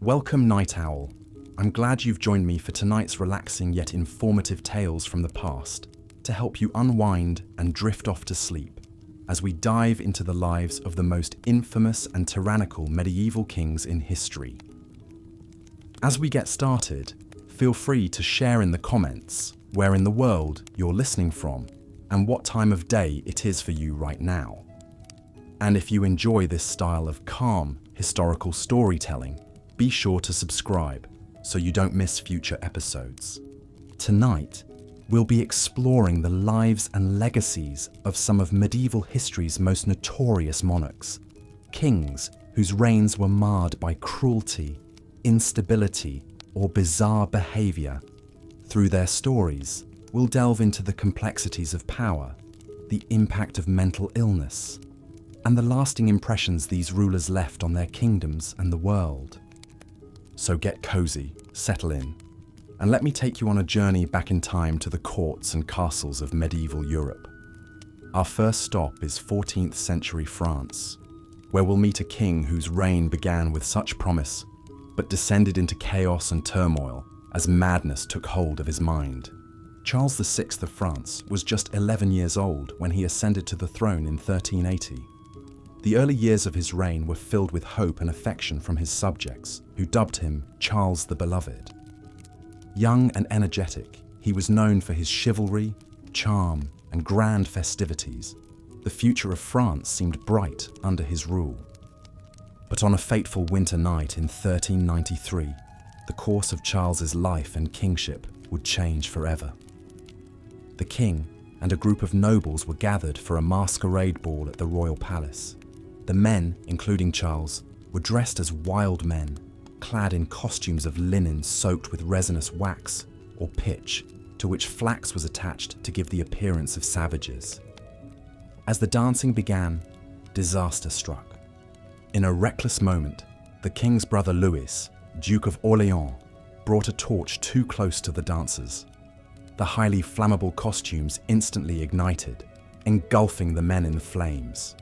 Welcome, Night Owl. I'm glad you've joined me for tonight's relaxing yet informative tales from the past to help you unwind and drift off to sleep as we dive into the lives of the most infamous and tyrannical medieval kings in history. As we get started, feel free to share in the comments where in the world you're listening from and what time of day it is for you right now. And if you enjoy this style of calm, historical storytelling, be sure to subscribe so you don't miss future episodes. Tonight, we'll be exploring the lives and legacies of some of medieval history's most notorious monarchs, kings whose reigns were marred by cruelty, instability, or bizarre behavior. Through their stories, we'll delve into the complexities of power, the impact of mental illness, and the lasting impressions these rulers left on their kingdoms and the world. So get cozy, settle in, and let me take you on a journey back in time to the courts and castles of medieval Europe. Our first stop is 14th century France, where we'll meet a king whose reign began with such promise, but descended into chaos and turmoil as madness took hold of his mind. Charles VI of France was just 11 years old when he ascended to the throne in 1380. The early years of his reign were filled with hope and affection from his subjects, who dubbed him Charles the Beloved. Young and energetic, he was known for his chivalry, charm, and grand festivities. The future of France seemed bright under his rule. But on a fateful winter night in 1393, the course of Charles's life and kingship would change forever. The king and a group of nobles were gathered for a masquerade ball at the royal palace. The men, including Charles, were dressed as wild men, clad in costumes of linen soaked with resinous wax or pitch, to which flax was attached to give the appearance of savages. As the dancing began, disaster struck. In a reckless moment, the king's brother Louis, Duke of Orléans, brought a torch too close to the dancers. The highly flammable costumes instantly ignited, engulfing the men in flames.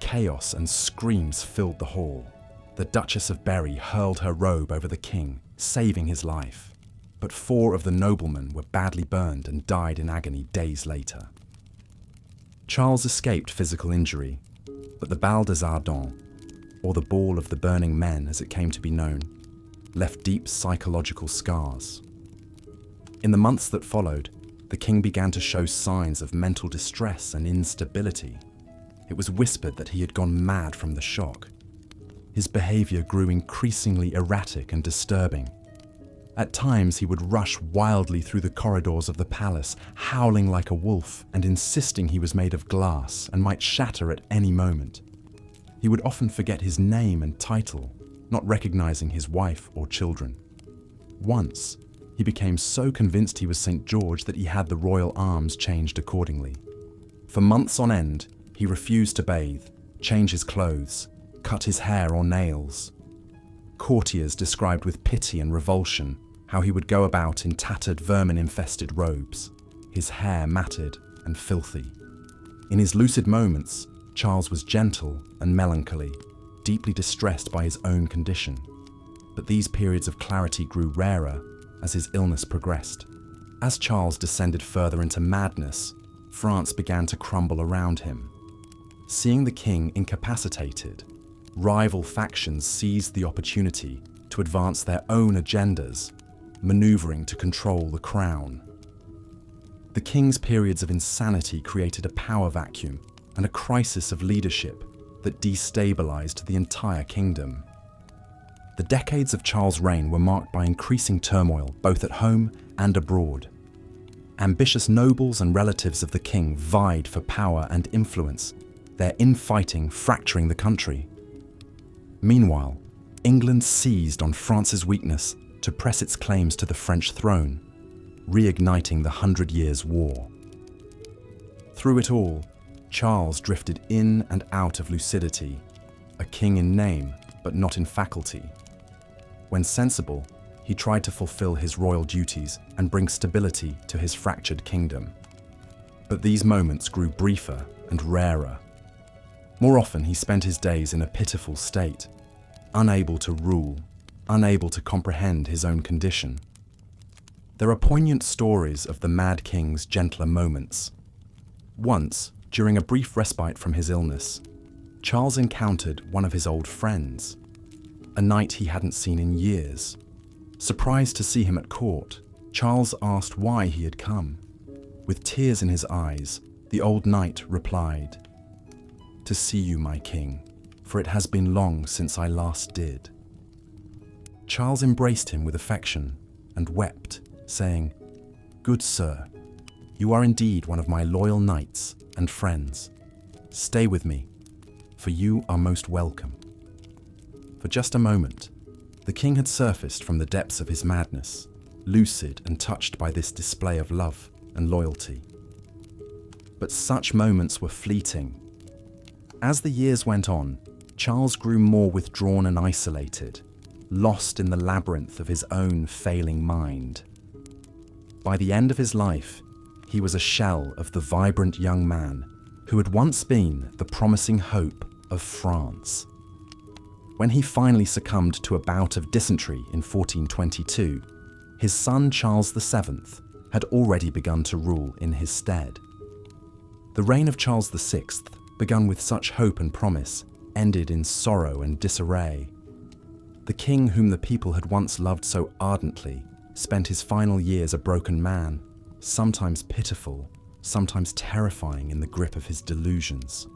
Chaos and screams filled the hall. The Duchess of Berry hurled her robe over the king, saving his life. But 4 of the noblemen were badly burned and died in agony days later. Charles escaped physical injury, but the Bal des Ardents, or the Ball of the Burning Men as it came to be known, left deep psychological scars. In the months that followed, the king began to show signs of mental distress and instability. It was whispered that he had gone mad from the shock. His behavior grew increasingly erratic and disturbing. At times, he would rush wildly through the corridors of the palace, howling like a wolf and insisting he was made of glass and might shatter at any moment. He would often forget his name and title, not recognizing his wife or children. Once, he became so convinced he was St. George that he had the royal arms changed accordingly. For months on end, he refused to bathe, change his clothes, cut his hair or nails. Courtiers described with pity and revulsion how he would go about in tattered vermin-infested robes, his hair matted and filthy. In his lucid moments, Charles was gentle and melancholy, deeply distressed by his own condition. But these periods of clarity grew rarer as his illness progressed. As Charles descended further into madness, France began to crumble around him. Seeing the king incapacitated, rival factions seized the opportunity to advance their own agendas, maneuvering to control the crown. The king's periods of insanity created a power vacuum and a crisis of leadership that destabilized the entire kingdom. The decades of Charles' reign were marked by increasing turmoil both at home and abroad. Ambitious nobles and relatives of the king vied for power and influence, their infighting fracturing the country. Meanwhile, England seized on France's weakness to press its claims to the French throne, reigniting the 100 Years' War. Through it all, Charles drifted in and out of lucidity, a king in name but not in faculty. When sensible, he tried to fulfill his royal duties and bring stability to his fractured kingdom. But these moments grew briefer and rarer. More often, he spent his days in a pitiful state, unable to rule, unable to comprehend his own condition. There are poignant stories of the Mad King's gentler moments. Once, during a brief respite from his illness, Charles encountered one of his old friends, a knight he hadn't seen in years. Surprised to see him at court, Charles asked why he had come. With tears in his eyes, the old knight replied, "To see you, my king, for it has been long since I last did." Charles embraced him with affection and wept, saying, "Good sir, you are indeed one of my loyal knights and friends. Stay with me, for you are most welcome." For just a moment, the king had surfaced from the depths of his madness, lucid and touched by this display of love and loyalty. But such moments were fleeting. As the years went on, Charles grew more withdrawn and isolated, lost in the labyrinth of his own failing mind. By the end of his life, he was a shell of the vibrant young man who had once been the promising hope of France. When he finally succumbed to a bout of dysentery in 1422, his son Charles VII had already begun to rule in his stead. The reign of Charles VI, begun with such hope and promise, ended in sorrow and disarray. The king whom the people had once loved so ardently spent his final years a broken man, sometimes pitiful, sometimes terrifying in the grip of his delusions.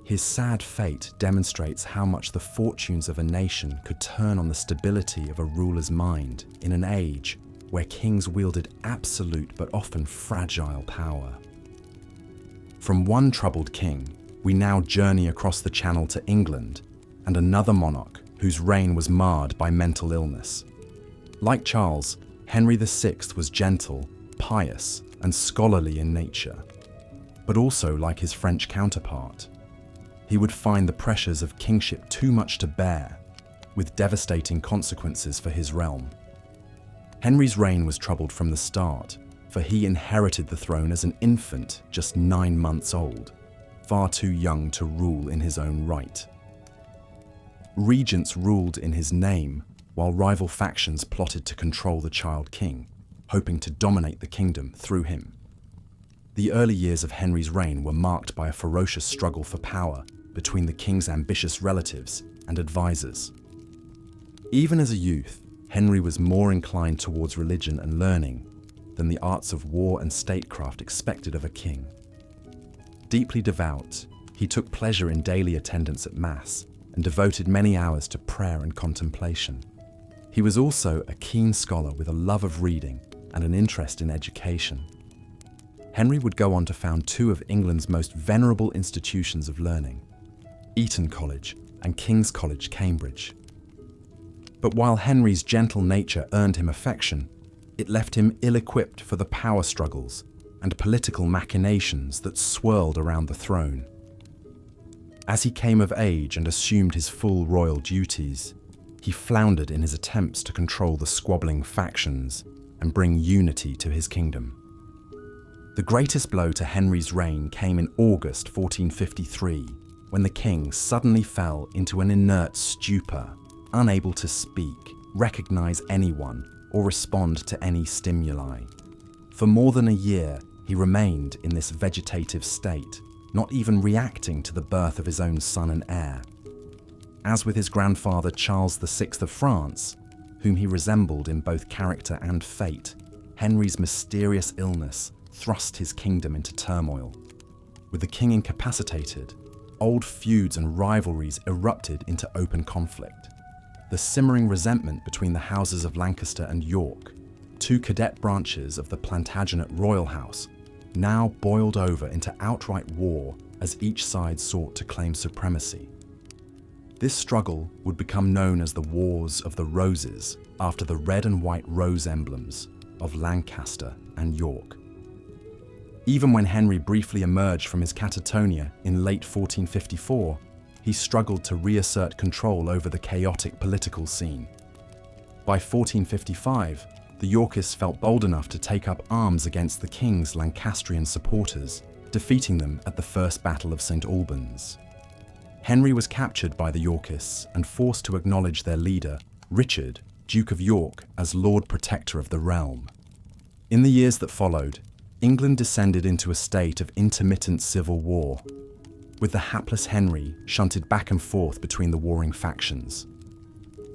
His sad fate demonstrates how much the fortunes of a nation could turn on the stability of a ruler's mind in an age where kings wielded absolute but often fragile power. From one troubled king, we now journey across the Channel to England and another monarch whose reign was marred by mental illness. Like Charles, Henry VI was gentle, pious, and scholarly in nature, but also like his French counterpart. He would find the pressures of kingship too much to bear, with devastating consequences for his realm. Henry's reign was troubled from the start, for he inherited the throne as an infant just 9 months old, far too young to rule in his own right. Regents ruled in his name, while rival factions plotted to control the child king, hoping to dominate the kingdom through him. The early years of Henry's reign were marked by a ferocious struggle for power between the king's ambitious relatives and advisors. Even as a youth, Henry was more inclined towards religion and learning than the arts of war and statecraft expected of a king. Deeply devout, he took pleasure in daily attendance at Mass and devoted many hours to prayer and contemplation. He was also a keen scholar with a love of reading and an interest in education. Henry would go on to found 2 of England's most venerable institutions of learning, Eton College and King's College, Cambridge. But while Henry's gentle nature earned him affection, it left him ill-equipped for the power struggles and political machinations that swirled around the throne. As he came of age and assumed his full royal duties, he floundered in his attempts to control the squabbling factions and bring unity to his kingdom. The greatest blow to Henry's reign came in August 1453, when the king suddenly fell into an inert stupor, unable to speak, recognize anyone, or respond to any stimuli. For more than a year, he remained in this vegetative state, not even reacting to the birth of his own son and heir. As with his grandfather Charles VI of France, whom he resembled in both character and fate, Henry's mysterious illness thrust his kingdom into turmoil. With the king incapacitated, old feuds and rivalries erupted into open conflict. The simmering resentment between the houses of Lancaster and York, 2 cadet branches of the Plantagenet royal house, now boiled over into outright war as each side sought to claim supremacy. This struggle would become known as the Wars of the Roses after the red and white rose emblems of Lancaster and York. Even when Henry briefly emerged from his catatonia in late 1454, he struggled to reassert control over the chaotic political scene. By 1455, the Yorkists felt bold enough to take up arms against the king's Lancastrian supporters, defeating them at the First Battle of St. Albans. Henry was captured by the Yorkists and forced to acknowledge their leader, Richard, Duke of York, as Lord Protector of the realm. In the years that followed, England descended into a state of intermittent civil war, with the hapless Henry shunted back and forth between the warring factions.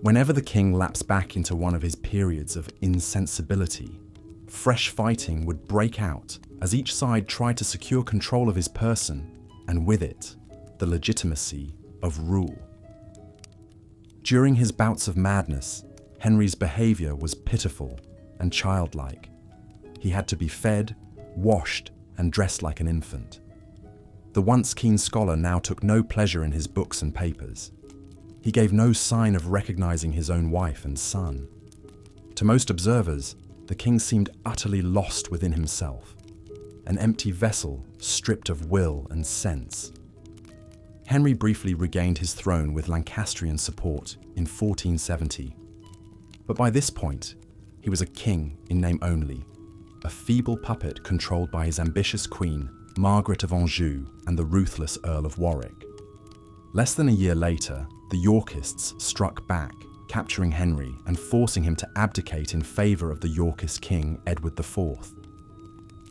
Whenever the king lapsed back into one of his periods of insensibility, fresh fighting would break out as each side tried to secure control of his person, and with it, the legitimacy of rule. During his bouts of madness, Henry's behavior was pitiful and childlike. He had to be fed, washed, and dressed like an infant. The once keen scholar now took no pleasure in his books and papers. He gave no sign of recognizing his own wife and son. To most observers, the king seemed utterly lost within himself, an empty vessel stripped of will and sense. Henry briefly regained his throne with Lancastrian support in 1470. But by this point, he was a king in name only, a feeble puppet controlled by his ambitious queen, Margaret of Anjou, and the ruthless Earl of Warwick. Less than a year later, the Yorkists struck back, capturing Henry and forcing him to abdicate in favour of the Yorkist king, Edward IV.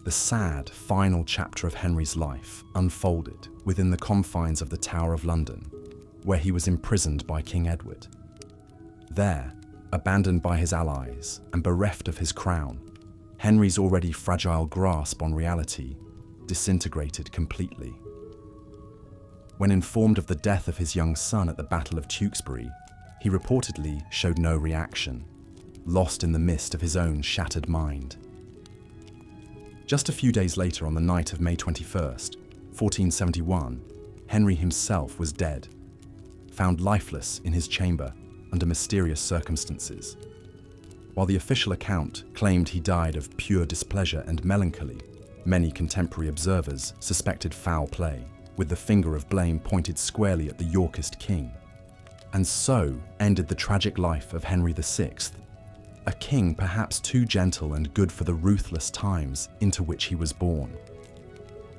The sad, final chapter of Henry's life unfolded within the confines of the Tower of London, where he was imprisoned by King Edward. There, abandoned by his allies and bereft of his crown, Henry's already fragile grasp on reality disintegrated completely. When informed of the death of his young son at the Battle of Tewkesbury, he reportedly showed no reaction, lost in the mist of his own shattered mind. Just a few days later, on the night of May 21st, 1471, Henry himself was dead, found lifeless in his chamber under mysterious circumstances. While the official account claimed he died of pure displeasure and melancholy, many contemporary observers suspected foul play, with the finger of blame pointed squarely at the Yorkist king. And so ended the tragic life of Henry VI, a king perhaps too gentle and good for the ruthless times into which he was born.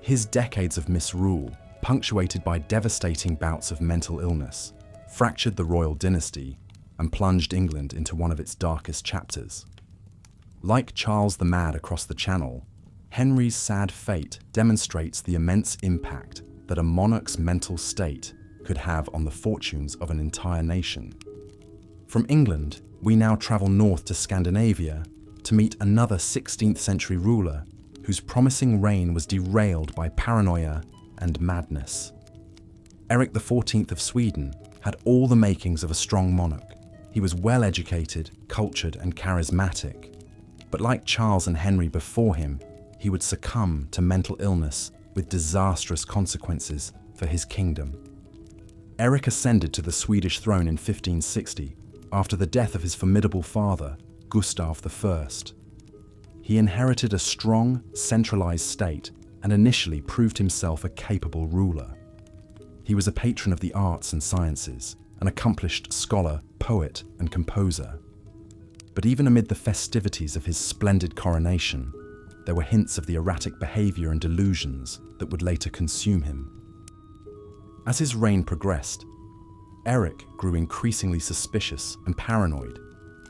His decades of misrule, punctuated by devastating bouts of mental illness, fractured the royal dynasty and plunged England into one of its darkest chapters. Like Charles the Mad across the Channel, Henry's sad fate demonstrates the immense impact that a monarch's mental state could have on the fortunes of an entire nation. From England, we now travel north to Scandinavia to meet another 16th century ruler whose promising reign was derailed by paranoia and madness. Eric XIV of Sweden had all the makings of a strong monarch. He was well educated, cultured, and charismatic. But like Charles and Henry before him, he would succumb to mental illness with disastrous consequences for his kingdom. Eric ascended to the Swedish throne in 1560 after the death of his formidable father, Gustav I. He inherited a strong, centralized state and initially proved himself a capable ruler. He was a patron of the arts and sciences, an accomplished scholar, poet, and composer. But even amid the festivities of his splendid coronation, there were hints of the erratic behavior and delusions that would later consume him. As his reign progressed, Eric grew increasingly suspicious and paranoid,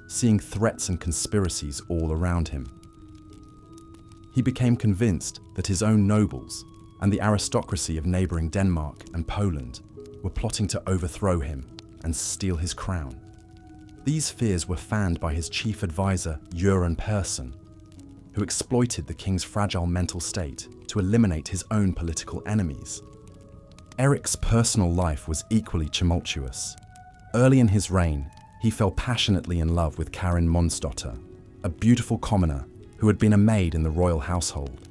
seeing threats and conspiracies all around him. He became convinced that his own nobles and the aristocracy of neighboring Denmark and Poland were plotting to overthrow him and steal his crown. These fears were fanned by his chief advisor, Göran Persson, who exploited the king's fragile mental state to eliminate his own political enemies. Eric's personal life was equally tumultuous. Early in his reign, he fell passionately in love with Karin Monsdotter, a beautiful commoner who had been a maid in the royal household.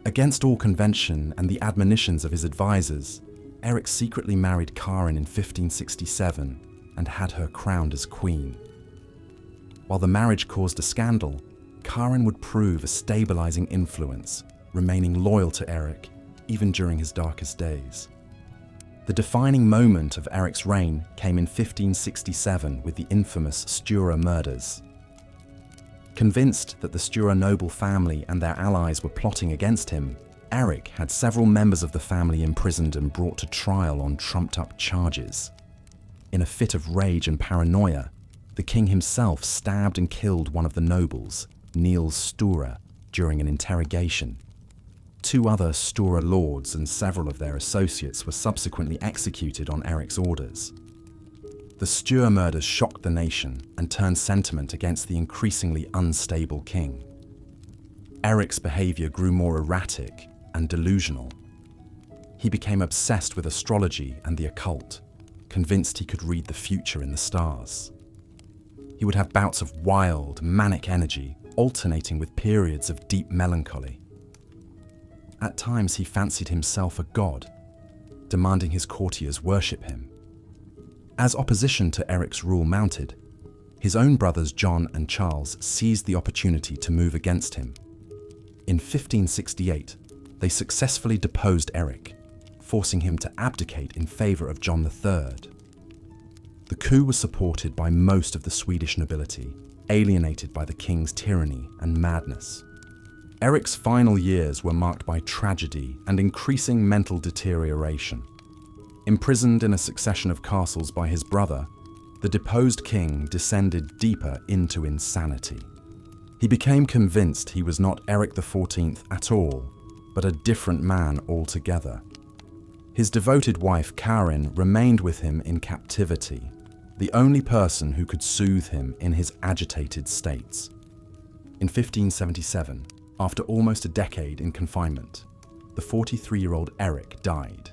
Against all convention and the admonitions of his advisors, Eric secretly married Karin in 1567 and had her crowned as queen. While the marriage caused a scandal, Karin would prove a stabilizing influence, remaining loyal to Eric even during his darkest days. The defining moment of Eric's reign came in 1567 with the infamous Stura murders. Convinced that the Stura noble family and their allies were plotting against him, Eric had several members of the family imprisoned and brought to trial on trumped-up charges. In a fit of rage and paranoia, the king himself stabbed and killed one of the nobles, Niels Sture, during an interrogation. 2 other Sture lords and several of their associates were subsequently executed on Erik's orders. The Sture murders shocked the nation and turned sentiment against the increasingly unstable king. Erik's behavior grew more erratic and delusional. He became obsessed with astrology and the occult, convinced he could read the future in the stars. He would have bouts of wild, manic energy, alternating with periods of deep melancholy. At times he fancied himself a god, demanding his courtiers worship him. As opposition to Erik's rule mounted, his own brothers John and Charles seized the opportunity to move against him. In 1568, they successfully deposed Erik, forcing him to abdicate in favour of John III. The coup was supported by most of the Swedish nobility, alienated by the king's tyranny and madness. Erik's final years were marked by tragedy and increasing mental deterioration. Imprisoned in a succession of castles by his brother, the deposed king descended deeper into insanity. He became convinced he was not Erik XIV at all, but a different man altogether. His devoted wife Karin remained with him in captivity, the only person who could soothe him in his agitated states. In 1577, after almost a decade in confinement, the 43-year-old Erik died,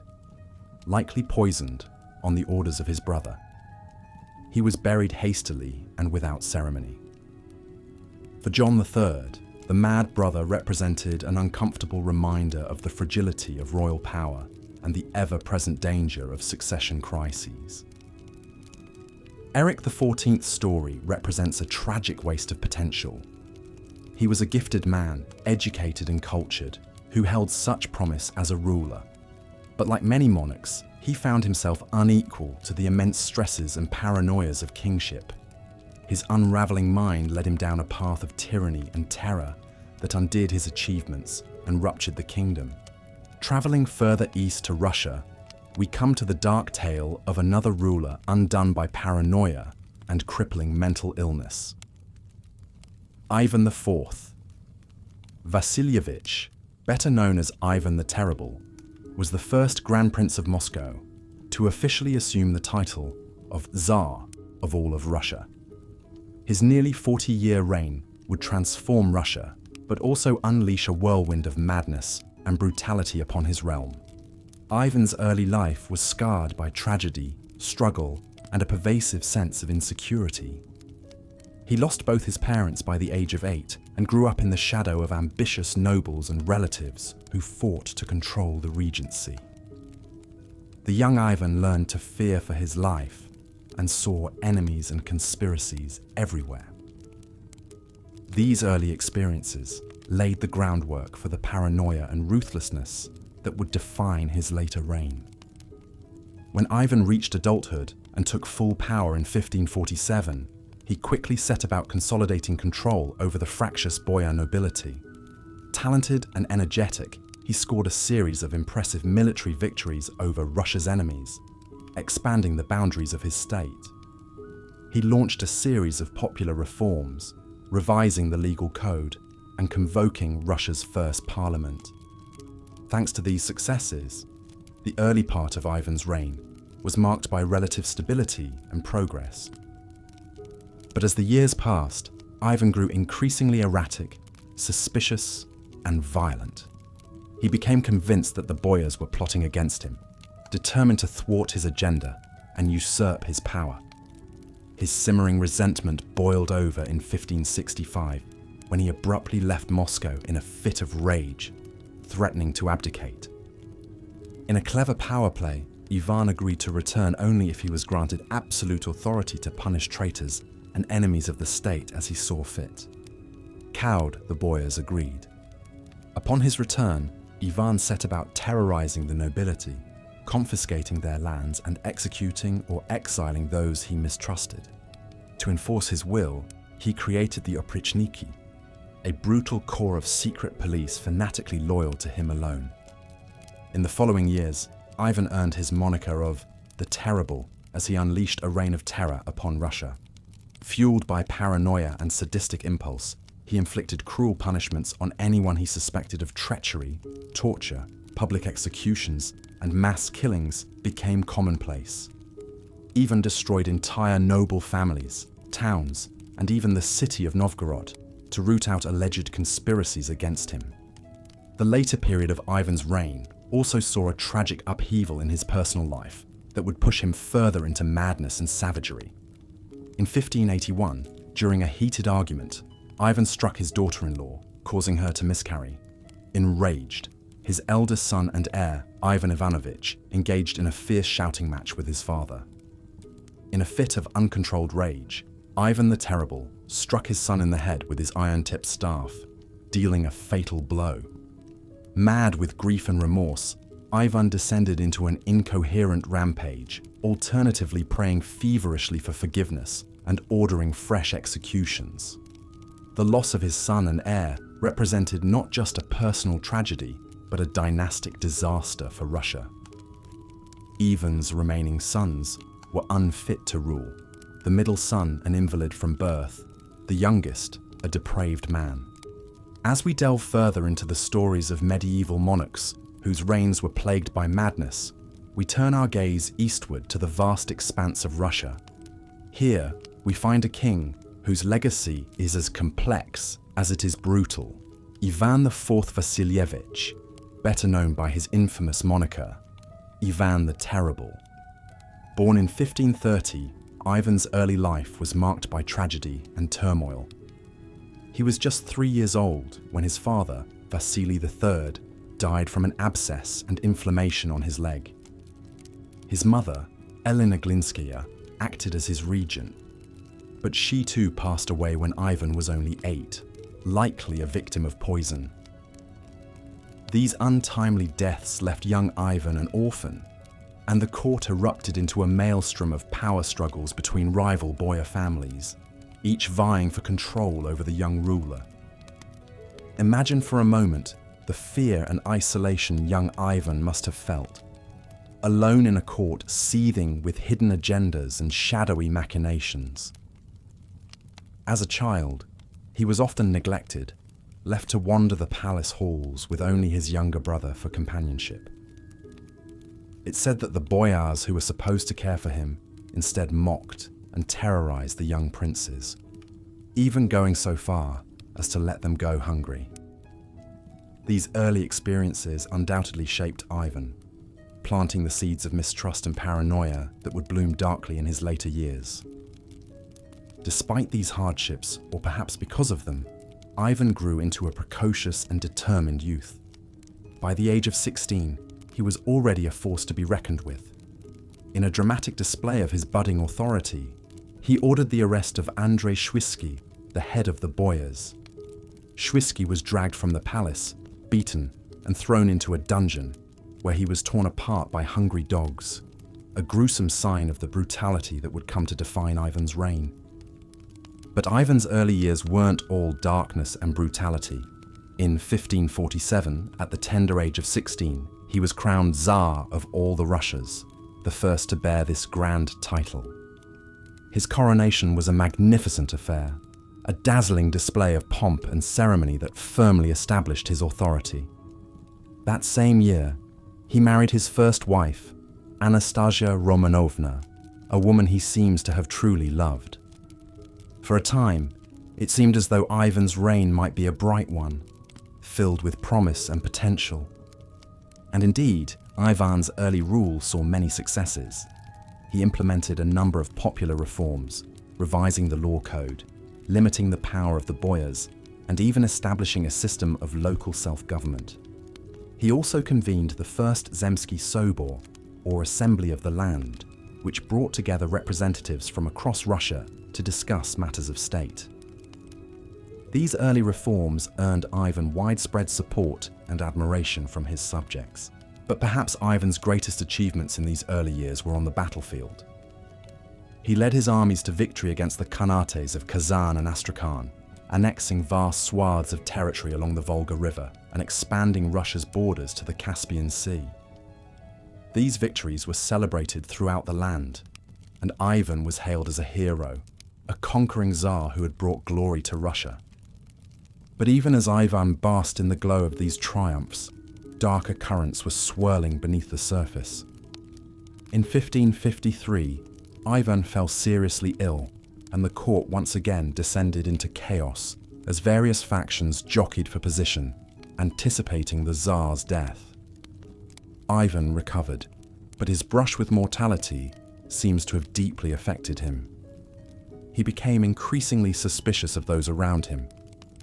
likely poisoned on the orders of his brother. He was buried hastily and without ceremony. For John III, the mad brother represented an uncomfortable reminder of the fragility of royal power and the ever-present danger of succession crises. Erik XIV's story represents a tragic waste of potential. He was a gifted man, educated and cultured, who held such promise as a ruler. But like many monarchs, he found himself unequal to the immense stresses and paranoias of kingship. His unraveling mind led him down a path of tyranny and terror that undid his achievements and ruptured the kingdom. Traveling further east to Russia, we come to the dark tale of another ruler undone by paranoia and crippling mental illness. Ivan IV. Vasilievich, better known as Ivan the Terrible, was the first Grand Prince of Moscow to officially assume the title of Tsar of all of Russia. His nearly 40-year reign would transform Russia, but also unleash a whirlwind of madness and brutality upon his realm. Ivan's early life was scarred by tragedy, struggle, and a pervasive sense of insecurity. He lost both his parents by the age of 8 and grew up in the shadow of ambitious nobles and relatives who fought to control the regency. The young Ivan learned to fear for his life and saw enemies and conspiracies everywhere. These early experiences laid the groundwork for the paranoia and ruthlessness that would define his later reign. When Ivan reached adulthood and took full power in 1547, he quickly set about consolidating control over the fractious boyar nobility. Talented and energetic, he scored a series of impressive military victories over Russia's enemies, expanding the boundaries of his state. He launched a series of popular reforms, revising the legal code and convoking Russia's first parliament. Thanks to these successes, the early part of Ivan's reign was marked by relative stability and progress. But as the years passed, Ivan grew increasingly erratic, suspicious, and violent. He became convinced that the boyars were plotting against him, determined to thwart his agenda and usurp his power. His simmering resentment boiled over in 1565 when he abruptly left Moscow in a fit of rage, threatening to abdicate. In a clever power play, Ivan agreed to return only if he was granted absolute authority to punish traitors and enemies of the state as he saw fit. Cowed, the boyars agreed. Upon his return, Ivan set about terrorizing the nobility, confiscating their lands and executing or exiling those he mistrusted. To enforce his will, he created the oprichniki, a brutal corps of secret police fanatically loyal to him alone. In the following years, Ivan earned his moniker of the Terrible as he unleashed a reign of terror upon Russia. Fueled by paranoia and sadistic impulse, he inflicted cruel punishments on anyone he suspected of treachery. Torture, public executions, and mass killings became commonplace. Even destroyed entire noble families, towns, and even the city of Novgorod to root out alleged conspiracies against him. The later period of Ivan's reign also saw a tragic upheaval in his personal life that would push him further into madness and savagery. In 1581, during a heated argument, Ivan struck his daughter-in-law, causing her to miscarry. Enraged, his eldest son and heir, Ivan Ivanovich, engaged in a fierce shouting match with his father. In a fit of uncontrolled rage, Ivan the Terrible struck his son in the head with his iron-tipped staff, dealing a fatal blow. Mad with grief and remorse, Ivan descended into an incoherent rampage, alternatively praying feverishly for forgiveness and ordering fresh executions. The loss of his son and heir represented not just a personal tragedy, but a dynastic disaster for Russia. Ivan's remaining sons were unfit to rule, the middle son an invalid from birth, the youngest a depraved man. As we delve further into the stories of medieval monarchs whose reigns were plagued by madness, we turn our gaze eastward to the vast expanse of Russia. Here, we find a king whose legacy is as complex as it is brutal. Ivan IV Vasilievich, better known by his infamous moniker, Ivan the Terrible. Born in 1530, Ivan's early life was marked by tragedy and turmoil. He was just 3 years old when his father, Vasily III, died from an abscess and inflammation on his leg. His mother, Elena Glinskaya, acted as his regent, but she too passed away when Ivan was only 8, likely a victim of poison. These untimely deaths left young Ivan an orphan, and the court erupted into a maelstrom of power struggles between rival boyar families, each vying for control over the young ruler. Imagine for a moment the fear and isolation young Ivan must have felt, alone in a court seething with hidden agendas and shadowy machinations. As a child, he was often neglected, left to wander the palace halls with only his younger brother for companionship. It's said that the boyars who were supposed to care for him instead mocked and terrorized the young princes, even going so far as to let them go hungry. These early experiences undoubtedly shaped Ivan, planting the seeds of mistrust and paranoia that would bloom darkly in his later years. Despite these hardships, or perhaps because of them, Ivan grew into a precocious and determined youth. By the age of 16, he was already a force to be reckoned with. In a dramatic display of his budding authority, he ordered the arrest of Andrei Shwisky, the head of the boyars. Shwisky was dragged from the palace, beaten, and thrown into a dungeon, where he was torn apart by hungry dogs, a gruesome sign of the brutality that would come to define Ivan's reign. But Ivan's early years weren't all darkness and brutality. In 1547, at the tender age of 16, he was crowned Tsar of all the Russias, the first to bear this grand title. His coronation was a magnificent affair, a dazzling display of pomp and ceremony that firmly established his authority. That same year, he married his first wife, Anastasia Romanovna, a woman he seems to have truly loved. For a time, it seemed as though Ivan's reign might be a bright one, filled with promise and potential. And indeed, Ivan's early rule saw many successes. He implemented a number of popular reforms, revising the law code, limiting the power of the boyars, and even establishing a system of local self-government. He also convened the first Zemsky Sobor, or Assembly of the Land, which brought together representatives from across Russia to discuss matters of state. These early reforms earned Ivan widespread support and admiration from his subjects. But perhaps Ivan's greatest achievements in these early years were on the battlefield. He led his armies to victory against the Khanates of Kazan and Astrakhan, annexing vast swaths of territory along the Volga River and expanding Russia's borders to the Caspian Sea. These victories were celebrated throughout the land, and Ivan was hailed as a hero, a conquering Tsar who had brought glory to Russia. But even as Ivan basked in the glow of these triumphs, darker currents were swirling beneath the surface. In 1553, Ivan fell seriously ill, and the court once again descended into chaos as various factions jockeyed for position, anticipating the Tsar's death. Ivan recovered, but his brush with mortality seems to have deeply affected him. He became increasingly suspicious of those around him,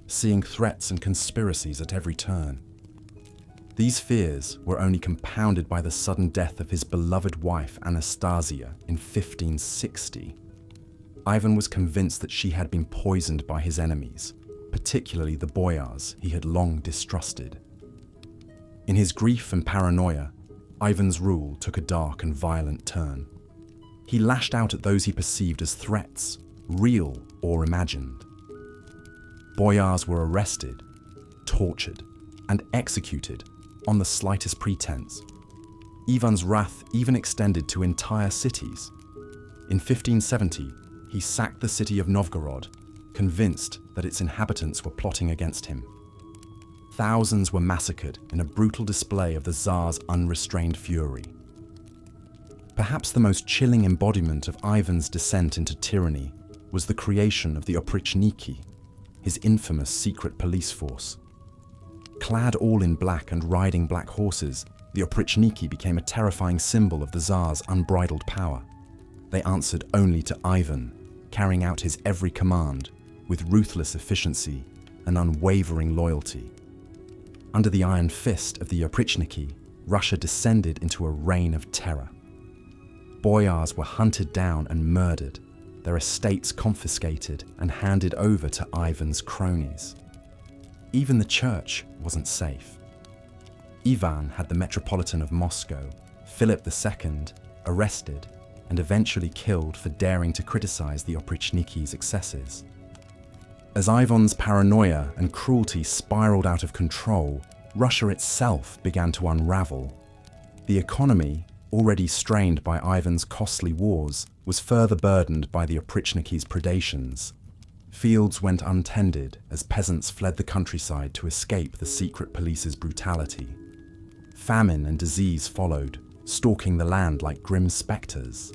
seeing threats and conspiracies at every turn. These fears were only compounded by the sudden death of his beloved wife Anastasia in 1560. Ivan was convinced that she had been poisoned by his enemies, particularly the boyars he had long distrusted. In his grief and paranoia, Ivan's rule took a dark and violent turn. He lashed out at those he perceived as threats, real or imagined. Boyars were arrested, tortured, and executed on the slightest pretense. Ivan's wrath even extended to entire cities. In 1570, he sacked the city of Novgorod, convinced that its inhabitants were plotting against him. Thousands were massacred in a brutal display of the Tsar's unrestrained fury. Perhaps the most chilling embodiment of Ivan's descent into tyranny was the creation of the Oprichniki, his infamous secret police force. Clad all in black and riding black horses, the Oprichniki became a terrifying symbol of the Tsar's unbridled power. They answered only to Ivan, carrying out his every command with ruthless efficiency and unwavering loyalty. Under the iron fist of the Oprichniki, Russia descended into a reign of terror. Boyars were hunted down and murdered, their estates confiscated and handed over to Ivan's cronies. Even the church wasn't safe. Ivan had the Metropolitan of Moscow, Philip II, arrested and eventually killed for daring to criticize the Oprichniki's excesses. As Ivan's paranoia and cruelty spiraled out of control, Russia itself began to unravel. The economy, already strained by Ivan's costly wars, was further burdened by the Oprichniki's predations. Fields went untended as peasants fled the countryside to escape the secret police's brutality. Famine and disease followed, stalking the land like grim spectres.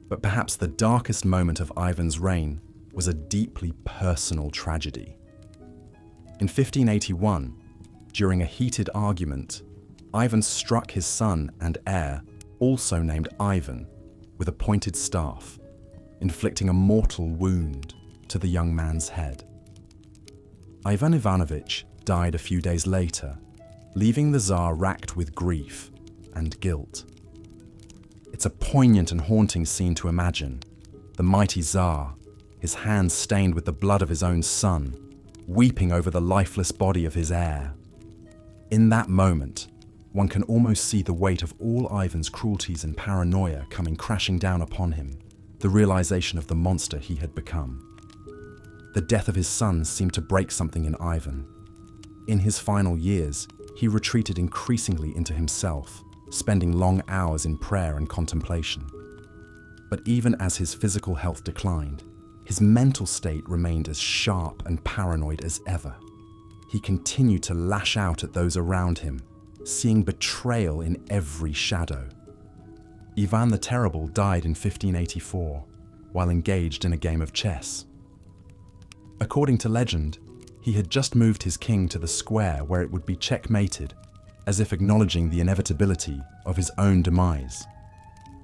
But perhaps the darkest moment of Ivan's reign was a deeply personal tragedy. In 1581, during a heated argument, Ivan struck his son and heir, also named Ivan, with a pointed staff, inflicting a mortal wound to the young man's head. Ivan Ivanovich died a few days later, leaving the Tsar racked with grief and guilt. It's a poignant and haunting scene to imagine. The mighty Tsar, his hands stained with the blood of his own son, weeping over the lifeless body of his heir. In that moment, one can almost see the weight of all Ivan's cruelties and paranoia coming crashing down upon him, the realization of the monster he had become. The death of his son seemed to break something in Ivan. In his final years, he retreated increasingly into himself, spending long hours in prayer and contemplation. But even as his physical health declined, his mental state remained as sharp and paranoid as ever. He continued to lash out at those around him, seeing betrayal in every shadow. Ivan the Terrible died in 1584, while engaged in a game of chess. According to legend, he had just moved his king to the square where it would be checkmated, as if acknowledging the inevitability of his own demise.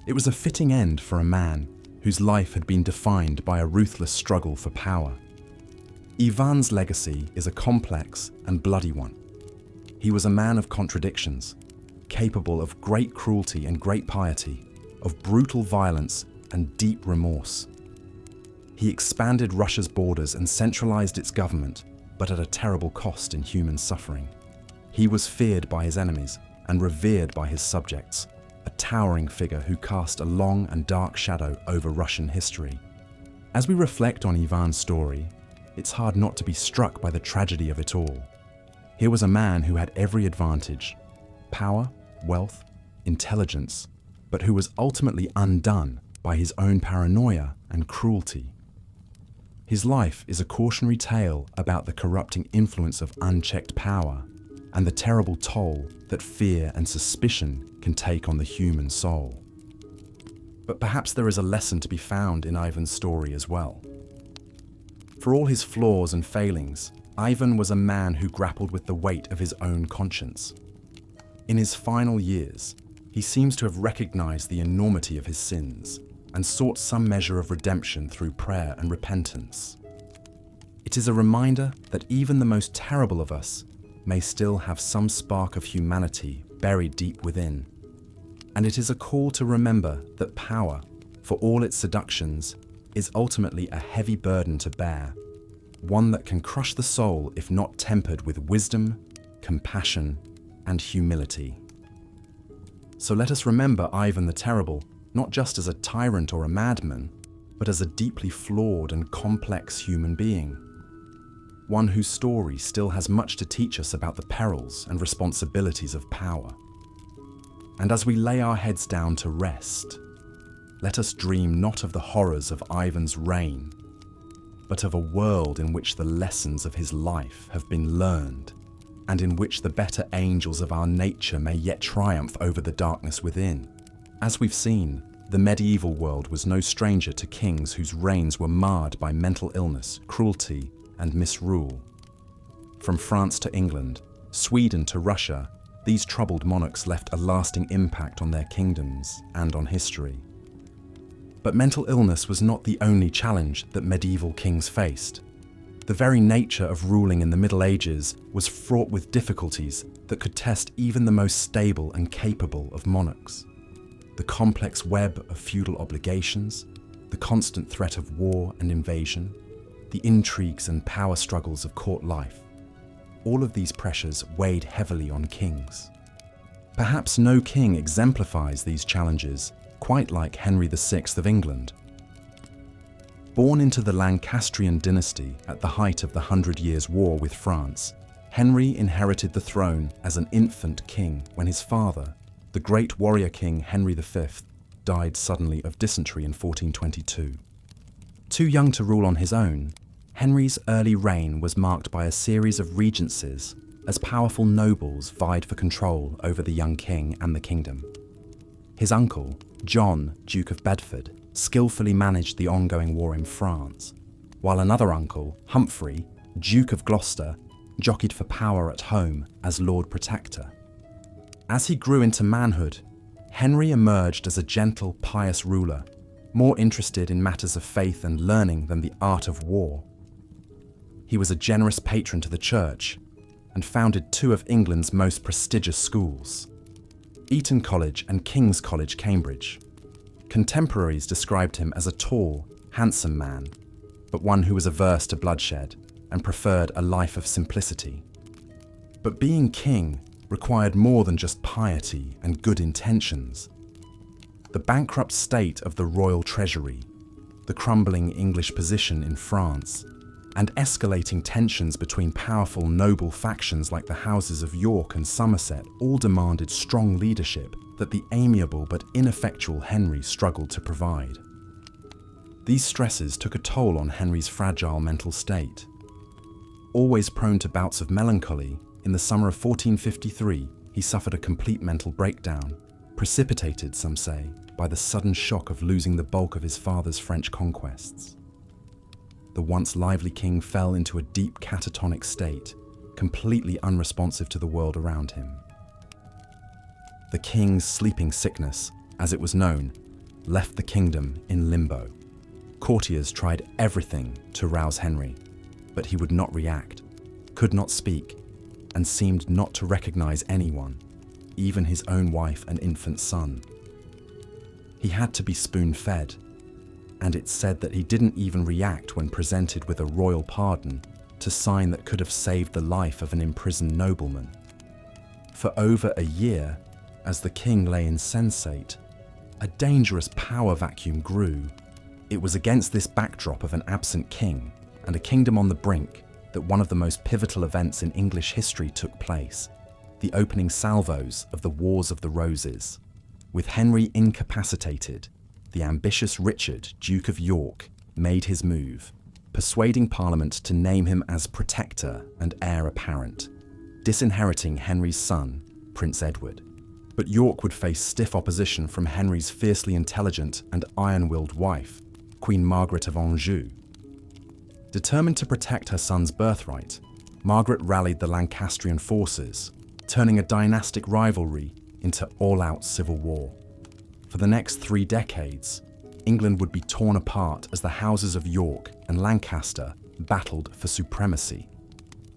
It was a fitting end for a man whose life had been defined by a ruthless struggle for power. Ivan's legacy is a complex and bloody one. He was a man of contradictions, capable of great cruelty and great piety, of brutal violence and deep remorse. He expanded Russia's borders and centralized its government, but at a terrible cost in human suffering. He was feared by his enemies and revered by his subjects, a towering figure who cast a long and dark shadow over Russian history. As we reflect on Ivan's story, it's hard not to be struck by the tragedy of it all. Here was a man who had every advantage: power, wealth, intelligence, but who was ultimately undone by his own paranoia and cruelty. His life is a cautionary tale about the corrupting influence of unchecked power and the terrible toll that fear and suspicion can take on the human soul. But perhaps there is a lesson to be found in Ivan's story as well. For all his flaws and failings, Ivan was a man who grappled with the weight of his own conscience. In his final years, he seems to have recognized the enormity of his sins and sought some measure of redemption through prayer and repentance. It is a reminder that even the most terrible of us may still have some spark of humanity buried deep within. And it is a call to remember that power, for all its seductions, is ultimately a heavy burden to bear, one that can crush the soul if not tempered with wisdom, compassion, and humility. So let us remember Ivan the Terrible not just as a tyrant or a madman, but as a deeply flawed and complex human being. One whose story still has much to teach us about the perils and responsibilities of power. And as we lay our heads down to rest, let us dream not of the horrors of Ivan's reign, but of a world in which the lessons of his life have been learned, and in which the better angels of our nature may yet triumph over the darkness within. As we've seen, the medieval world was no stranger to kings whose reigns were marred by mental illness, cruelty, and misrule. From France to England, Sweden to Russia, these troubled monarchs left a lasting impact on their kingdoms and on history. But mental illness was not the only challenge that medieval kings faced. The very nature of ruling in the Middle Ages was fraught with difficulties that could test even the most stable and capable of monarchs. The complex web of feudal obligations, the constant threat of war and invasion, the intrigues and power struggles of court life, all of these pressures weighed heavily on kings. Perhaps no king exemplifies these challenges quite like Henry VI of England. Born into the Lancastrian dynasty at the height of the 100 Years' War with France, Henry inherited the throne as an infant king when his father, the great warrior king Henry V, died suddenly of dysentery in 1422. Too young to rule on his own, Henry's early reign was marked by a series of regencies as powerful nobles vied for control over the young king and the kingdom. His uncle, John, Duke of Bedford, skillfully managed the ongoing war in France, while another uncle, Humphrey, Duke of Gloucester, jockeyed for power at home as Lord Protector. As he grew into manhood, Henry emerged as a gentle, pious ruler, more interested in matters of faith and learning than the art of war. He was a generous patron to the church and founded two of England's most prestigious schools, Eton College and King's College, Cambridge. Contemporaries described him as a tall, handsome man, but one who was averse to bloodshed and preferred a life of simplicity. But being king required more than just piety and good intentions. The bankrupt state of the royal treasury, the crumbling English position in France, and escalating tensions between powerful noble factions like the houses of York and Somerset all demanded strong leadership that the amiable but ineffectual Henry struggled to provide. These stresses took a toll on Henry's fragile mental state. Always prone to bouts of melancholy, in the summer of 1453 he suffered a complete mental breakdown, precipitated, some say, by the sudden shock of losing the bulk of his father's French conquests. The once lively king fell into a deep catatonic state, completely unresponsive to the world around him. The king's sleeping sickness, as it was known, left the kingdom in limbo. Courtiers tried everything to rouse Henry, but he would not react, could not speak, and seemed not to recognize anyone, even his own wife and infant son. He had to be spoon-fed, and it's said that he didn't even react when presented with a royal pardon to sign that could have saved the life of an imprisoned nobleman. For over a year, as the king lay insensate, a dangerous power vacuum grew. It was against this backdrop of an absent king and a kingdom on the brink that one of the most pivotal events in English history took place, the opening salvos of the Wars of the Roses. With Henry incapacitated, the ambitious Richard, Duke of York, made his move, persuading Parliament to name him as protector and heir apparent, disinheriting Henry's son, Prince Edward. But York would face stiff opposition from Henry's fiercely intelligent and iron-willed wife, Queen Margaret of Anjou. Determined to protect her son's birthright, Margaret rallied the Lancastrian forces, turning a dynastic rivalry into all-out civil war. For the next 3 decades, England would be torn apart as the houses of York and Lancaster battled for supremacy.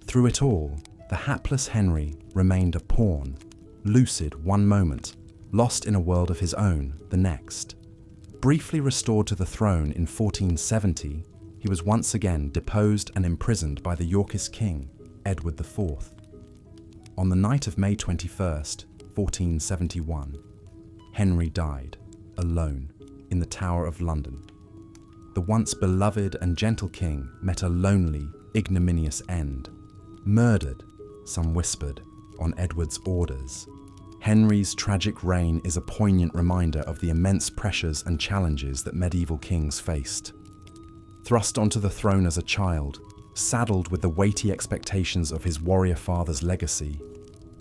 Through it all, the hapless Henry remained a pawn, lucid one moment, lost in a world of his own the next. Briefly restored to the throne in 1470, he was once again deposed and imprisoned by the Yorkist king, Edward IV. On the night of May 21st, 1471, Henry died, alone, in the Tower of London. The once beloved and gentle king met a lonely, ignominious end. Murdered, some whispered, on Edward's orders. Henry's tragic reign is a poignant reminder of the immense pressures and challenges that medieval kings faced. Thrust onto the throne as a child, saddled with the weighty expectations of his warrior father's legacy,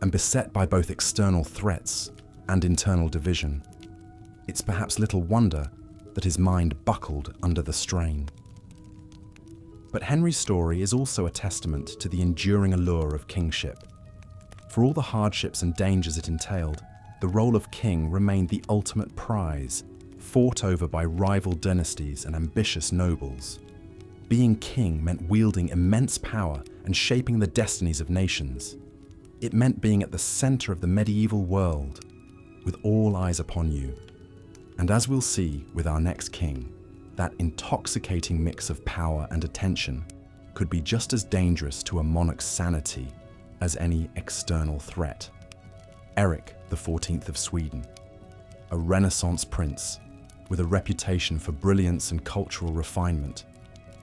and beset by both external threats and internal division, it's perhaps little wonder that his mind buckled under the strain. But Henry's story is also a testament to the enduring allure of kingship. For all the hardships and dangers it entailed, the role of king remained the ultimate prize, fought over by rival dynasties and ambitious nobles. Being king meant wielding immense power and shaping the destinies of nations. It meant being at the center of the medieval world, with all eyes upon you. And as we'll see with our next king, that intoxicating mix of power and attention could be just as dangerous to a monarch's sanity as any external threat. Eric XIV of Sweden, a Renaissance prince with a reputation for brilliance and cultural refinement,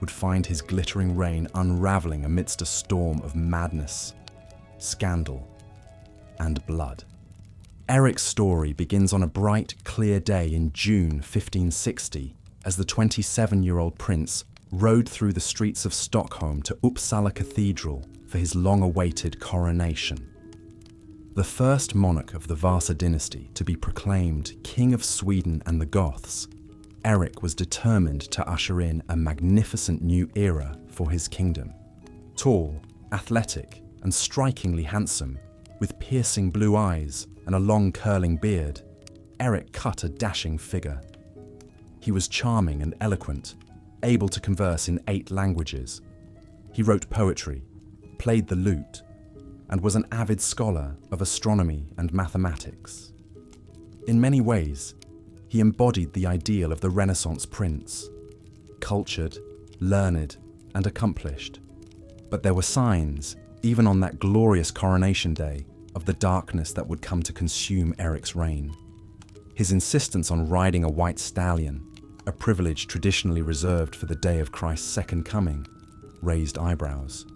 would find his glittering reign unraveling amidst a storm of madness, scandal, and blood. Eric's story begins on a bright, clear day in June 1560 as the 27-year-old prince rode through the streets of Stockholm to Uppsala Cathedral for his long-awaited coronation. The first monarch of the Vasa dynasty to be proclaimed King of Sweden and the Goths, Eric was determined to usher in a magnificent new era for his kingdom. Tall, athletic, and strikingly handsome, with piercing blue eyes and a long curling beard, Eric cut a dashing figure. He was charming and eloquent, able to converse in 8 languages. He wrote poetry, played the lute, and was an avid scholar of astronomy and mathematics. In many ways, he embodied the ideal of the Renaissance prince, cultured, learned, and accomplished. But there were signs, even on that glorious coronation day, of the darkness that would come to consume Eric's reign. His insistence on riding a white stallion, a privilege traditionally reserved for the day of Christ's second coming, raised eyebrows.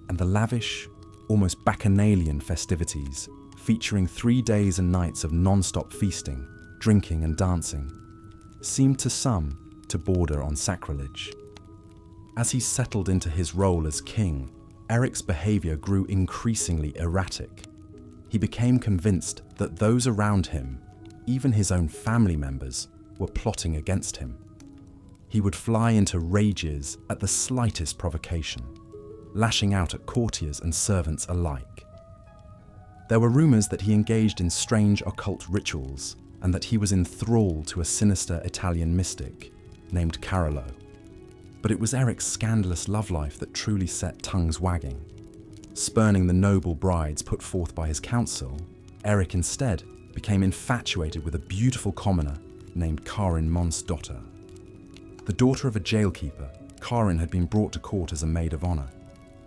And the lavish, almost bacchanalian festivities, featuring 3 days and nights of non-stop feasting, drinking and dancing, seemed to some to border on sacrilege. As he settled into his role as king, Eric's behavior grew increasingly erratic. He became convinced that those around him, even his own family members, were plotting against him. He would fly into rages at the slightest provocation, lashing out at courtiers and servants alike. There were rumors that he engaged in strange occult rituals and that he was in thrall to a sinister Italian mystic named Carolo. But it was Eric's scandalous love life that truly set tongues wagging. Spurning the noble brides put forth by his council, Eric instead became infatuated with a beautiful commoner named Karin Monsdotter. The daughter of a jailkeeper, Karin had been brought to court as a maid of honor,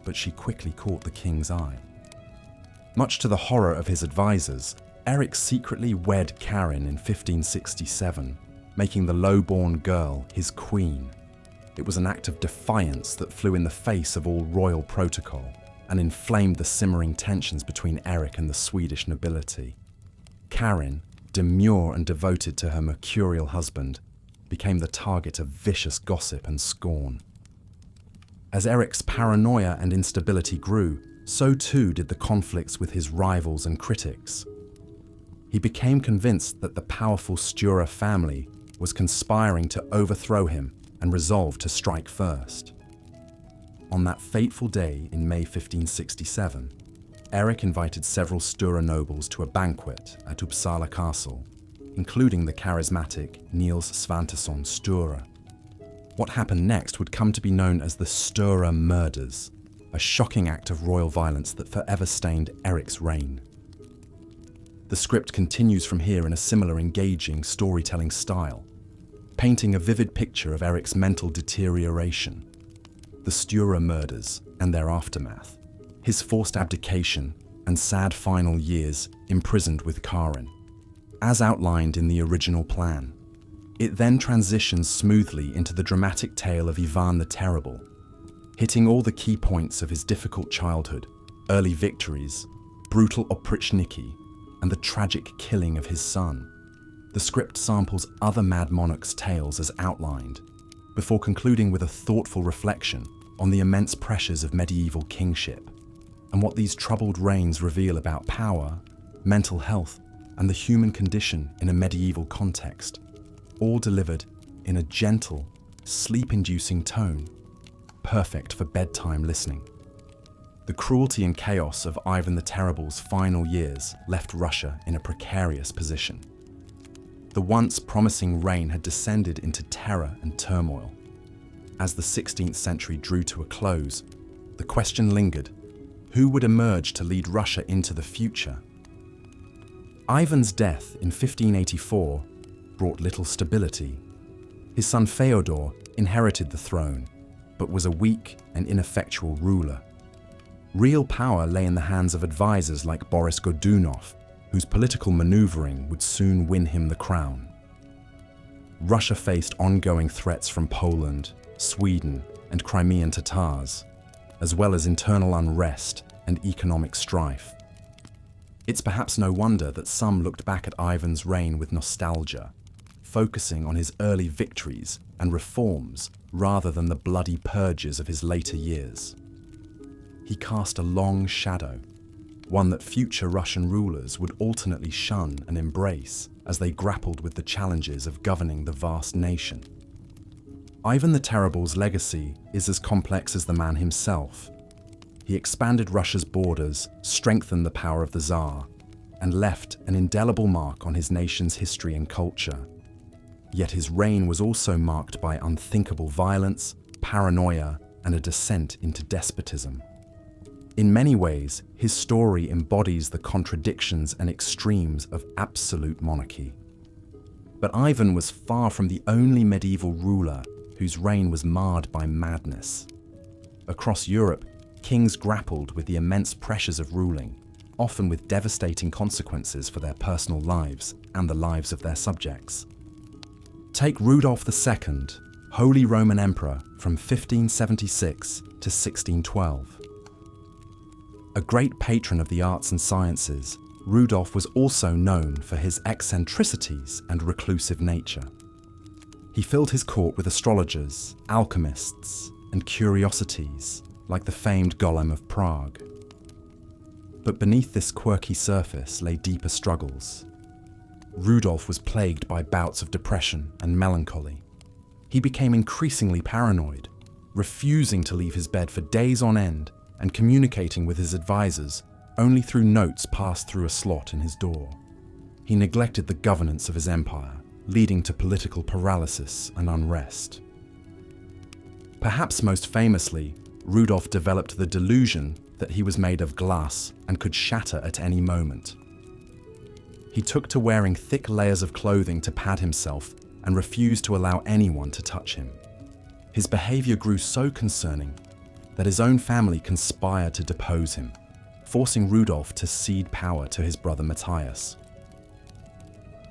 but she quickly caught the king's eye. Much to the horror of his advisors, Eric secretly wed Karin in 1567, making the low-born girl his queen. It was an act of defiance that flew in the face of all royal protocol and inflamed the simmering tensions between Eric and the Swedish nobility. Karin, demure and devoted to her mercurial husband, became the target of vicious gossip and scorn. As Eric's paranoia and instability grew, so too did the conflicts with his rivals and critics. He became convinced that the powerful Stura family was conspiring to overthrow him and resolved to strike first. On that fateful day in May 1567, Eric invited several Stura nobles to a banquet at Uppsala Castle, including the charismatic Niels Svantesson Stura. What happened next would come to be known as the Stura murders, a shocking act of royal violence that forever stained Eric's reign. The script continues from here in a similar engaging storytelling style, painting a vivid picture of Eric's mental deterioration, the Stura murders and their aftermath, his forced abdication and sad final years imprisoned with Karin, as outlined in the original plan. It then transitions smoothly into the dramatic tale of Ivan the Terrible, hitting all the key points of his difficult childhood, early victories, brutal oprichniki, and the tragic killing of his son. The script samples other Mad Monarchs' tales as outlined, before concluding with a thoughtful reflection on the immense pressures of medieval kingship and what these troubled reigns reveal about power, mental health, and the human condition in a medieval context, all delivered in a gentle, sleep-inducing tone, perfect for bedtime listening. The cruelty and chaos of Ivan the Terrible's final years left Russia in a precarious position. The once promising reign had descended into terror and turmoil. As the 16th century drew to a close, the question lingered: who would emerge to lead Russia into the future? Ivan's death in 1584 brought little stability. His son Fyodor inherited the throne, but was a weak and ineffectual ruler. Real power lay in the hands of advisors like Boris Godunov, whose political maneuvering would soon win him the crown. Russia faced ongoing threats from Poland, Sweden, and Crimean Tatars, as well as internal unrest and economic strife. It's perhaps no wonder that some looked back at Ivan's reign with nostalgia, focusing on his early victories and reforms rather than the bloody purges of his later years. He cast a long shadow, one that future Russian rulers would alternately shun and embrace as they grappled with the challenges of governing the vast nation. Ivan the Terrible's legacy is as complex as the man himself. He expanded Russia's borders, strengthened the power of the Tsar, and left an indelible mark on his nation's history and culture. Yet his reign was also marked by unthinkable violence, paranoia, and a descent into despotism. In many ways, his story embodies the contradictions and extremes of absolute monarchy. But Ivan was far from the only medieval ruler whose reign was marred by madness. Across Europe, kings grappled with the immense pressures of ruling, often with devastating consequences for their personal lives and the lives of their subjects. Take Rudolf II, Holy Roman Emperor from 1576 to 1612. A great patron of the arts and sciences, Rudolf was also known for his eccentricities and reclusive nature. He filled his court with astrologers, alchemists, and curiosities, like the famed Golem of Prague. But beneath this quirky surface lay deeper struggles. Rudolf was plagued by bouts of depression and melancholy. He became increasingly paranoid, refusing to leave his bed for days on end and communicating with his advisors only through notes passed through a slot in his door. He neglected the governance of his empire, leading to political paralysis and unrest. Perhaps most famously, Rudolf developed the delusion that he was made of glass and could shatter at any moment. He took to wearing thick layers of clothing to pad himself and refused to allow anyone to touch him. His behavior grew so concerning that his own family conspired to depose him, forcing Rudolf to cede power to his brother Matthias.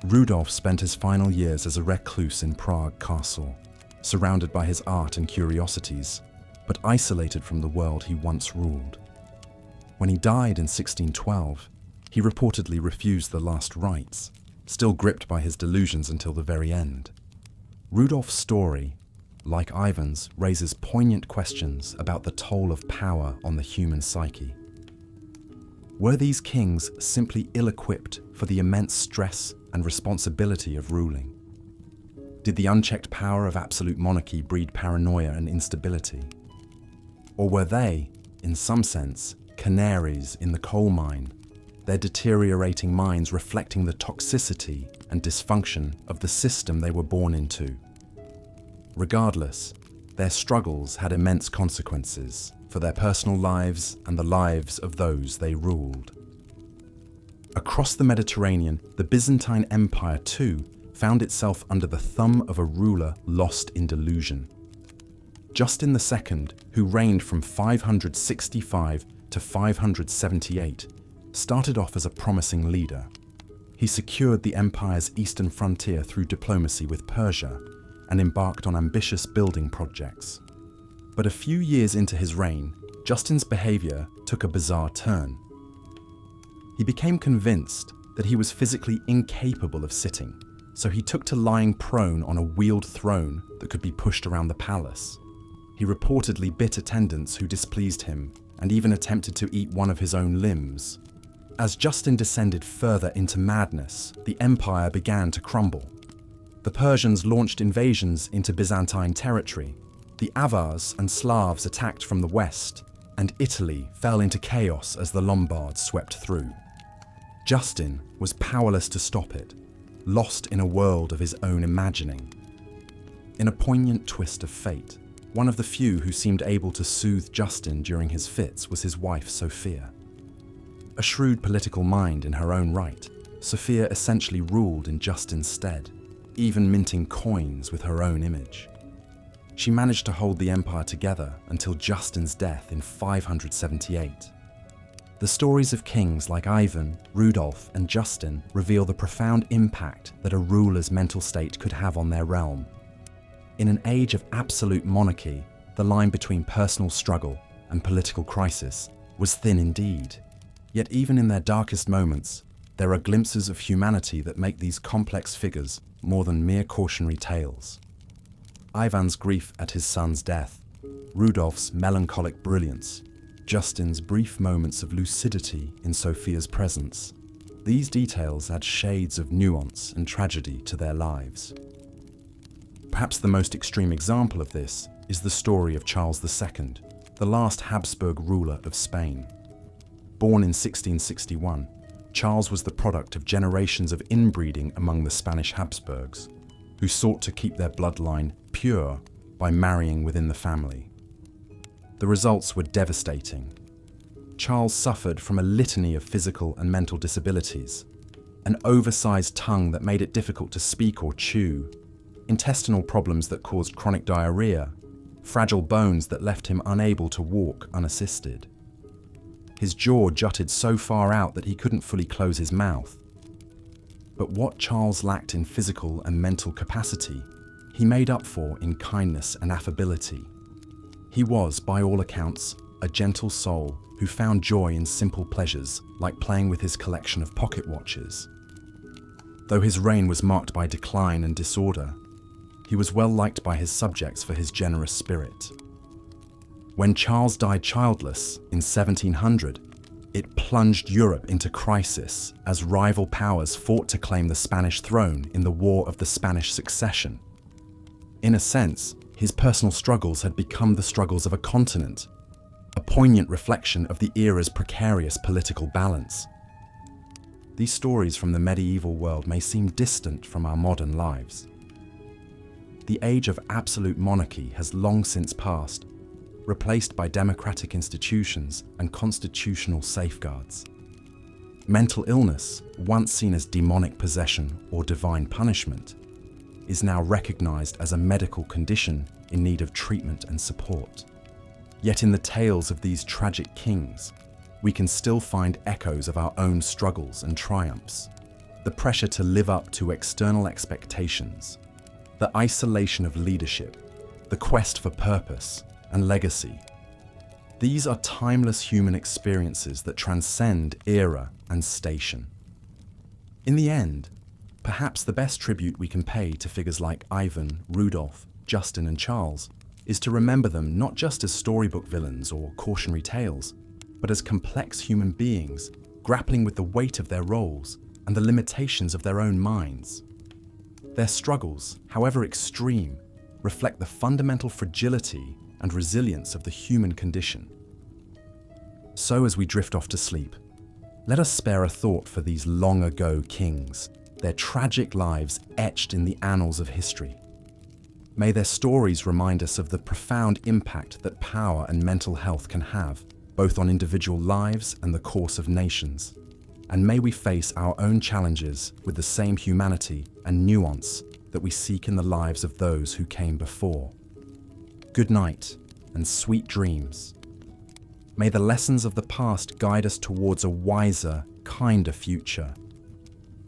Rudolf spent his final years as a recluse in Prague Castle, surrounded by his art and curiosities, but isolated from the world he once ruled. When he died in 1612, he reportedly refused the last rites, still gripped by his delusions until the very end. Rudolf's story, like Ivan's, raises poignant questions about the toll of power on the human psyche. Were these kings simply ill-equipped for the immense stress and responsibility of ruling? Did the unchecked power of absolute monarchy breed paranoia and instability? Or were they, in some sense, canaries in the coal mine, their deteriorating minds reflecting the toxicity and dysfunction of the system they were born into? Regardless, their struggles had immense consequences for their personal lives and the lives of those they ruled. Across the Mediterranean, the Byzantine Empire too found itself under the thumb of a ruler lost in delusion. Justin II, who reigned from 565 to 578, started off as a promising leader. He secured the empire's eastern frontier through diplomacy with Persia and embarked on ambitious building projects. But a few years into his reign, Justin's behavior took a bizarre turn. He became convinced that he was physically incapable of sitting, so he took to lying prone on a wheeled throne that could be pushed around the palace. He reportedly bit attendants who displeased him and even attempted to eat one of his own limbs. As Justin descended further into madness, the empire began to crumble. The Persians launched invasions into Byzantine territory. The Avars and Slavs attacked from the west, and Italy fell into chaos as the Lombards swept through. Justin was powerless to stop it, lost in a world of his own imagining. In a poignant twist of fate, one of the few who seemed able to soothe Justin during his fits was his wife, Sophia. A shrewd political mind in her own right, Sophia essentially ruled in Justin's stead, even minting coins with her own image. She managed to hold the empire together until Justin's death in 578. The stories of kings like Ivan, Rudolf, and Justin reveal the profound impact that a ruler's mental state could have on their realm. In an age of absolute monarchy, the line between personal struggle and political crisis was thin indeed. Yet even in their darkest moments, there are glimpses of humanity that make these complex figures more than mere cautionary tales. Ivan's grief at his son's death, Rudolf's melancholic brilliance, Justin's brief moments of lucidity in Sophia's presence. These details add shades of nuance and tragedy to their lives. Perhaps the most extreme example of this is the story of Charles II, the last Habsburg ruler of Spain. Born in 1661, Charles was the product of generations of inbreeding among the Spanish Habsburgs, who sought to keep their bloodline pure by marrying within the family. The results were devastating. Charles suffered from a litany of physical and mental disabilities, an oversized tongue that made it difficult to speak or chew, intestinal problems that caused chronic diarrhea, fragile bones that left him unable to walk unassisted. His jaw jutted so far out that he couldn't fully close his mouth. But what Charles lacked in physical and mental capacity, he made up for in kindness and affability. He was, by all accounts, a gentle soul who found joy in simple pleasures like playing with his collection of pocket watches. Though his reign was marked by decline and disorder, he was well liked by his subjects for his generous spirit. When Charles died childless in 1700, it plunged Europe into crisis as rival powers fought to claim the Spanish throne in the War of the Spanish Succession. In a sense, his personal struggles had become the struggles of a continent, a poignant reflection of the era's precarious political balance. These stories from the medieval world may seem distant from our modern lives. The age of absolute monarchy has long since passed, replaced by democratic institutions and constitutional safeguards. Mental illness, once seen as demonic possession or divine punishment, is now recognized as a medical condition in need of treatment and support. Yet in the tales of these tragic kings, we can still find echoes of our own struggles and triumphs. The pressure to live up to external expectations, the isolation of leadership, the quest for purpose and legacy. These are timeless human experiences that transcend era and station. In the end, perhaps the best tribute we can pay to figures like Ivan, Rudolf, Justin and Charles, is to remember them not just as storybook villains or cautionary tales, but as complex human beings grappling with the weight of their roles and the limitations of their own minds. Their struggles, however extreme, reflect the fundamental fragility and resilience of the human condition. So as we drift off to sleep, let us spare a thought for these long-ago kings, their tragic lives etched in the annals of history. May their stories remind us of the profound impact that power and mental health can have, both on individual lives and the course of nations. And may we face our own challenges with the same humanity and nuance that we seek in the lives of those who came before. Good night and sweet dreams. May the lessons of the past guide us towards a wiser, kinder future.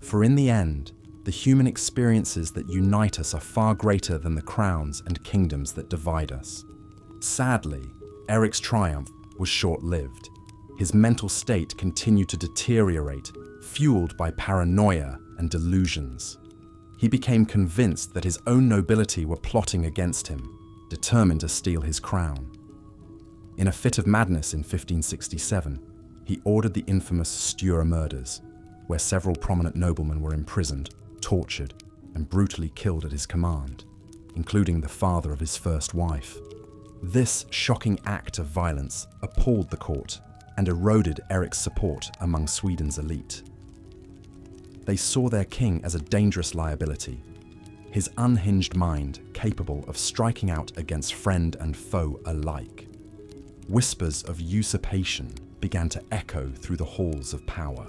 For in the end, the human experiences that unite us are far greater than the crowns and kingdoms that divide us. Sadly, Eric's triumph was short-lived. His mental state continued to deteriorate, fueled by paranoia and delusions. He became convinced that his own nobility were plotting against him, determined to steal his crown. In a fit of madness in 1567, he ordered the infamous Steure murders, where several prominent noblemen were imprisoned, tortured, and brutally killed at his command, including the father of his first wife. This shocking act of violence appalled the court and eroded Eric's support among Sweden's elite. They saw their king as a dangerous liability, his unhinged mind capable of striking out against friend and foe alike. Whispers of usurpation began to echo through the halls of power.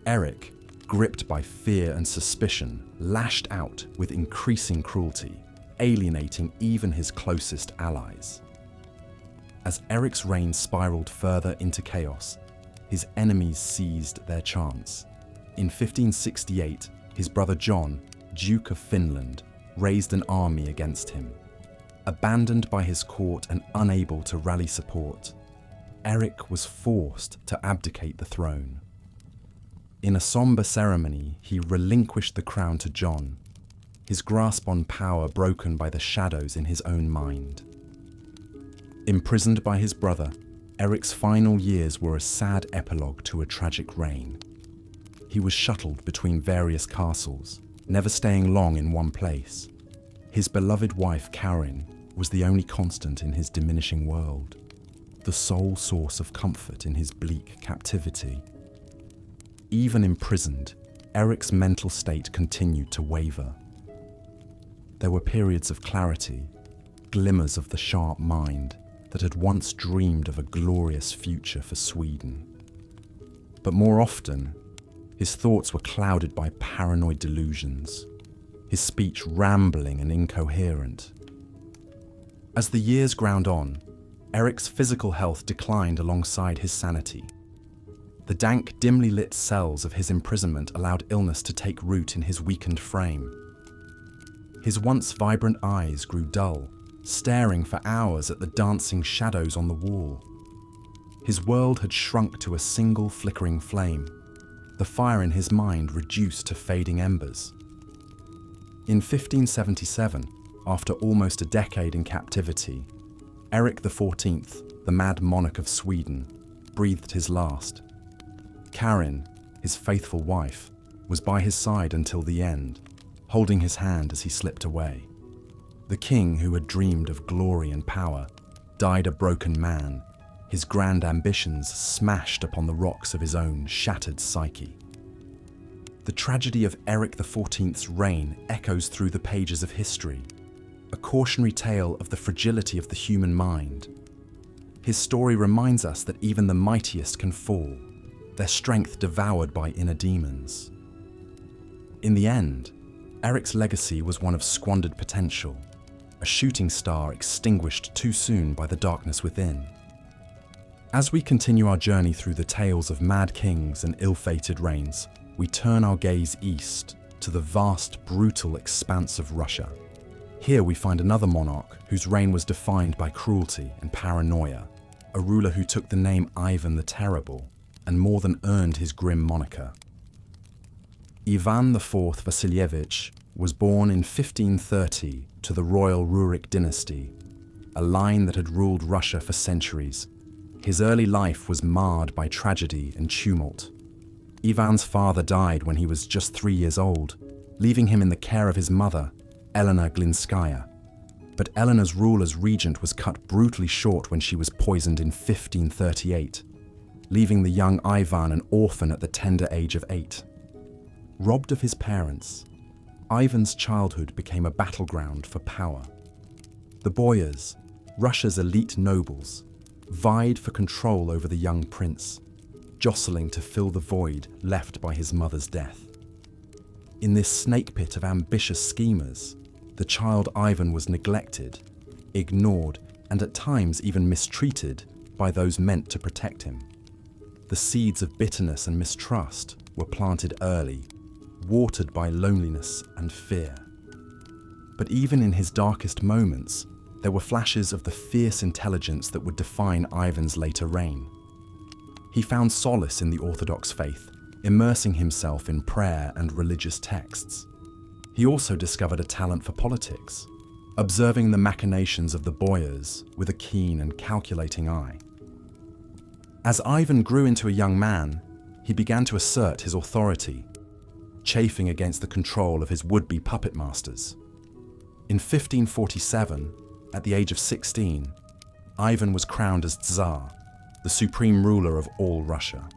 Eric, gripped by fear and suspicion, lashed out with increasing cruelty, alienating even his closest allies. As Eric's reign spiraled further into chaos, his enemies seized their chance. In 1568, his brother John, Duke of Finland, raised an army against him. Abandoned by his court and unable to rally support, Eric was forced to abdicate the throne. In a somber ceremony, he relinquished the crown to John, his grasp on power broken by the shadows in his own mind. Imprisoned by his brother, Eric's final years were a sad epilogue to a tragic reign. He was shuttled between various castles, never staying long in one place. His beloved wife, Karin, was the only constant in his diminishing world, the sole source of comfort in his bleak captivity. Even imprisoned, Eric's mental state continued to waver. There were periods of clarity, glimmers of the sharp mind that had once dreamed of a glorious future for Sweden. But more often, his thoughts were clouded by paranoid delusions, his speech rambling and incoherent. As the years ground on, Eric's physical health declined alongside his sanity. The dank, dimly lit cells of his imprisonment allowed illness to take root in his weakened frame. His once vibrant eyes grew dull, staring for hours at the dancing shadows on the wall. His world had shrunk to a single flickering flame, the fire in his mind reduced to fading embers. In 1577, after almost a decade in captivity, Eric XIV, the mad monarch of Sweden, breathed his last. Karin, his faithful wife, was by his side until the end, holding his hand as he slipped away. The king, who had dreamed of glory and power, died a broken man, his grand ambitions smashed upon the rocks of his own shattered psyche. The tragedy of Eric XIV's reign echoes through the pages of history, a cautionary tale of the fragility of the human mind. His story reminds us that even the mightiest can fall, their strength devoured by inner demons. In the end, Eric's legacy was one of squandered potential, a shooting star extinguished too soon by the darkness within. As we continue our journey through the tales of mad kings and ill-fated reigns, we turn our gaze east to the vast, brutal expanse of Russia. Here we find another monarch whose reign was defined by cruelty and paranoia, a ruler who took the name Ivan the Terrible and more than earned his grim moniker. Ivan IV Vasilievich, was born in 1530 to the royal Rurik dynasty, a line that had ruled Russia for centuries. His early life was marred by tragedy and tumult. Ivan's father died when he was just 3 years old, leaving him in the care of his mother, Elena Glinskaya. But Eleanor's rule as regent was cut brutally short when she was poisoned in 1538, leaving the young Ivan an orphan at the tender age of 8. Robbed of his parents, Ivan's childhood became a battleground for power. The boyars, Russia's elite nobles, vied for control over the young prince, jostling to fill the void left by his mother's death. In this snake pit of ambitious schemers, the child Ivan was neglected, ignored, and at times even mistreated by those meant to protect him. The seeds of bitterness and mistrust were planted early, watered by loneliness and fear. But even in his darkest moments, there were flashes of the fierce intelligence that would define Ivan's later reign. He found solace in the Orthodox faith, immersing himself in prayer and religious texts. He also discovered a talent for politics, observing the machinations of the boyars with a keen and calculating eye. As Ivan grew into a young man, he began to assert his authority, chafing against the control of his would-be puppet masters. In 1547, at the age of 16, Ivan was crowned as Tsar, the supreme ruler of all Russia.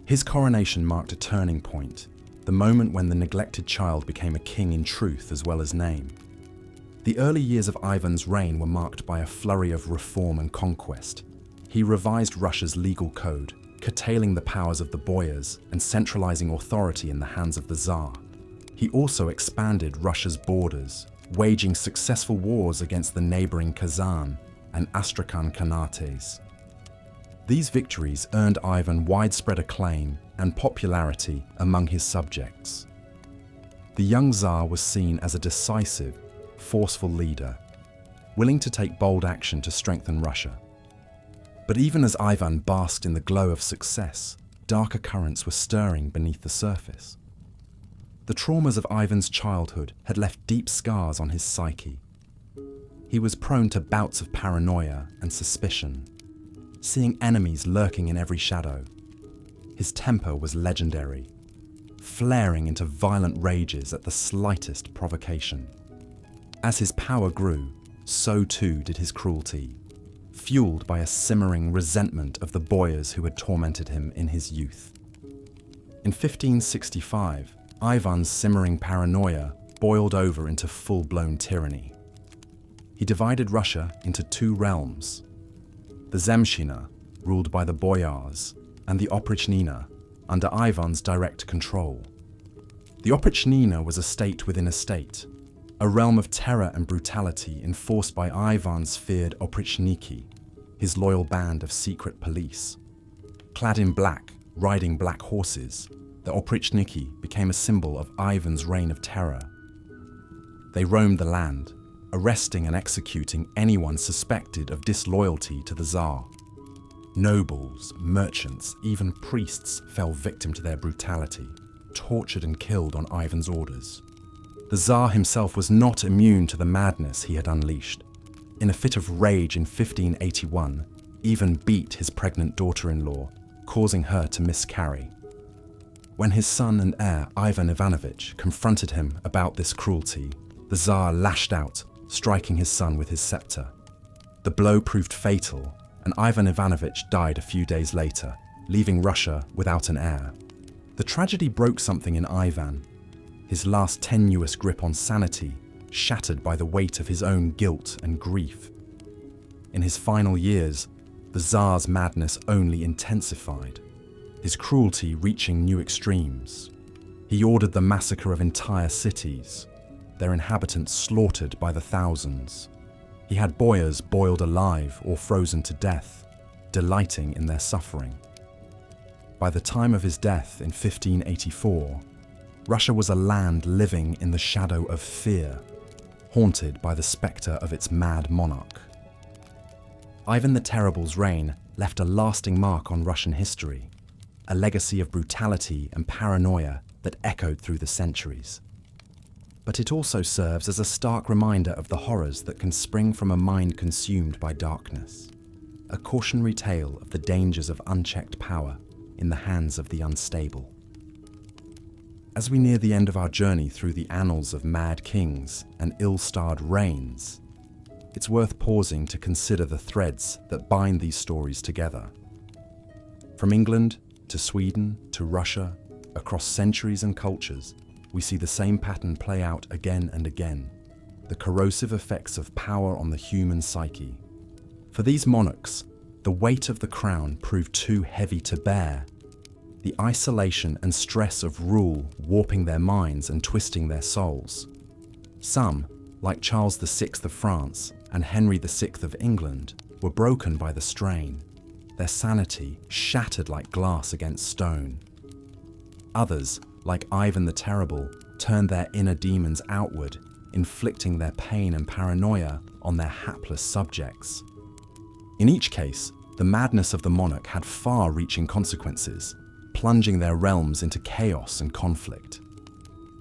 His coronation marked a turning point, the moment when the neglected child became a king in truth as well as name. The early years of Ivan's reign were marked by a flurry of reform and conquest. He revised Russia's legal code, curtailing the powers of the boyars and centralizing authority in the hands of the Tsar. He also expanded Russia's borders, waging successful wars against the neighboring Kazan and Astrakhan Khanates. These victories earned Ivan widespread acclaim and popularity among his subjects. The young Tsar was seen as a decisive, forceful leader, willing to take bold action to strengthen Russia. But even as Ivan basked in the glow of success, darker currents were stirring beneath the surface. The traumas of Ivan's childhood had left deep scars on his psyche. He was prone to bouts of paranoia and suspicion, seeing enemies lurking in every shadow. His temper was legendary, flaring into violent rages at the slightest provocation. As his power grew, so too did his cruelty, fueled by a simmering resentment of the boyars who had tormented him in his youth. In 1565, Ivan's simmering paranoia boiled over into full-blown tyranny. He divided Russia into two realms: the Zemshchina, ruled by the boyars, and the Oprichnina, under Ivan's direct control. The Oprichnina was a state within a state, a realm of terror and brutality enforced by Ivan's feared Oprichniki, his loyal band of secret police. Clad in black, riding black horses, the Oprichniki became a symbol of Ivan's reign of terror. They roamed the land, arresting and executing anyone suspected of disloyalty to the Tsar. Nobles, merchants, even priests fell victim to their brutality, tortured and killed on Ivan's orders. The Tsar himself was not immune to the madness he had unleashed. In a fit of rage in 1581, Ivan beat his pregnant daughter-in-law, causing her to miscarry. When his son and heir, Ivan Ivanovich, confronted him about this cruelty, the Tsar lashed out, striking his son with his scepter. The blow proved fatal, and Ivan Ivanovich died a few days later, leaving Russia without an heir. The tragedy broke something in Ivan, his last tenuous grip on sanity shattered by the weight of his own guilt and grief. In his final years, the Tsar's madness only intensified, his cruelty reaching new extremes. He ordered the massacre of entire cities, their inhabitants slaughtered by the thousands. He had boyars boiled alive or frozen to death, delighting in their suffering. By the time of his death in 1584, Russia was a land living in the shadow of fear, haunted by the spectre of its mad monarch. Ivan the Terrible's reign left a lasting mark on Russian history, a legacy of brutality and paranoia that echoed through the centuries. But it also serves as a stark reminder of the horrors that can spring from a mind consumed by darkness. A cautionary tale of the dangers of unchecked power in the hands of the unstable. As we near the end of our journey through the annals of mad kings and ill-starred reigns, it's worth pausing to consider the threads that bind these stories together. From England to Sweden to Russia, across centuries and cultures, we see the same pattern play out again and again, the corrosive effects of power on the human psyche. For these monarchs, the weight of the crown proved too heavy to bear, the isolation and stress of rule warping their minds and twisting their souls. Some, like Charles VI of France and Henry VI of England, were broken by the strain, their sanity shattered like glass against stone. Others, like Ivan the Terrible, turned their inner demons outward, inflicting their pain and paranoia on their hapless subjects. In each case, the madness of the monarch had far-reaching consequences, plunging their realms into chaos and conflict.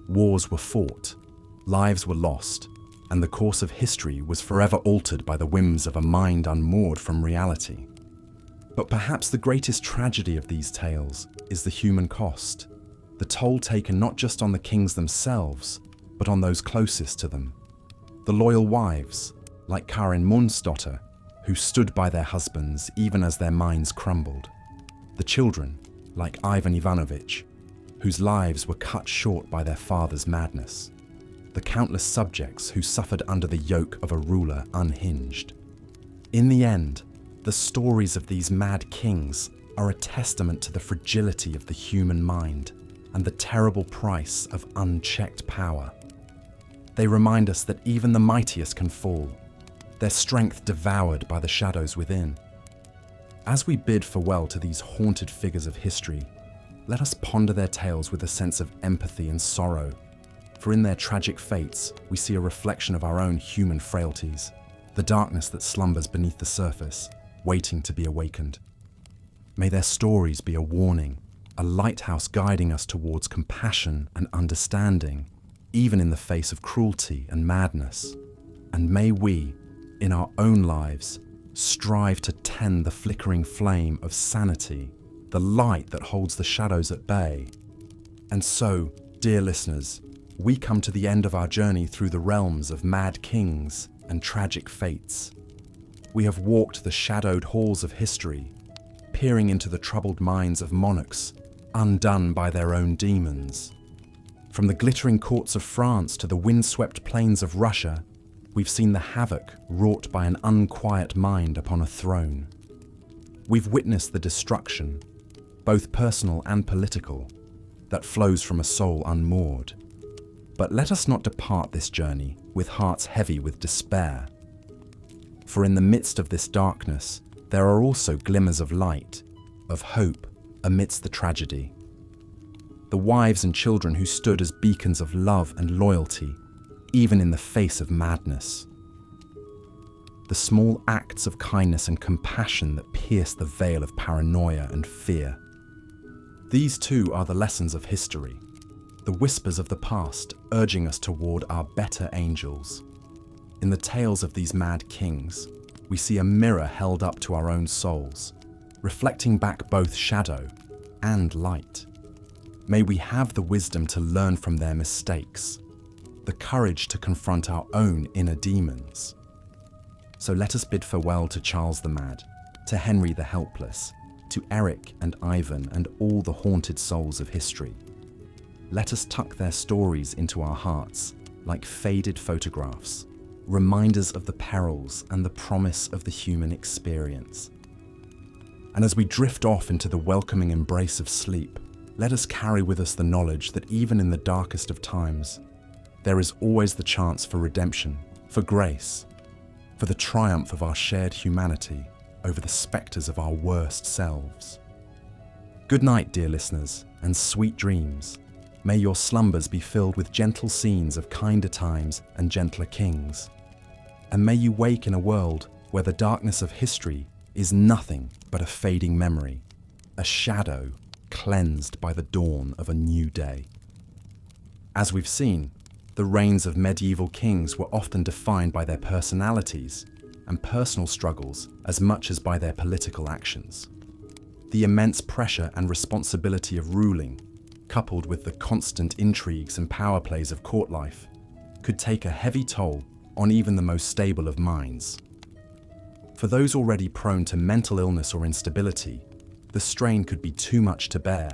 Wars were fought, lives were lost, and the course of history was forever altered by the whims of a mind unmoored from reality. But perhaps the greatest tragedy of these tales is the human cost, the toll taken not just on the kings themselves, but on those closest to them. The loyal wives, like Karin Mundsdotter, who stood by their husbands even as their minds crumbled. The children, like Ivan Ivanovich, whose lives were cut short by their father's madness. The countless subjects who suffered under the yoke of a ruler unhinged. In the end, the stories of these mad kings are a testament to the fragility of the human mind and the terrible price of unchecked power. They remind us that even the mightiest can fall, their strength devoured by the shadows within. As we bid farewell to these haunted figures of history, let us ponder their tales with a sense of empathy and sorrow, for in their tragic fates, we see a reflection of our own human frailties, the darkness that slumbers beneath the surface, waiting to be awakened. May their stories be a warning, a lighthouse guiding us towards compassion and understanding, even in the face of cruelty and madness. And may we, in our own lives, strive to tend the flickering flame of sanity, the light that holds the shadows at bay. And so, dear listeners, we come to the end of our journey through the realms of mad kings and tragic fates. We have walked the shadowed halls of history, peering into the troubled minds of monarchs, undone by their own demons. From the glittering courts of France to the windswept plains of Russia, we've seen the havoc wrought by an unquiet mind upon a throne. We've witnessed the destruction, both personal and political, that flows from a soul unmoored. But let us not depart this journey with hearts heavy with despair. For in the midst of this darkness, there are also glimmers of light, of hope amidst the tragedy. The wives and children who stood as beacons of love and loyalty, even in the face of madness. The small acts of kindness and compassion that pierce the veil of paranoia and fear. These too are the lessons of history, the whispers of the past urging us toward our better angels. In the tales of these mad kings, we see a mirror held up to our own souls, reflecting back both shadow and light. May we have the wisdom to learn from their mistakes, the courage to confront our own inner demons. So let us bid farewell to Charles the Mad, to Henry the Helpless, to Eric and Ivan and all the haunted souls of history. Let us tuck their stories into our hearts like faded photographs, reminders of the perils and the promise of the human experience. And as we drift off into the welcoming embrace of sleep, let us carry with us the knowledge that even in the darkest of times, there is always the chance for redemption, for grace, for the triumph of our shared humanity over the spectres of our worst selves. Good night, dear listeners, and sweet dreams. May your slumbers be filled with gentle scenes of kinder times and gentler kings. And may you wake in a world where the darkness of history is nothing but a fading memory, a shadow cleansed by the dawn of a new day. As we've seen, The reigns of medieval kings were often defined by their personalities and personal struggles as much as by their political actions. The immense pressure and responsibility of ruling, coupled with the constant intrigues and power plays of court life, could take a heavy toll on even the most stable of minds. For those already prone to mental illness or instability, the strain could be too much to bear,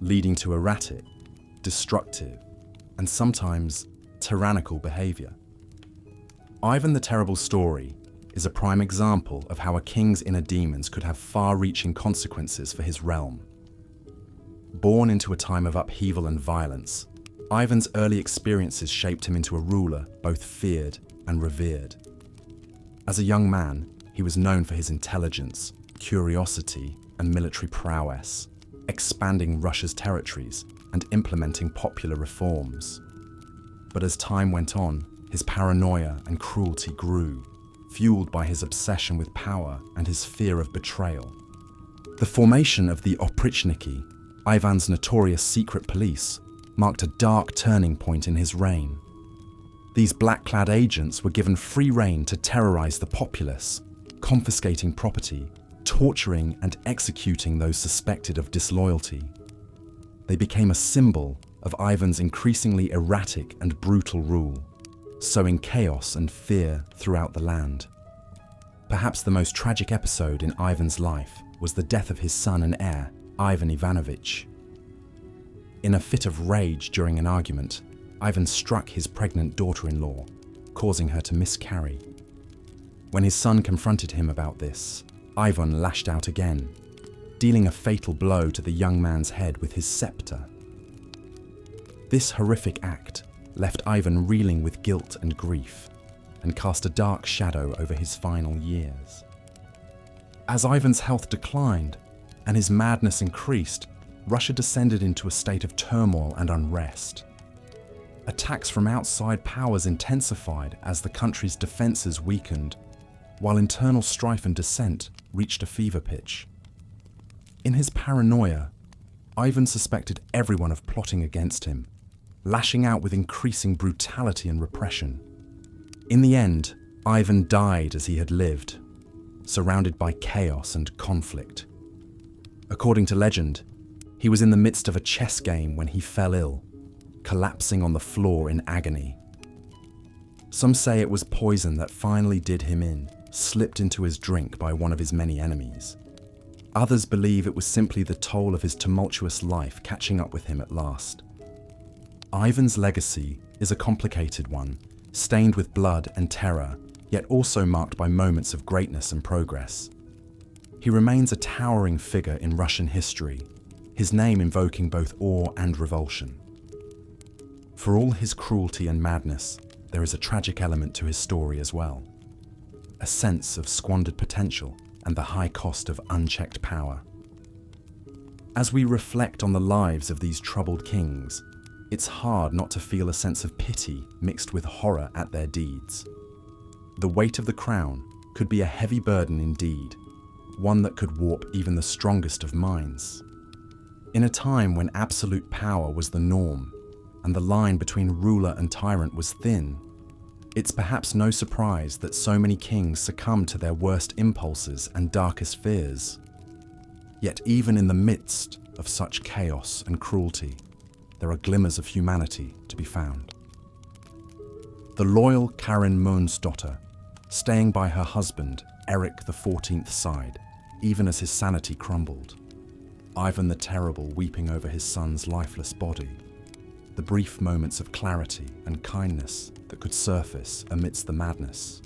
leading to erratic, destructive, and sometimes tyrannical behavior. Ivan the Terrible's story is a prime example of how a king's inner demons could have far-reaching consequences for his realm. Born into a time of upheaval and violence, Ivan's early experiences shaped him into a ruler both feared and revered. As a young man, he was known for his intelligence, curiosity, and military prowess, expanding Russia's territories and implementing popular reforms. But as time went on, his paranoia and cruelty grew, fueled by his obsession with power and his fear of betrayal. The formation of the Oprichniki, Ivan's notorious secret police, marked a dark turning point in his reign. These black-clad agents were given free rein to terrorize the populace, confiscating property, torturing and executing those suspected of disloyalty. They became a symbol of Ivan's increasingly erratic and brutal rule, sowing chaos and fear throughout the land. Perhaps the most tragic episode in Ivan's life was the death of his son and heir, Ivan Ivanovich. In a fit of rage during an argument, Ivan struck his pregnant daughter-in-law, causing her to miscarry. When his son confronted him about this, Ivan lashed out again, dealing a fatal blow to the young man's head with his scepter. This horrific act left Ivan reeling with guilt and grief, and cast a dark shadow over his final years. As Ivan's health declined and his madness increased, Russia descended into a state of turmoil and unrest. Attacks from outside powers intensified as the country's defenses weakened, while internal strife and dissent reached a fever pitch. In his paranoia, Ivan suspected everyone of plotting against him, lashing out with increasing brutality and repression. In the end, Ivan died as he had lived, surrounded by chaos and conflict. According to legend, he was in the midst of a chess game when he fell ill, collapsing on the floor in agony. Some say it was poison that finally did him in, slipped into his drink by one of his many enemies. Others believe it was simply the toll of his tumultuous life catching up with him at last. Ivan's legacy is a complicated one, stained with blood and terror, yet also marked by moments of greatness and progress. He remains a towering figure in Russian history, his name invoking both awe and revulsion. For all his cruelty and madness, there is a tragic element to his story as well. A sense of squandered potential and the high cost of unchecked power. As we reflect on the lives of these troubled kings, it's hard not to feel a sense of pity mixed with horror at their deeds. The weight of the crown could be a heavy burden indeed, one that could warp even the strongest of minds. In a time when absolute power was the norm, and the line between ruler and tyrant was thin, it's perhaps no surprise that so many kings succumbed to their worst impulses and darkest fears. Yet even in the midst of such chaos and cruelty, there are glimmers of humanity to be found. The loyal Karin Monsdotter, staying by her husband, Eric XIV's side, even as his sanity crumbled. Ivan the Terrible weeping over his son's lifeless body. The brief moments of clarity and kindness that could surface amidst the madness.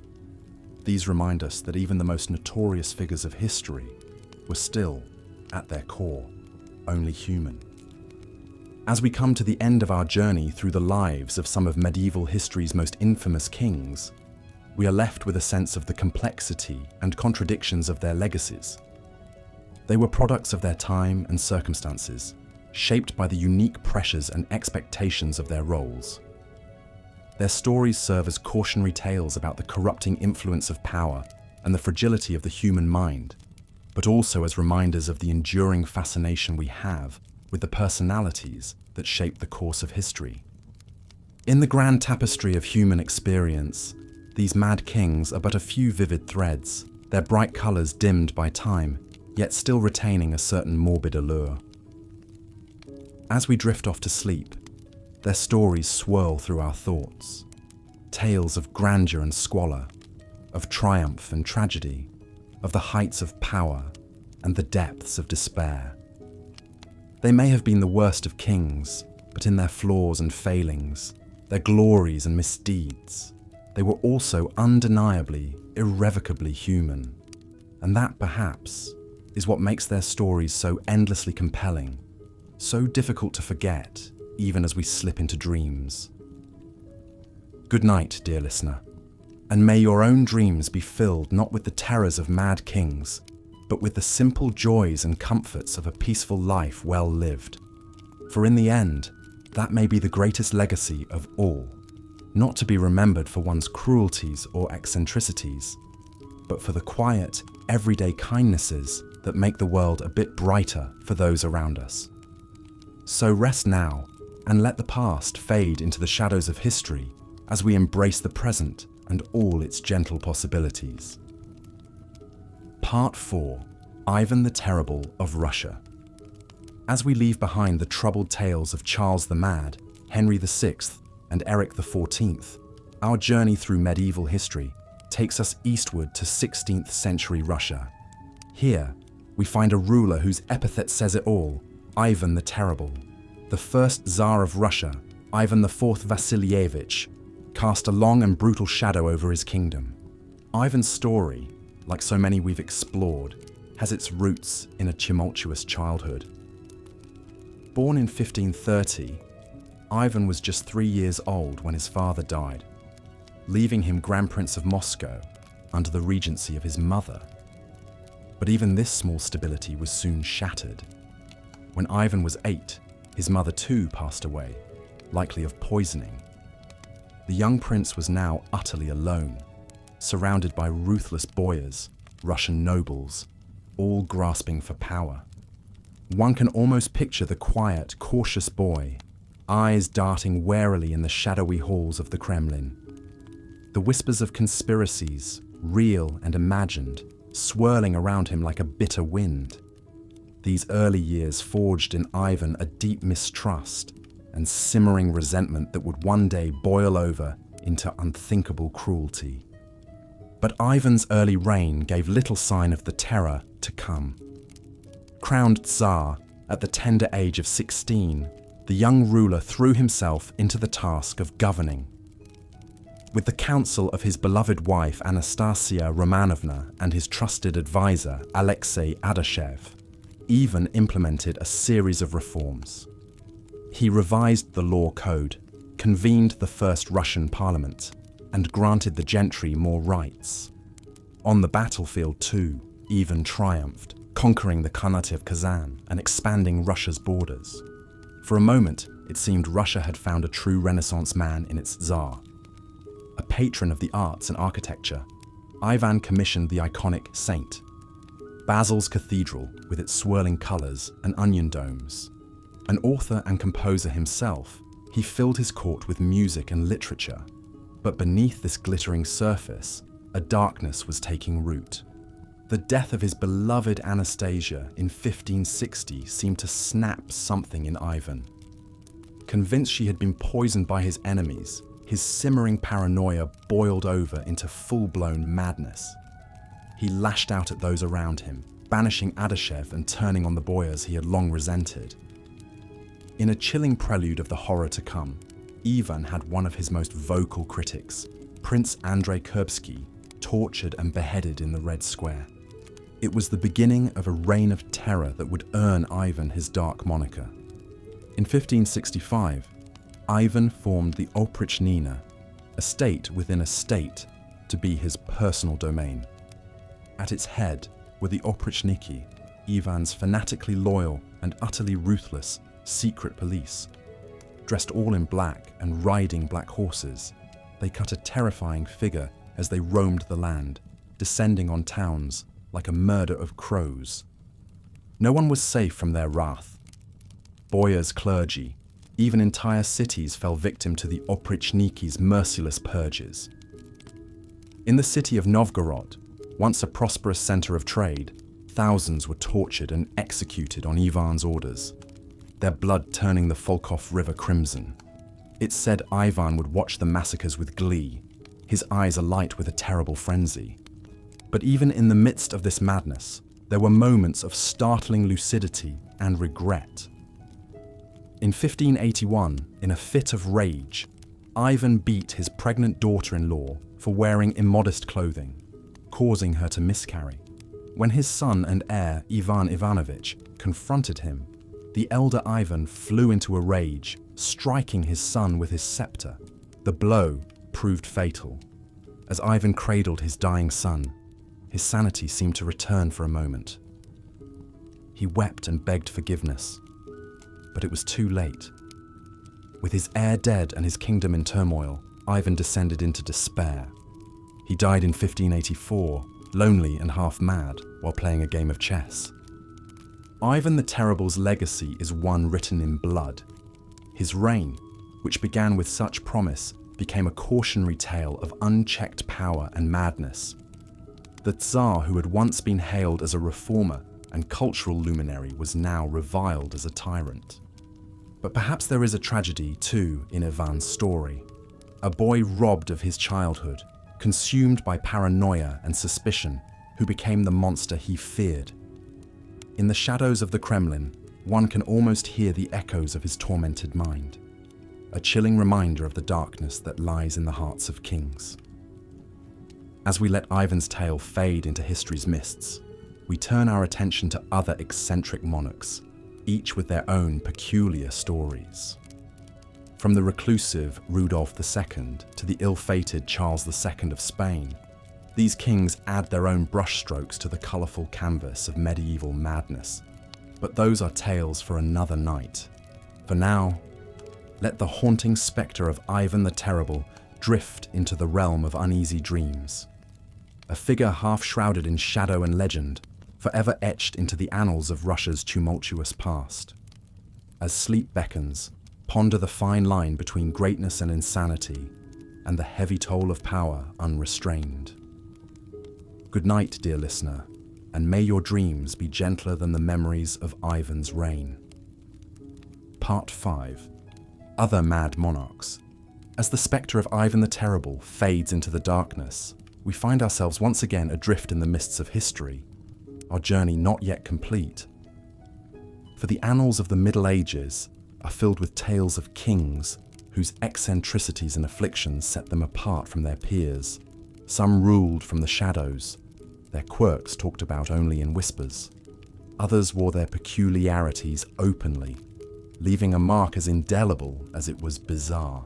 These remind us that even the most notorious figures of history were still, at their core, only human. As we come to the end of our journey through the lives of some of medieval history's most infamous kings, we are left with a sense of the complexity and contradictions of their legacies. They were products of their time and circumstances, shaped by the unique pressures and expectations of their roles. Their stories serve as cautionary tales about the corrupting influence of power and the fragility of the human mind, but also as reminders of the enduring fascination we have with the personalities that shape the course of history. In the grand tapestry of human experience, these mad kings are but a few vivid threads, their bright colours dimmed by time, yet still retaining a certain morbid allure. As we drift off to sleep, their stories swirl through our thoughts. Tales of grandeur and squalor, of triumph and tragedy, of the heights of power and the depths of despair. They may have been the worst of kings, but in their flaws and failings, their glories and misdeeds, they were also undeniably, irrevocably human. And that, perhaps, is what makes their stories so endlessly compelling, so difficult to forget, even as we slip into dreams. Good night, dear listener, and may your own dreams be filled not with the terrors of mad kings, but with the simple joys and comforts of a peaceful life well lived. For in the end, that may be the greatest legacy of all, not to be remembered for one's cruelties or eccentricities, but for the quiet, everyday kindnesses that make the world a bit brighter for those around us. So rest now, and let the past fade into the shadows of history as we embrace the present and all its gentle possibilities. Part 4. Ivan the Terrible of Russia. As we leave behind the troubled tales of Charles the Mad, Henry VI, and Eric XIV, our journey through medieval history takes us eastward to 16th century Russia. Here, we find a ruler whose epithet says it all, Ivan the Terrible. The first Tsar of Russia, Ivan IV Vasilievich, cast a long and brutal shadow over his kingdom. Ivan's story, like so many we've explored, has its roots in a tumultuous childhood. Born in 1530, Ivan was just 3 years old when his father died, leaving him Grand Prince of Moscow under the regency of his mother. But even this small stability was soon shattered. When Ivan was 8, his mother too passed away, likely of poisoning. The young prince was now utterly alone, surrounded by ruthless boyars, Russian nobles, all grasping for power. One can almost picture the quiet, cautious boy, eyes darting warily in the shadowy halls of the Kremlin. The whispers of conspiracies, real and imagined, swirling around him like a bitter wind. These early years forged in Ivan a deep mistrust and simmering resentment that would one day boil over into unthinkable cruelty. But Ivan's early reign gave little sign of the terror to come. Crowned Tsar at the tender age of 16, the young ruler threw himself into the task of governing. With the counsel of his beloved wife Anastasia Romanovna and his trusted advisor Alexei Adashev, Ivan implemented a series of reforms. He revised the law code, convened the first Russian parliament, and granted the gentry more rights. On the battlefield too, Ivan triumphed, conquering the Khanate of Kazan and expanding Russia's borders. For a moment, it seemed Russia had found a true Renaissance man in its Tsar. A patron of the arts and architecture, Ivan commissioned the iconic St. Basil's Cathedral with its swirling colours and onion domes. An author and composer himself, he filled his court with music and literature. But beneath this glittering surface, a darkness was taking root. The death of his beloved Anastasia in 1560 seemed to snap something in Ivan. Convinced she had been poisoned by his enemies, his simmering paranoia boiled over into full-blown madness. He lashed out at those around him, banishing Adashev and turning on the boyars he had long resented. In a chilling prelude of the horror to come, Ivan had one of his most vocal critics, Prince Andrei Kurbsky, tortured and beheaded in the Red Square. It was the beginning of a reign of terror that would earn Ivan his dark moniker. In 1565, Ivan formed the Oprichnina, a state within a state, to be his personal domain. At its head were the Oprichniki, Ivan's fanatically loyal and utterly ruthless secret police. Dressed all in black and riding black horses, they cut a terrifying figure as they roamed the land, descending on towns like a murder of crows. No one was safe from their wrath. Boyars' clergy, Even entire cities fell victim to the oprichniki's merciless purges. In the city of Novgorod, once a prosperous center of trade, thousands were tortured and executed on Ivan's orders, their blood turning the Volkhov River crimson. It's said Ivan would watch the massacres with glee, his eyes alight with a terrible frenzy. But even in the midst of this madness, there were moments of startling lucidity and regret. In 1581, in a fit of rage, Ivan beat his pregnant daughter-in-law for wearing immodest clothing, causing her to miscarry. When his son and heir, Ivan Ivanovich, confronted him, the elder Ivan flew into a rage, striking his son with his scepter. The blow proved fatal. As Ivan cradled his dying son, his sanity seemed to return for a moment. He wept and begged forgiveness, but it was too late. With his heir dead and his kingdom in turmoil, Ivan descended into despair. He died in 1584, lonely and half mad, while playing a game of chess. Ivan the Terrible's legacy is one written in blood. His reign, which began with such promise, became a cautionary tale of unchecked power and madness. The Tsar, who had once been hailed as a reformer and cultural luminary, was now reviled as a tyrant. But perhaps there is a tragedy, too, in Ivan's story. A boy robbed of his childhood, consumed by paranoia and suspicion, who became the monster he feared. In the shadows of the Kremlin, one can almost hear the echoes of his tormented mind, a chilling reminder of the darkness that lies in the hearts of kings. As we let Ivan's tale fade into history's mists, we turn our attention to other eccentric monarchs, each with their own peculiar stories. From the reclusive Rudolph II to the ill-fated Charles II of Spain, these kings add their own brushstrokes to the colourful canvas of medieval madness. But those are tales for another night. For now, let the haunting spectre of Ivan the Terrible drift into the realm of uneasy dreams. A figure half shrouded in shadow and legend, forever etched into the annals of Russia's tumultuous past. As sleep beckons, ponder the fine line between greatness and insanity, and the heavy toll of power unrestrained. Good night, dear listener, and may your dreams be gentler than the memories of Ivan's reign. Part 5. Other Mad Monarchs. As the spectre of Ivan the Terrible fades into the darkness, we find ourselves once again adrift in the mists of history, our journey not yet complete. For the annals of the Middle Ages are filled with tales of kings whose eccentricities and afflictions set them apart from their peers. Some ruled from the shadows, their quirks talked about only in whispers. Others wore their peculiarities openly, leaving a mark as indelible as it was bizarre.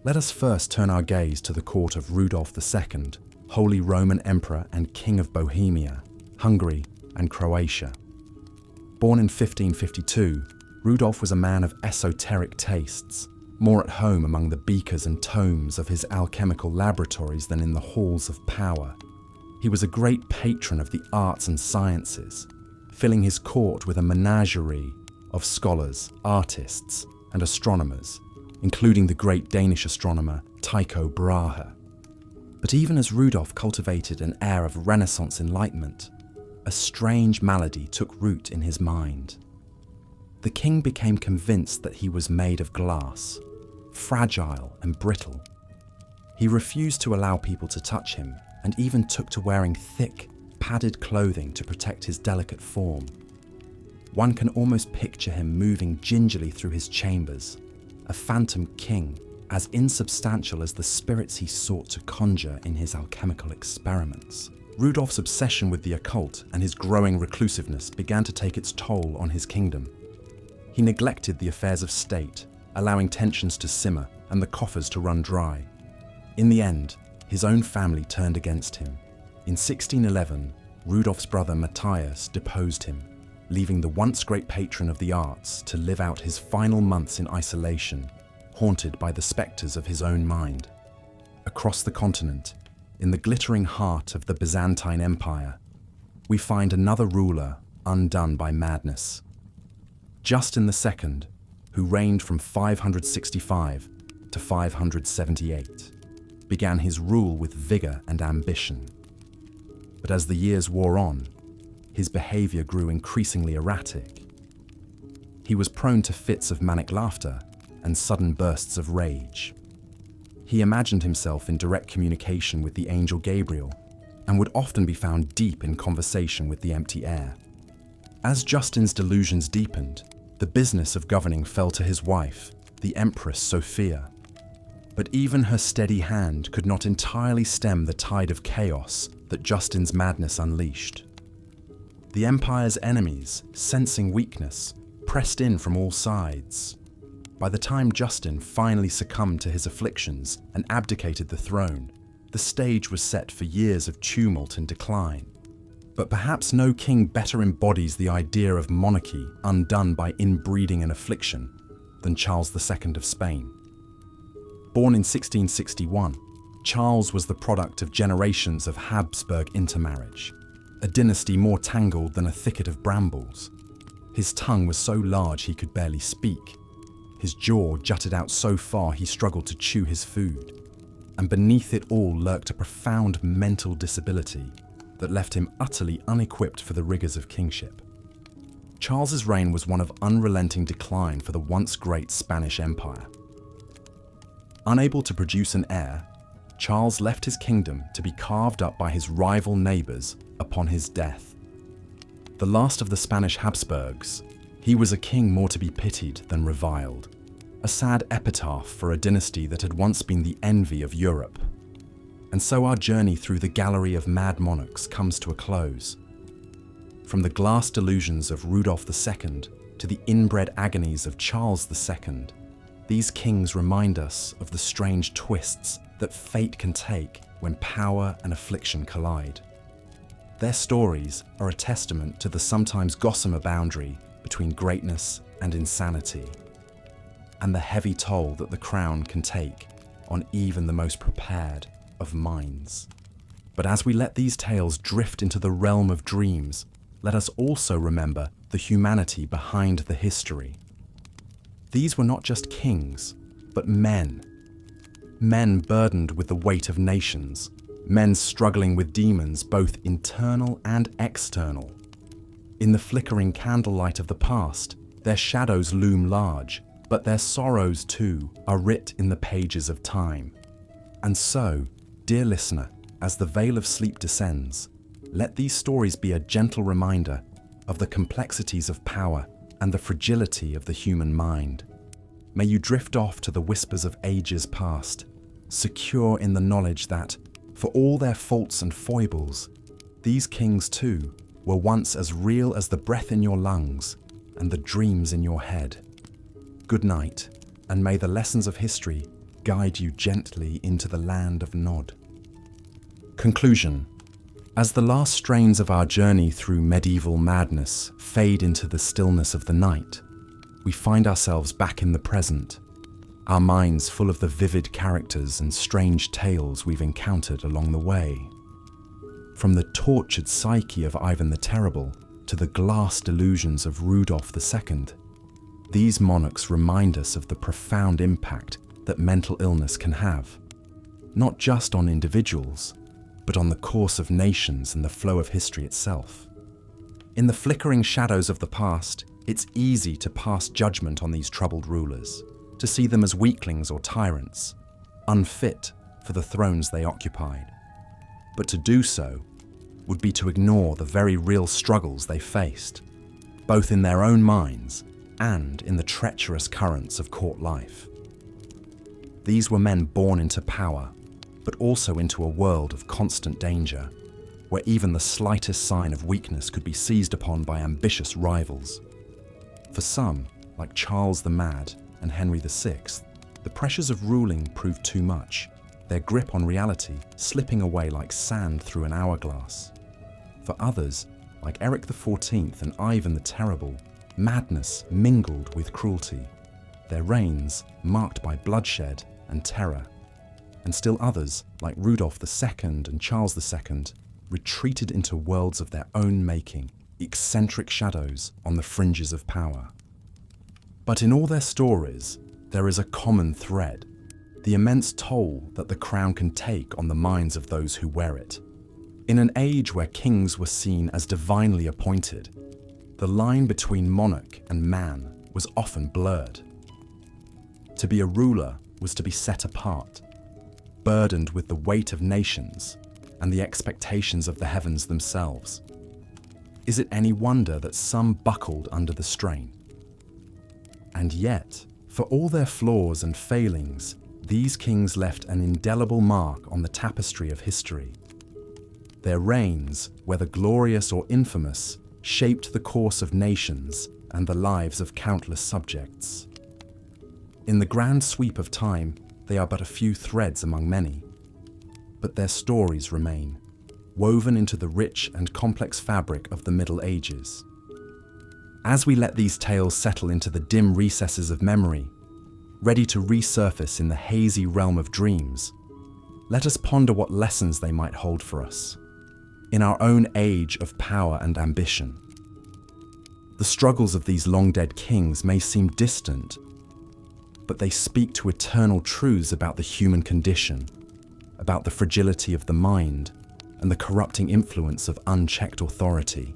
Let us first turn our gaze to the court of Rudolph II, Holy Roman Emperor and King of Bohemia, Hungary and Croatia. Born in 1552, Rudolph was a man of esoteric tastes, more at home among the beakers and tomes of his alchemical laboratories than in the halls of power. He was a great patron of the arts and sciences, filling his court with a menagerie of scholars, artists, and astronomers, including the great Danish astronomer Tycho Brahe. But even as Rudolph cultivated an air of Renaissance enlightenment, a strange malady took root in his mind. The king became convinced that he was made of glass, fragile and brittle. He refused to allow people to touch him and even took to wearing thick, padded clothing to protect his delicate form. One can almost picture him moving gingerly through his chambers, a phantom king, as insubstantial as the spirits he sought to conjure in his alchemical experiments. Rudolph's obsession with the occult and his growing reclusiveness began to take its toll on his kingdom. He neglected the affairs of state, allowing tensions to simmer and the coffers to run dry. In the end, his own family turned against him. In 1611, Rudolph's brother Matthias deposed him, leaving the once great patron of the arts to live out his final months in isolation, haunted by the spectres of his own mind. Across the continent, in the glittering heart of the Byzantine Empire, we find another ruler undone by madness. Justin II, who reigned from 565 to 578, began his rule with vigor and ambition. But as the years wore on, his behavior grew increasingly erratic. He was prone to fits of manic laughter and sudden bursts of rage. He imagined himself in direct communication with the angel Gabriel and would often be found deep in conversation with the empty air. As Justin's delusions deepened, the business of governing fell to his wife, the Empress Sophia. But even her steady hand could not entirely stem the tide of chaos that Justin's madness unleashed. The empire's enemies, sensing weakness, pressed in from all sides. By the time Justin finally succumbed to his afflictions and abdicated the throne, the stage was set for years of tumult and decline. But perhaps no king better embodies the idea of monarchy undone by inbreeding and affliction than Charles II of Spain. Born in 1661, Charles was the product of generations of Habsburg intermarriage, a dynasty more tangled than a thicket of brambles. His tongue was so large he could barely speak. His jaw jutted out so far he struggled to chew his food. And beneath it all lurked a profound mental disability that left him utterly unequipped for the rigors of kingship. Charles's reign was one of unrelenting decline for the once great Spanish Empire. Unable to produce an heir, Charles left his kingdom to be carved up by his rival neighbours upon his death. The last of the Spanish Habsburgs, he was a king more to be pitied than reviled, a sad epitaph for a dynasty that had once been the envy of Europe. And so our journey through the gallery of mad monarchs comes to a close. From the glass delusions of Rudolph II to the inbred agonies of Charles II, these kings remind us of the strange twists that fate can take when power and affliction collide. Their stories are a testament to the sometimes gossamer boundary between greatness and insanity, and the heavy toll that the crown can take on even the most prepared of minds. But as we let these tales drift into the realm of dreams, let us also remember the humanity behind the history. These were not just kings, but men. Men burdened with the weight of nations, men struggling with demons both internal and external. In the flickering candlelight of the past, their shadows loom large, but their sorrows too are writ in the pages of time. And so, dear listener, as the veil of sleep descends, let these stories be a gentle reminder of the complexities of power and the fragility of the human mind. May you drift off to the whispers of ages past, secure in the knowledge that, for all their faults and foibles, these kings too were once as real as the breath in your lungs and the dreams in your head. Good night, and may the lessons of history guide you gently into the land of Nod. Conclusion. As the last strains of our journey through medieval madness fade into the stillness of the night, we find ourselves back in the present, our minds full of the vivid characters and strange tales we've encountered along the way. From the tortured psyche of Ivan the Terrible to the glass delusions of Rudolph II, these monarchs remind us of the profound impact that mental illness can have, not just on individuals, but on the course of nations and the flow of history itself. In the flickering shadows of the past, it's easy to pass judgment on these troubled rulers, to see them as weaklings or tyrants, unfit for the thrones they occupied. But to do so would be to ignore the very real struggles they faced, both in their own minds and in the treacherous currents of court life. These were men born into power, but also into a world of constant danger, where even the slightest sign of weakness could be seized upon by ambitious rivals. For some, like Charles the Mad and Henry VI, the pressures of ruling proved too much, their grip on reality slipping away like sand through an hourglass. For others, like Eric XIV and Ivan the Terrible, madness mingled with cruelty, their reigns marked by bloodshed and terror. And still others, like Rudolph II and Charles II, retreated into worlds of their own making, eccentric shadows on the fringes of power. But in all their stories, there is a common thread: the immense toll that the crown can take on the minds of those who wear it. In an age where kings were seen as divinely appointed, the line between monarch and man was often blurred. To be a ruler was to be set apart, burdened with the weight of nations and the expectations of the heavens themselves. Is it any wonder that some buckled under the strain? And yet, for all their flaws and failings, these kings left an indelible mark on the tapestry of history. Their reigns, whether glorious or infamous, shaped the course of nations and the lives of countless subjects. In the grand sweep of time, they are but a few threads among many, but their stories remain, woven into the rich and complex fabric of the Middle Ages. As we let these tales settle into the dim recesses of memory, ready to resurface in the hazy realm of dreams, let us ponder what lessons they might hold for us in our own age of power and ambition. The struggles of these long-dead kings may seem distant, but they speak to eternal truths about the human condition, about the fragility of the mind, and the corrupting influence of unchecked authority.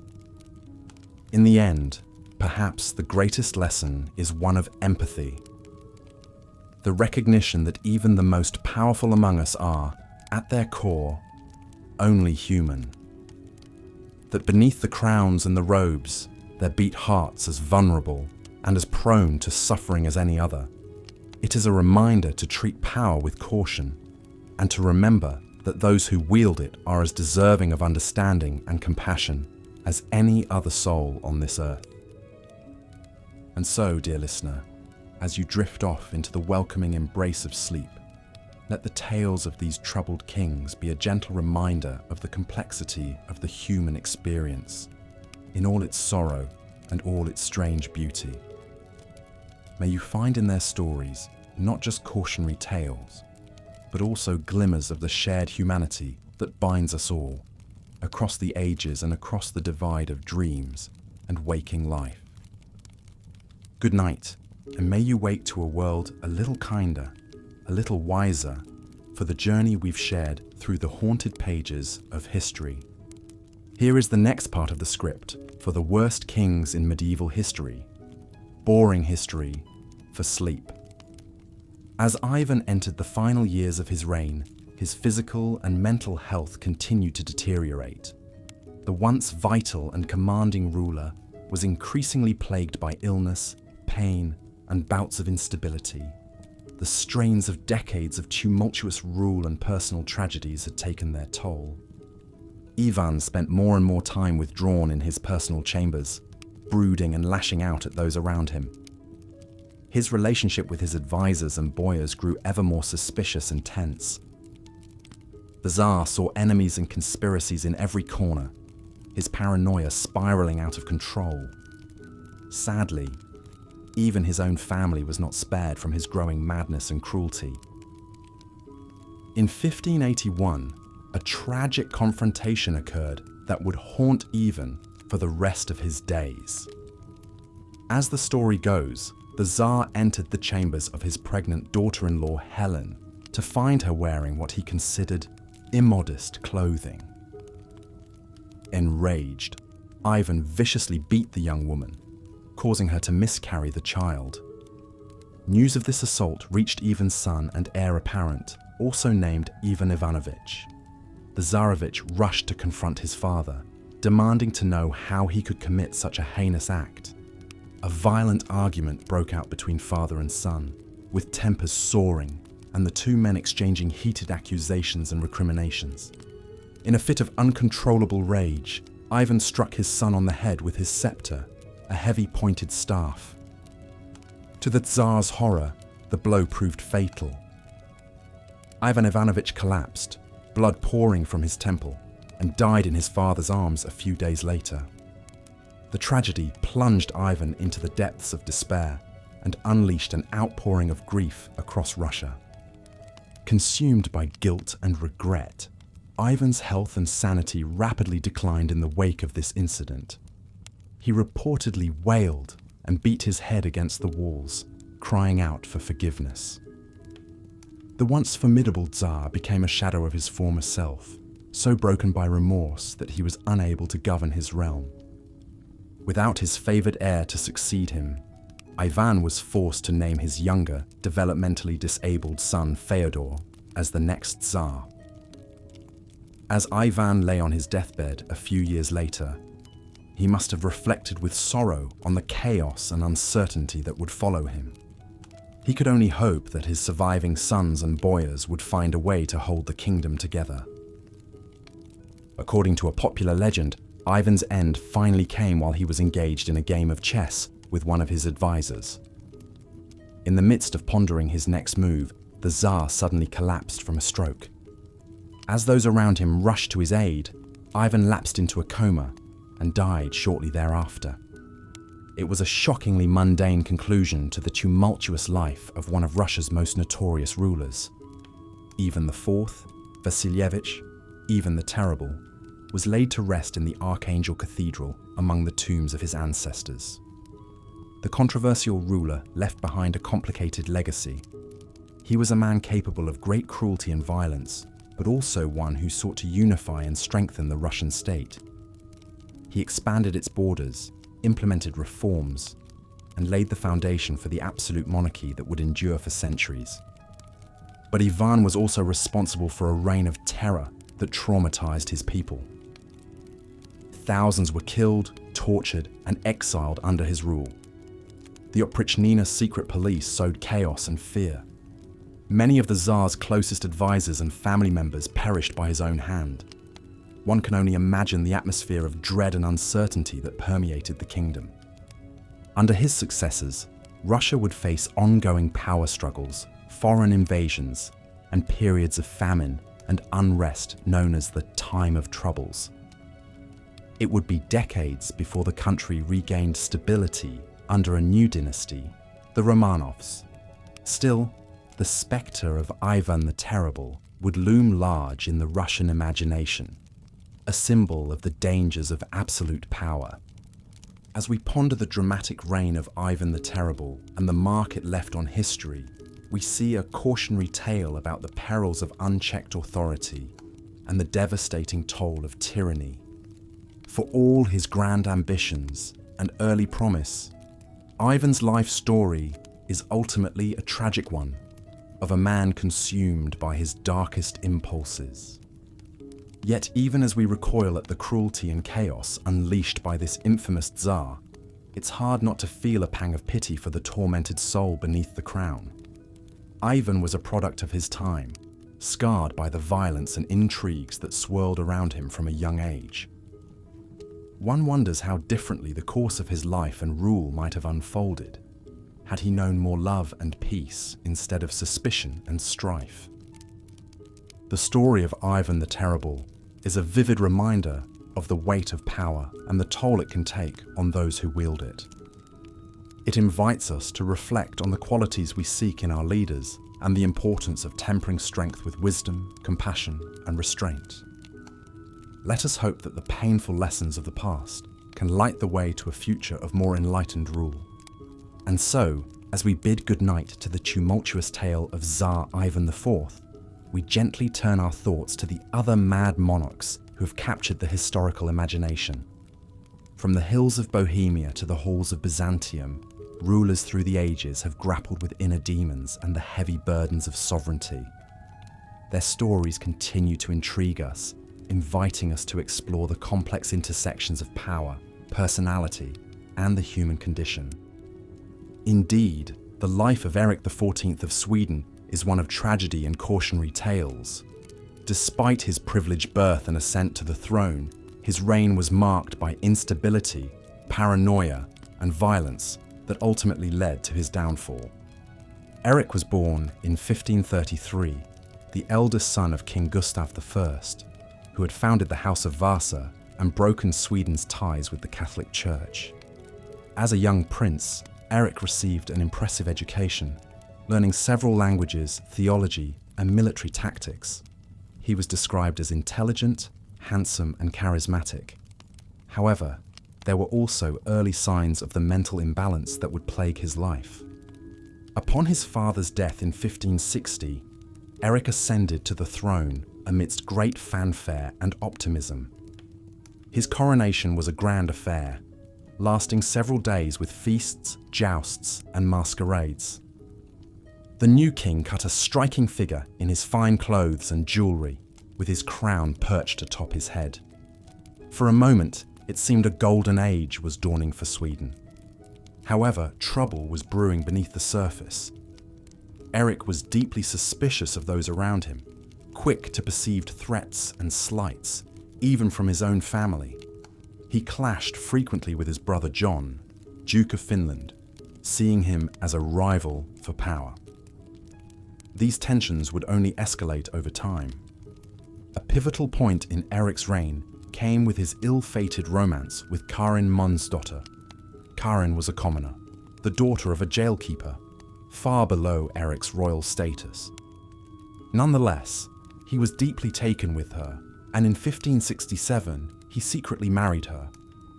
In the end, perhaps the greatest lesson is one of empathy. The recognition that even the most powerful among us are, at their core, only human. That beneath the crowns and the robes, there beat hearts as vulnerable and as prone to suffering as any other. It is a reminder to treat power with caution and to remember that those who wield it are as deserving of understanding and compassion as any other soul on this earth. And so, dear listener, as you drift off into the welcoming embrace of sleep, let the tales of these troubled kings be a gentle reminder of the complexity of the human experience, in all its sorrow and all its strange beauty. May you find in their stories not just cautionary tales, but also glimmers of the shared humanity that binds us all, across the ages and across the divide of dreams and waking life. Good night, and may you wake to a world a little kinder, a little wiser, for the journey we've shared through the haunted pages of history. Here is the next part of the script for the worst kings in medieval history, boring history for sleep. As Ivan entered the final years of his reign, his physical and mental health continued to deteriorate. The once vital and commanding ruler was increasingly plagued by illness, pain, and bouts of instability. The strains of decades of tumultuous rule and personal tragedies had taken their toll. Ivan spent more and more time withdrawn in his personal chambers, brooding and lashing out at those around him. His relationship with his advisors and boyars grew ever more suspicious and tense. The Tsar saw enemies and conspiracies in every corner, his paranoia spiraling out of control. Sadly, even his own family was not spared from his growing madness and cruelty. In 1581, a tragic confrontation occurred that would haunt Ivan for the rest of his days. As the story goes, the Tsar entered the chambers of his pregnant daughter-in-law Helen to find her wearing what he considered immodest clothing. Enraged, Ivan viciously beat the young woman, causing her to miscarry the child. News of this assault reached Ivan's son and heir apparent, also named Ivan Ivanovich. The Tsarevich rushed to confront his father, demanding to know how he could commit such a heinous act. A violent argument broke out between father and son, with tempers soaring and the two men exchanging heated accusations and recriminations. In a fit of uncontrollable rage, Ivan struck his son on the head with his scepter, a heavy pointed staff. To the Tsar's horror, the blow proved fatal. Ivan Ivanovich collapsed, blood pouring from his temple, and died in his father's arms a few days later. The tragedy plunged Ivan into the depths of despair and unleashed an outpouring of grief across Russia. Consumed by guilt and regret, Ivan's health and sanity rapidly declined in the wake of this incident. He reportedly wailed, and beat his head against the walls, crying out for forgiveness. The once formidable Tsar became a shadow of his former self, so broken by remorse that he was unable to govern his realm. Without his favored heir to succeed him, Ivan was forced to name his younger, developmentally disabled son Fyodor as the next Tsar. As Ivan lay on his deathbed a few years later, he must have reflected with sorrow on the chaos and uncertainty that would follow him. He could only hope that his surviving sons and boyars would find a way to hold the kingdom together. According to a popular legend, Ivan's end finally came while he was engaged in a game of chess with one of his advisors. In the midst of pondering his next move, the Tsar suddenly collapsed from a stroke. As those around him rushed to his aid, Ivan lapsed into a coma and died shortly thereafter. It was a shockingly mundane conclusion to the tumultuous life of one of Russia's most notorious rulers. Ivan IV, Vasilievich, Ivan the Terrible, was laid to rest in the Archangel Cathedral among the tombs of his ancestors. The controversial ruler left behind a complicated legacy. He was a man capable of great cruelty and violence, but also one who sought to unify and strengthen the Russian state. He expanded its borders, implemented reforms, and laid the foundation for the absolute monarchy that would endure for centuries. But Ivan was also responsible for a reign of terror that traumatized his people. Thousands were killed, tortured, and exiled under his rule. The Oprichnina secret police sowed chaos and fear. Many of the Tsar's closest advisors and family members perished by his own hand. One can only imagine the atmosphere of dread and uncertainty that permeated the kingdom. Under his successors, Russia would face ongoing power struggles, foreign invasions, and periods of famine and unrest known as the Time of Troubles. It would be decades before the country regained stability under a new dynasty, the Romanovs. Still, the spectre of Ivan the Terrible would loom large in the Russian imagination, a symbol of the dangers of absolute power. As we ponder the dramatic reign of Ivan the Terrible and the mark it left on history, we see a cautionary tale about the perils of unchecked authority and the devastating toll of tyranny. For all his grand ambitions and early promise, Ivan's life story is ultimately a tragic one of a man consumed by his darkest impulses. Yet even as we recoil at the cruelty and chaos unleashed by this infamous Tsar, it's hard not to feel a pang of pity for the tormented soul beneath the crown. Ivan was a product of his time, scarred by the violence and intrigues that swirled around him from a young age. One wonders how differently the course of his life and rule might have unfolded, had he known more love and peace instead of suspicion and strife. The story of Ivan the Terrible is a vivid reminder of the weight of power and the toll it can take on those who wield it. It invites us to reflect on the qualities we seek in our leaders and the importance of tempering strength with wisdom, compassion, and restraint. Let us hope that the painful lessons of the past can light the way to a future of more enlightened rule. And so, as we bid goodnight to the tumultuous tale of Tsar Ivan IV, we gently turn our thoughts to the other mad monarchs who have captured the historical imagination. From the hills of Bohemia to the halls of Byzantium, rulers through the ages have grappled with inner demons and the heavy burdens of sovereignty. Their stories continue to intrigue us, inviting us to explore the complex intersections of power, personality, and the human condition. Indeed, the life of Eric XIV of Sweden is one of tragedy and cautionary tales. Despite his privileged birth and ascent to the throne, his reign was marked by instability, paranoia, and violence that ultimately led to his downfall. Eric was born in 1533, the eldest son of King Gustav I, who had founded the House of Vasa and broken Sweden's ties with the Catholic Church. As a young prince, Eric received an impressive education, learning several languages, theology, and military tactics. He was described as intelligent, handsome, and charismatic. However, there were also early signs of the mental imbalance that would plague his life. Upon his father's death in 1560, Eric ascended to the throne amidst great fanfare and optimism. His coronation was a grand affair, lasting several days with feasts, jousts, and masquerades. The new king cut a striking figure in his fine clothes and jewellery, with his crown perched atop his head. For a moment, it seemed a golden age was dawning for Sweden. However, trouble was brewing beneath the surface. Eric was deeply suspicious of those around him, quick to perceived threats and slights, even from his own family. He clashed frequently with his brother John, Duke of Finland, seeing him as a rival for power. These tensions would only escalate over time. A pivotal point in Eric's reign came with his ill-fated romance with Karin Mundsdotter. Karin was a commoner, the daughter of a jailkeeper, far below Eric's royal status. Nonetheless, he was deeply taken with her, and in 1567 he secretly married her,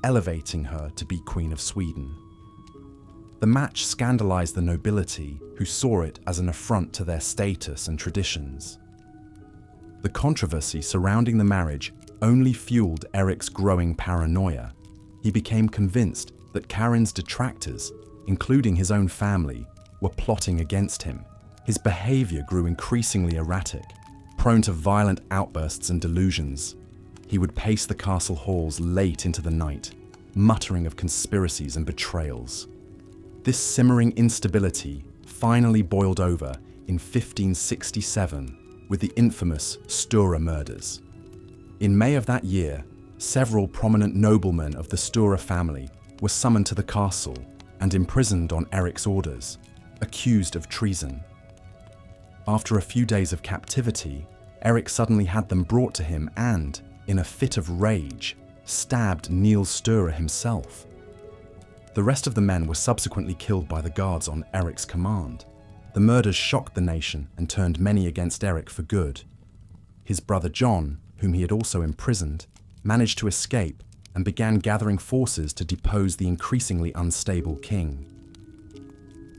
elevating her to be Queen of Sweden. The match scandalized the nobility, who saw it as an affront to their status and traditions. The controversy surrounding the marriage only fueled Eric's growing paranoia. He became convinced that Karin's detractors, including his own family, were plotting against him. His behavior grew increasingly erratic, prone to violent outbursts and delusions. He would pace the castle halls late into the night, muttering of conspiracies and betrayals. This simmering instability finally boiled over in 1567 with the infamous Stura murders. In May of that year, several prominent noblemen of the Stura family were summoned to the castle and imprisoned on Eric's orders, accused of treason. After a few days of captivity, Eric suddenly had them brought to him and, in a fit of rage, stabbed Niels Stura himself. The rest of the men were subsequently killed by the guards on Eric's command. The murders shocked the nation and turned many against Eric for good. His brother John, whom he had also imprisoned, managed to escape and began gathering forces to depose the increasingly unstable king.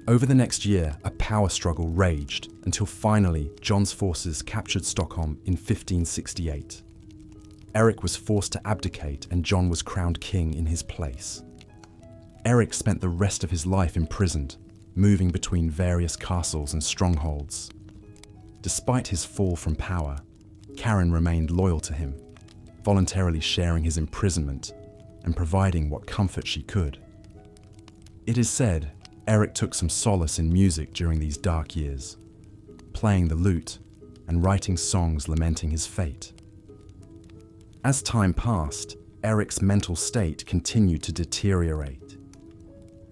Over the next year, a power struggle raged until finally John's forces captured Stockholm in 1568. Eric was forced to abdicate and John was crowned king in his place. Eric spent the rest of his life imprisoned, moving between various castles and strongholds. Despite his fall from power, Karin remained loyal to him, voluntarily sharing his imprisonment and providing what comfort she could. It is said Eric took some solace in music during these dark years, playing the lute and writing songs lamenting his fate. As time passed, Eric's mental state continued to deteriorate.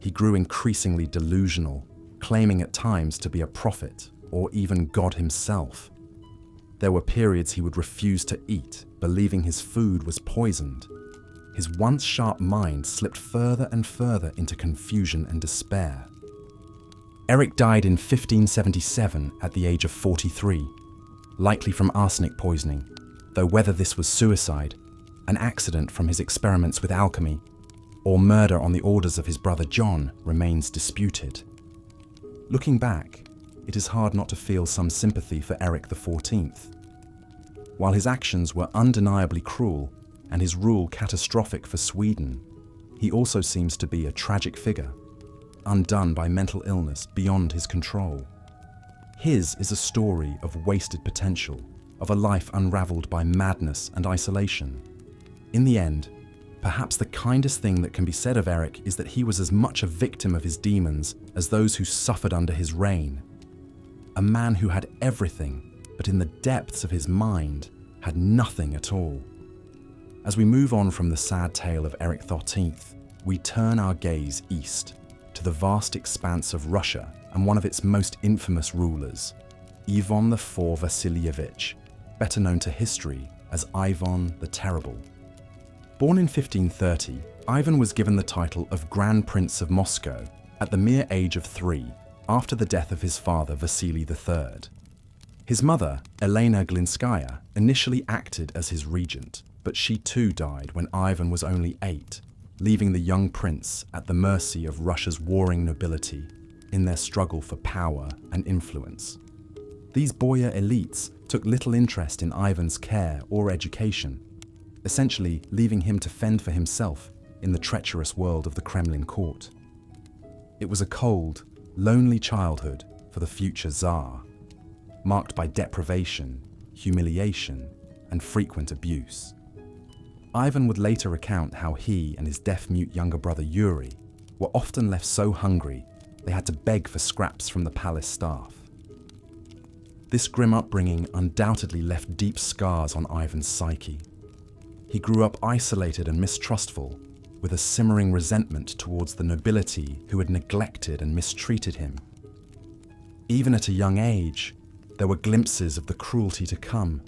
He grew increasingly delusional, claiming at times to be a prophet or even God himself. There were periods he would refuse to eat, believing his food was poisoned. His once sharp mind slipped further and further into confusion and despair. Eric died in 1577 at the age of 43, likely from arsenic poisoning, though whether this was suicide, an accident from his experiments with alchemy, or murder on the orders of his brother John remains disputed. Looking back, it is hard not to feel some sympathy for Eric XIV. While his actions were undeniably cruel and his rule catastrophic for Sweden, he also seems to be a tragic figure, undone by mental illness beyond his control. His is a story of wasted potential, of a life unraveled by madness and isolation. In the end, perhaps the kindest thing that can be said of Eric is that he was as much a victim of his demons as those who suffered under his reign. A man who had everything, but in the depths of his mind, had nothing at all. As we move on from the sad tale of Eric XIII, we turn our gaze east, to the vast expanse of Russia and one of its most infamous rulers, Ivan IV Vasilievich, better known to history as Ivan the Terrible. Born in 1530, Ivan was given the title of Grand Prince of Moscow at the mere age of 3, after the death of his father Vasily III. His mother, Elena Glinskaya, initially acted as his regent, but she too died when Ivan was only 8. leaving the young prince at the mercy of Russia's warring nobility in their struggle for power and influence. These boyar elites took little interest in Ivan's care or education, essentially leaving him to fend for himself in the treacherous world of the Kremlin court. It was a cold, lonely childhood for the future Tsar, marked by deprivation, humiliation, and frequent abuse. Ivan would later recount how he and his deaf-mute younger brother Yuri were often left so hungry they had to beg for scraps from the palace staff. This grim upbringing undoubtedly left deep scars on Ivan's psyche. He grew up isolated and mistrustful, with a simmering resentment towards the nobility who had neglected and mistreated him. Even at a young age, there were glimpses of the cruelty to come,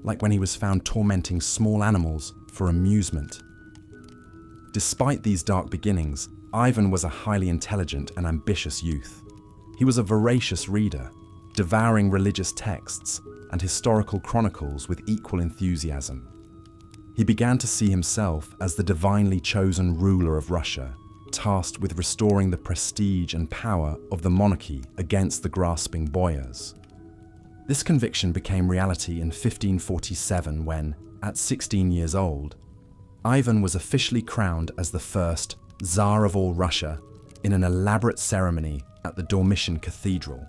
like when he was found tormenting small animals for amusement. Despite these dark beginnings, Ivan was a highly intelligent and ambitious youth. He was a voracious reader, devouring religious texts and historical chronicles with equal enthusiasm. He began to see himself as the divinely chosen ruler of Russia, tasked with restoring the prestige and power of the monarchy against the grasping boyars. This conviction became reality in 1547 when, at 16 years old, Ivan was officially crowned as the first Tsar of all Russia in an elaborate ceremony at the Dormition Cathedral.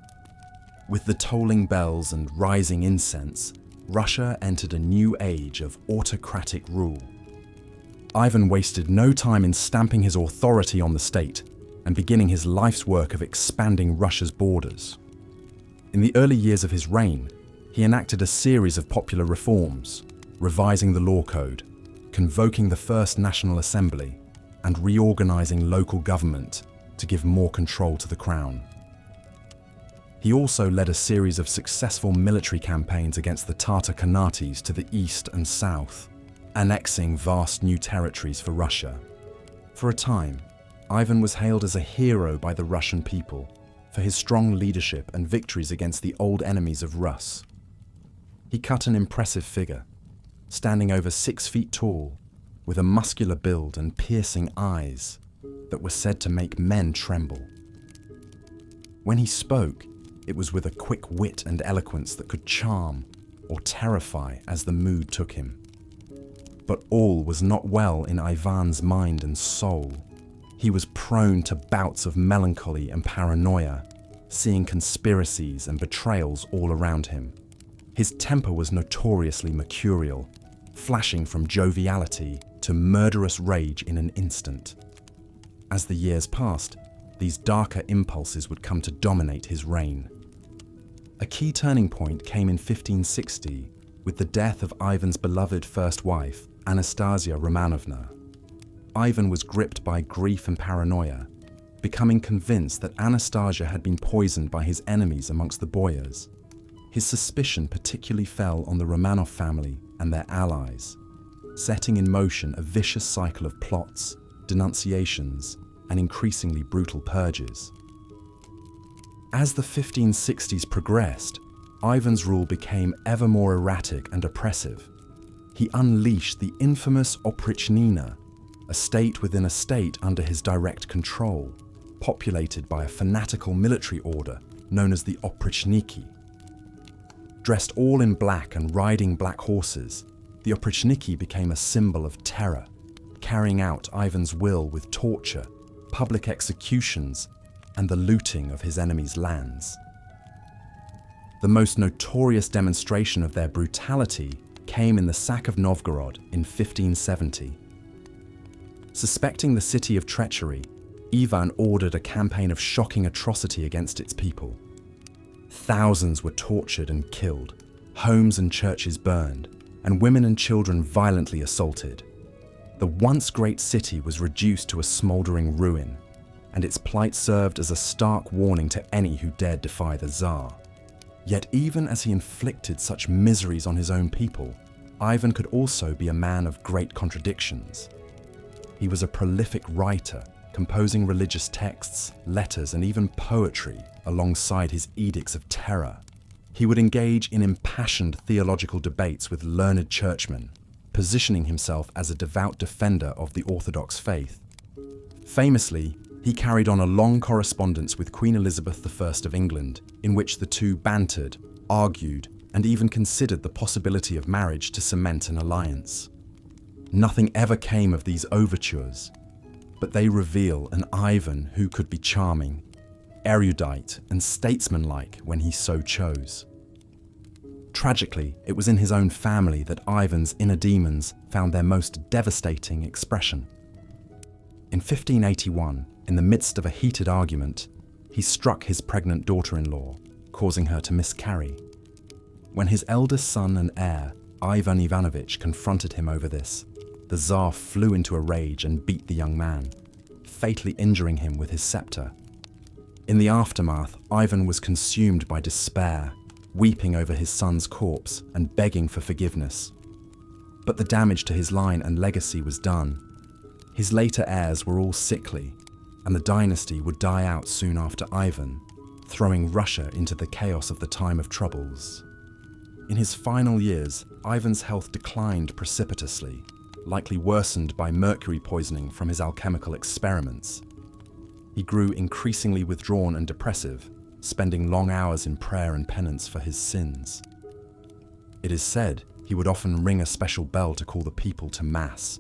With the tolling bells and rising incense, Russia entered a new age of autocratic rule. Ivan wasted no time in stamping his authority on the state and beginning his life's work of expanding Russia's borders. In the early years of his reign, he enacted a series of popular reforms, revising the law code, convoking the First National Assembly, and reorganizing local government to give more control to the crown. He also led a series of successful military campaigns against the Tatar Khanates to the east and south, annexing vast new territories for Russia. For a time, Ivan was hailed as a hero by the Russian people for his strong leadership and victories against the old enemies of Rus. He cut an impressive figure, standing over 6 feet tall, with a muscular build and piercing eyes that were said to make men tremble. When he spoke, it was with a quick wit and eloquence that could charm or terrify as the mood took him. But all was not well in Ivan's mind and soul. He was prone to bouts of melancholy and paranoia, seeing conspiracies and betrayals all around him. His temper was notoriously mercurial, flashing from joviality to murderous rage in an instant. As the years passed, these darker impulses would come to dominate his reign. A key turning point came in 1560 with the death of Ivan's beloved first wife, Anastasia Romanovna. Ivan was gripped by grief and paranoia, becoming convinced that Anastasia had been poisoned by his enemies amongst the boyars. His suspicion particularly fell on the Romanov family and their allies, setting in motion a vicious cycle of plots, denunciations, and increasingly brutal purges. As the 1560s progressed, Ivan's rule became ever more erratic and oppressive. He unleashed the infamous oprichnina, a state within a state under his direct control, populated by a fanatical military order known as the oprichniki. Dressed all in black and riding black horses, the oprichniki became a symbol of terror, carrying out Ivan's will with torture, public executions, and the looting of his enemies' lands. The most notorious demonstration of their brutality came in the sack of Novgorod in 1570. Suspecting the city of treachery, Ivan ordered a campaign of shocking atrocity against its people. Thousands were tortured and killed, homes and churches burned, and women and children violently assaulted. The once great city was reduced to a smouldering ruin, and its plight served as a stark warning to any who dared defy the Tsar. Yet even as he inflicted such miseries on his own people, Ivan could also be a man of great contradictions. He was a prolific writer, composing religious texts, letters, and even poetry alongside his edicts of terror. He would engage in impassioned theological debates with learned churchmen, positioning himself as a devout defender of the Orthodox faith. Famously, he carried on a long correspondence with Queen Elizabeth I of England, in which the two bantered, argued, and even considered the possibility of marriage to cement an alliance. Nothing ever came of these overtures, but they reveal an Ivan who could be charming, erudite, and statesmanlike when he so chose. Tragically, it was in his own family that Ivan's inner demons found their most devastating expression. In 1581, in the midst of a heated argument, he struck his pregnant daughter-in-law, causing her to miscarry. When his eldest son and heir, Ivan Ivanovich, confronted him over this, the Tsar flew into a rage and beat the young man, fatally injuring him with his scepter. In the aftermath, Ivan was consumed by despair, weeping over his son's corpse and begging for forgiveness. But the damage to his line and legacy was done. His later heirs were all sickly, and the dynasty would die out soon after Ivan, throwing Russia into the chaos of the time of troubles. In his final years, Ivan's health declined precipitously, likely worsened by mercury poisoning from his alchemical experiments. He grew increasingly withdrawn and depressive, spending long hours in prayer and penance for his sins. It is said he would often ring a special bell to call the people to Mass,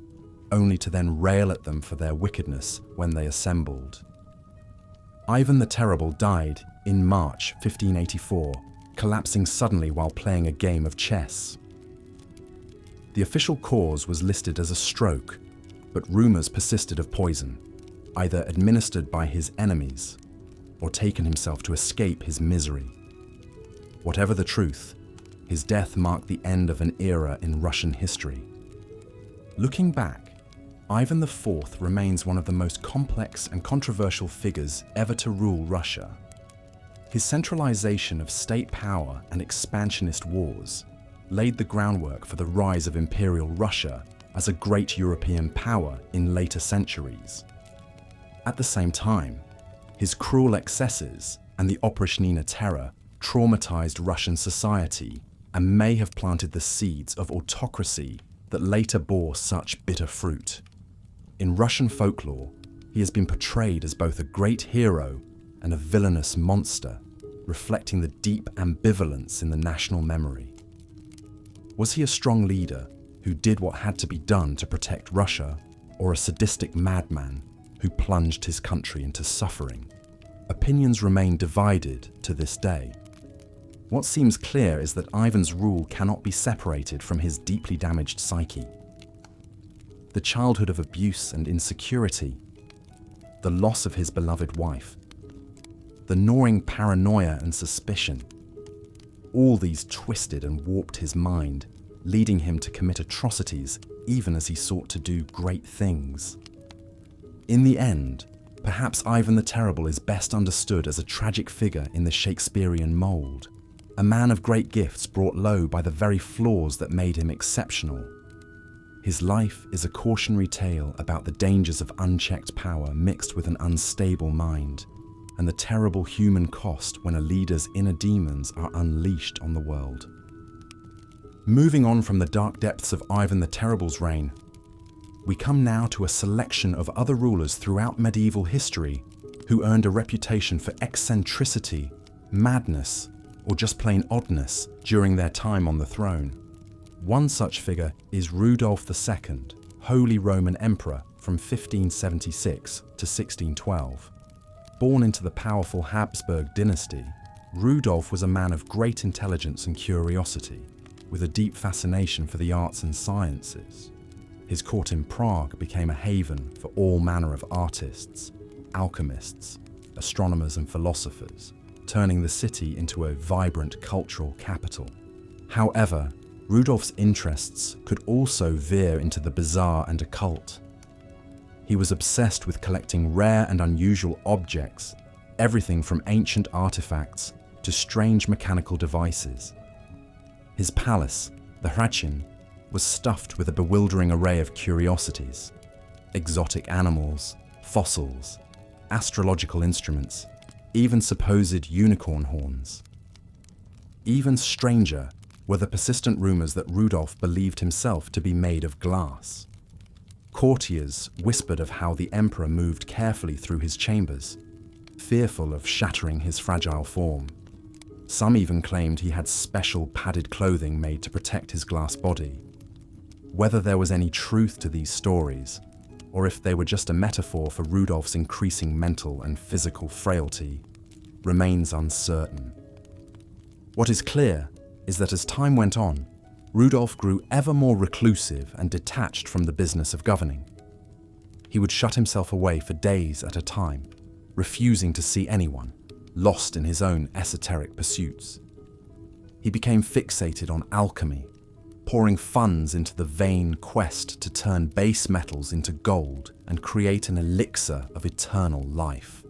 only to then rail at them for their wickedness when they assembled. Ivan the Terrible died in March 1584, collapsing suddenly while playing a game of chess. The official cause was listed as a stroke, but rumors persisted of poison, either administered by his enemies or taken himself to escape his misery. Whatever the truth, his death marked the end of an era in Russian history. Looking back, Ivan IV remains one of the most complex and controversial figures ever to rule Russia. His centralization of state power and expansionist wars laid the groundwork for the rise of Imperial Russia as a great European power in later centuries. At the same time, his cruel excesses and the Oprichnina terror traumatized Russian society and may have planted the seeds of autocracy that later bore such bitter fruit. In Russian folklore, he has been portrayed as both a great hero and a villainous monster, reflecting the deep ambivalence in the national memory. Was he a strong leader who did what had to be done to protect Russia, or a sadistic madman who plunged his country into suffering? Opinions remain divided to this day. What seems clear is that Ivan's rule cannot be separated from his deeply damaged psyche. The childhood of abuse and insecurity, the loss of his beloved wife, the gnawing paranoia and suspicion, all these twisted and warped his mind, leading him to commit atrocities even as he sought to do great things. In the end, perhaps Ivan the Terrible is best understood as a tragic figure in the Shakespearean mould, a man of great gifts brought low by the very flaws that made him exceptional. His life is a cautionary tale about the dangers of unchecked power mixed with an unstable mind, and the terrible human cost when a leader's inner demons are unleashed on the world. Moving on from the dark depths of Ivan the Terrible's reign, we come now to a selection of other rulers throughout medieval history who earned a reputation for eccentricity, madness, or just plain oddness during their time on the throne. One such figure is Rudolf II, Holy Roman Emperor from 1576 to 1612. Born into the powerful Habsburg dynasty, Rudolf was a man of great intelligence and curiosity, with a deep fascination for the arts and sciences. His court in Prague became a haven for all manner of artists, alchemists, astronomers and philosophers, turning the city into a vibrant cultural capital. However, Rudolf's interests could also veer into the bizarre and occult. He was obsessed with collecting rare and unusual objects, everything from ancient artifacts to strange mechanical devices. His palace, the Hradčin, was stuffed with a bewildering array of curiosities: exotic animals, fossils, astrological instruments, even supposed unicorn horns. Even stranger, were the persistent rumors that Rudolf believed himself to be made of glass. Courtiers whispered of how the emperor moved carefully through his chambers, fearful of shattering his fragile form. Some even claimed he had special padded clothing made to protect his glass body. Whether there was any truth to these stories, or if they were just a metaphor for Rudolf's increasing mental and physical frailty, remains uncertain. What is clear is that as time went on, Rudolf grew ever more reclusive and detached from the business of governing. He would shut himself away for days at a time, refusing to see anyone, lost in his own esoteric pursuits. He became fixated on alchemy, pouring funds into the vain quest to turn base metals into gold and create an elixir of eternal life.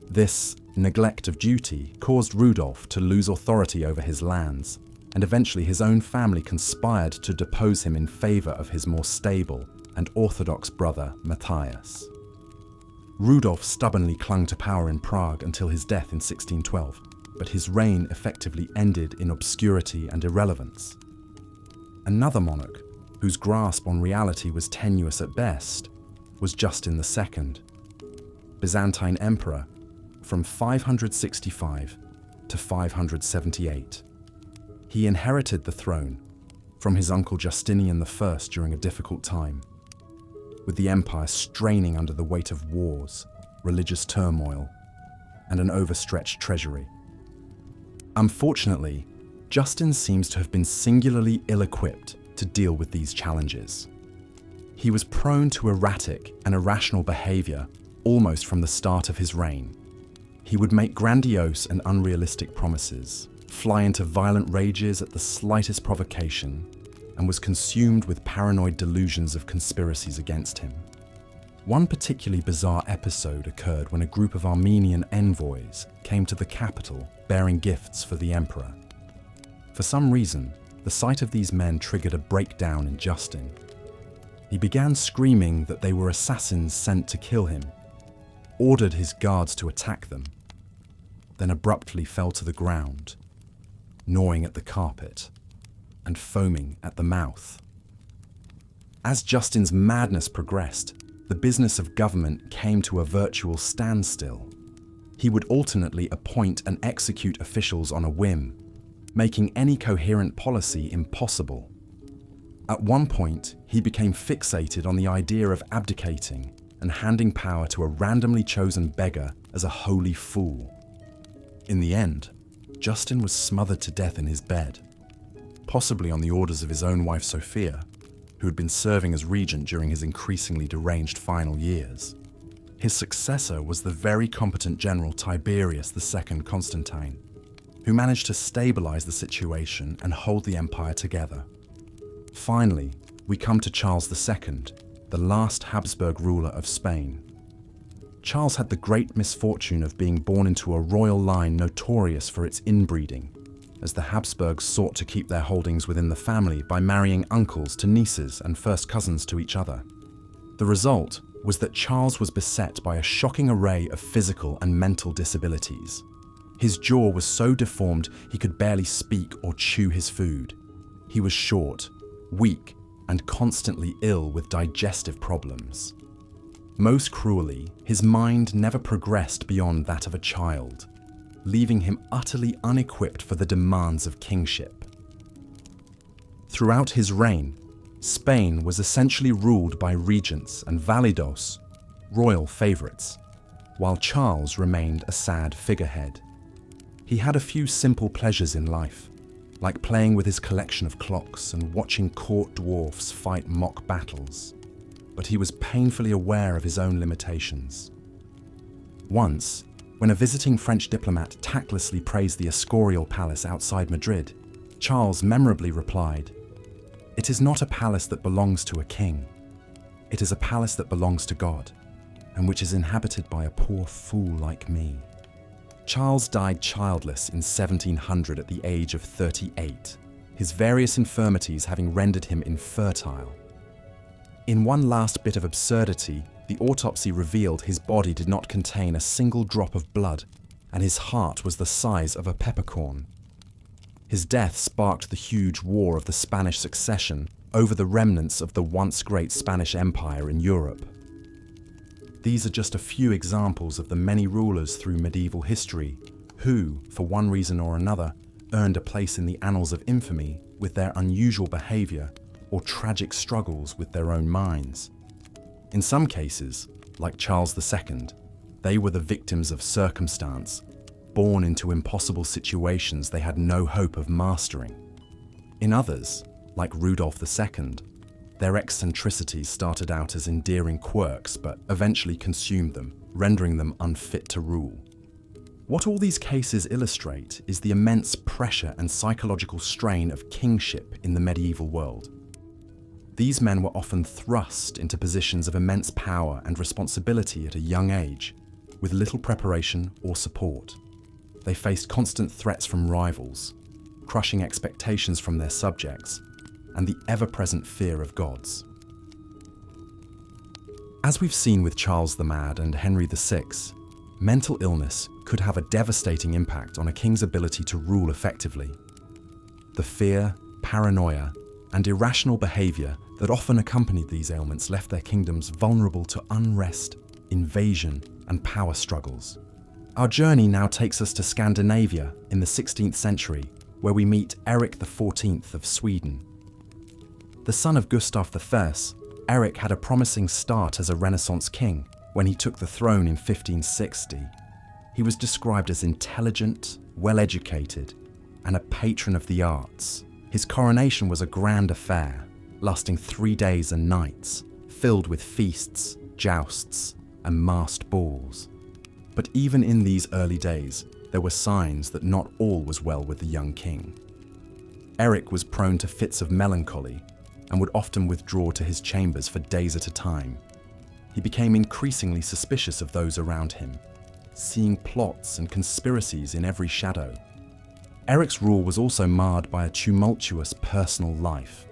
This neglect of duty caused Rudolf to lose authority over his lands, and eventually his own family conspired to depose him in favor of his more stable and orthodox brother Matthias. Rudolf stubbornly clung to power in Prague until his death in 1612, but his reign effectively ended in obscurity and irrelevance. Another monarch, whose grasp on reality was tenuous at best, was Justin II, Byzantine emperor from 565 to 578. He inherited the throne from his uncle Justinian I during a difficult time, with the empire straining under the weight of wars, religious turmoil, and an overstretched treasury. Unfortunately, Justin seems to have been singularly ill-equipped to deal with these challenges. He was prone to erratic and irrational behavior almost from the start of his reign. He would make grandiose and unrealistic promises, fly into violent rages at the slightest provocation, and was consumed with paranoid delusions of conspiracies against him. One particularly bizarre episode occurred when a group of Armenian envoys came to the capital bearing gifts for the emperor. For some reason, the sight of these men triggered a breakdown in Justin. He began screaming that they were assassins sent to kill him, ordered his guards to attack them, then abruptly fell to the ground, gnawing at the carpet and foaming at the mouth. As Justin's madness progressed, the business of government came to a virtual standstill. He would alternately appoint and execute officials on a whim, making any coherent policy impossible. At one point, he became fixated on the idea of abdicating and handing power to a randomly chosen beggar as a holy fool. In the end, Justin was smothered to death in his bed, possibly on the orders of his own wife Sophia, who had been serving as regent during his increasingly deranged final years. His successor was the very competent general Tiberius II Constantine, who managed to stabilize the situation and hold the empire together. Finally, we come to Charles II, the last Habsburg ruler of Spain. Charles had the great misfortune of being born into a royal line notorious for its inbreeding, as the Habsburgs sought to keep their holdings within the family by marrying uncles to nieces and first cousins to each other. The result was that Charles was beset by a shocking array of physical and mental disabilities. His jaw was so deformed he could barely speak or chew his food. He was short, weak, and constantly ill with digestive problems. Most cruelly, his mind never progressed beyond that of a child, leaving him utterly unequipped for the demands of kingship. Throughout his reign, Spain was essentially ruled by regents and validos, royal favorites, while Charles remained a sad figurehead. He had a few simple pleasures in life, like playing with his collection of clocks and watching court dwarfs fight mock battles, but he was painfully aware of his own limitations. Once, when a visiting French diplomat tactlessly praised the Escorial Palace outside Madrid, Charles memorably replied, "It is not a palace that belongs to a king. It is a palace that belongs to God, and which is inhabited by a poor fool like me." Charles died childless in 1700 at the age of 38, his various infirmities having rendered him infertile. In one last bit of absurdity, the autopsy revealed his body did not contain a single drop of blood, and his heart was the size of a peppercorn. His death sparked the huge war of the Spanish succession over the remnants of the once great Spanish Empire in Europe. These are just a few examples of the many rulers through medieval history who, for one reason or another, earned a place in the annals of infamy with their unusual behavior or tragic struggles with their own minds. In some cases, like Charles II, they were the victims of circumstance, born into impossible situations they had no hope of mastering. In others, like Rudolph II, their eccentricities started out as endearing quirks but eventually consumed them, rendering them unfit to rule. What all these cases illustrate is the immense pressure and psychological strain of kingship in the medieval world. These men were often thrust into positions of immense power and responsibility at a young age, with little preparation or support. They faced constant threats from rivals, crushing expectations from their subjects, and the ever-present fear of gods. As we've seen with Charles the Mad and Henry VI, mental illness could have a devastating impact on a king's ability to rule effectively. The fear, paranoia, and irrational behavior that often accompanied these ailments left their kingdoms vulnerable to unrest, invasion, and power struggles. Our journey now takes us to Scandinavia in the 16th century, where we meet Erik XIV of Sweden. The son of Gustav I, Erik had a promising start as a Renaissance king when he took the throne in 1560. He was described as intelligent, well-educated, and a patron of the arts. His coronation was a grand affair, lasting 3 days and nights, filled with feasts, jousts, and masked balls. But even in these early days, there were signs that not all was well with the young king. Erik was prone to fits of melancholy and would often withdraw to his chambers for days at a time. He became increasingly suspicious of those around him, seeing plots and conspiracies in every shadow. Erik's rule was also marred by a tumultuous personal life.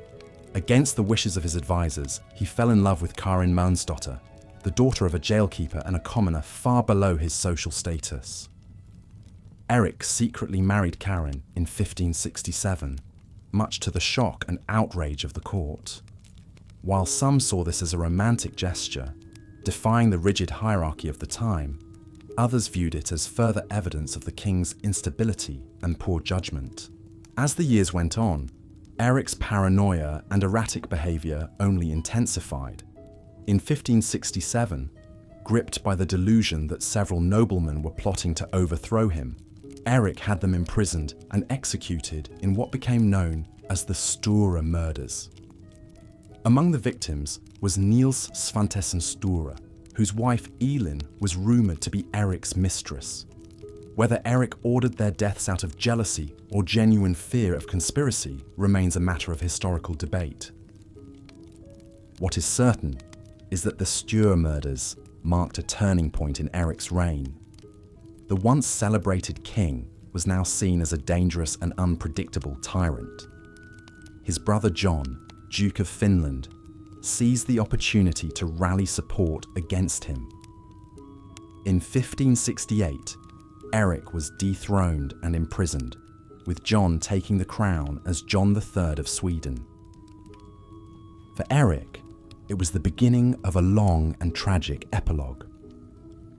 Against the wishes of his advisors, he fell in love with Karin Mansdotter, the daughter of a jailkeeper and a commoner far below his social status. Erik secretly married Karin in 1567, much to the shock and outrage of the court. While some saw this as a romantic gesture, defying the rigid hierarchy of the time, others viewed it as further evidence of the king's instability and poor judgment. As the years went on, Erik's paranoia and erratic behavior only intensified. In 1567, gripped by the delusion that several noblemen were plotting to overthrow him, Erik had them imprisoned and executed in what became known as the Sture murders. Among the victims was Niels Svantesson Sture, whose wife Elin was rumoured to be Erik's mistress. Whether Erik ordered their deaths out of jealousy or genuine fear of conspiracy remains a matter of historical debate. What is certain is that the Sture murders marked a turning point in Erik's reign. The once celebrated king was now seen as a dangerous and unpredictable tyrant. His brother John, Duke of Finland, seized the opportunity to rally support against him. In 1568, Erik was dethroned and imprisoned, with John taking the crown as John III of Sweden. For Erik, it was the beginning of a long and tragic epilogue.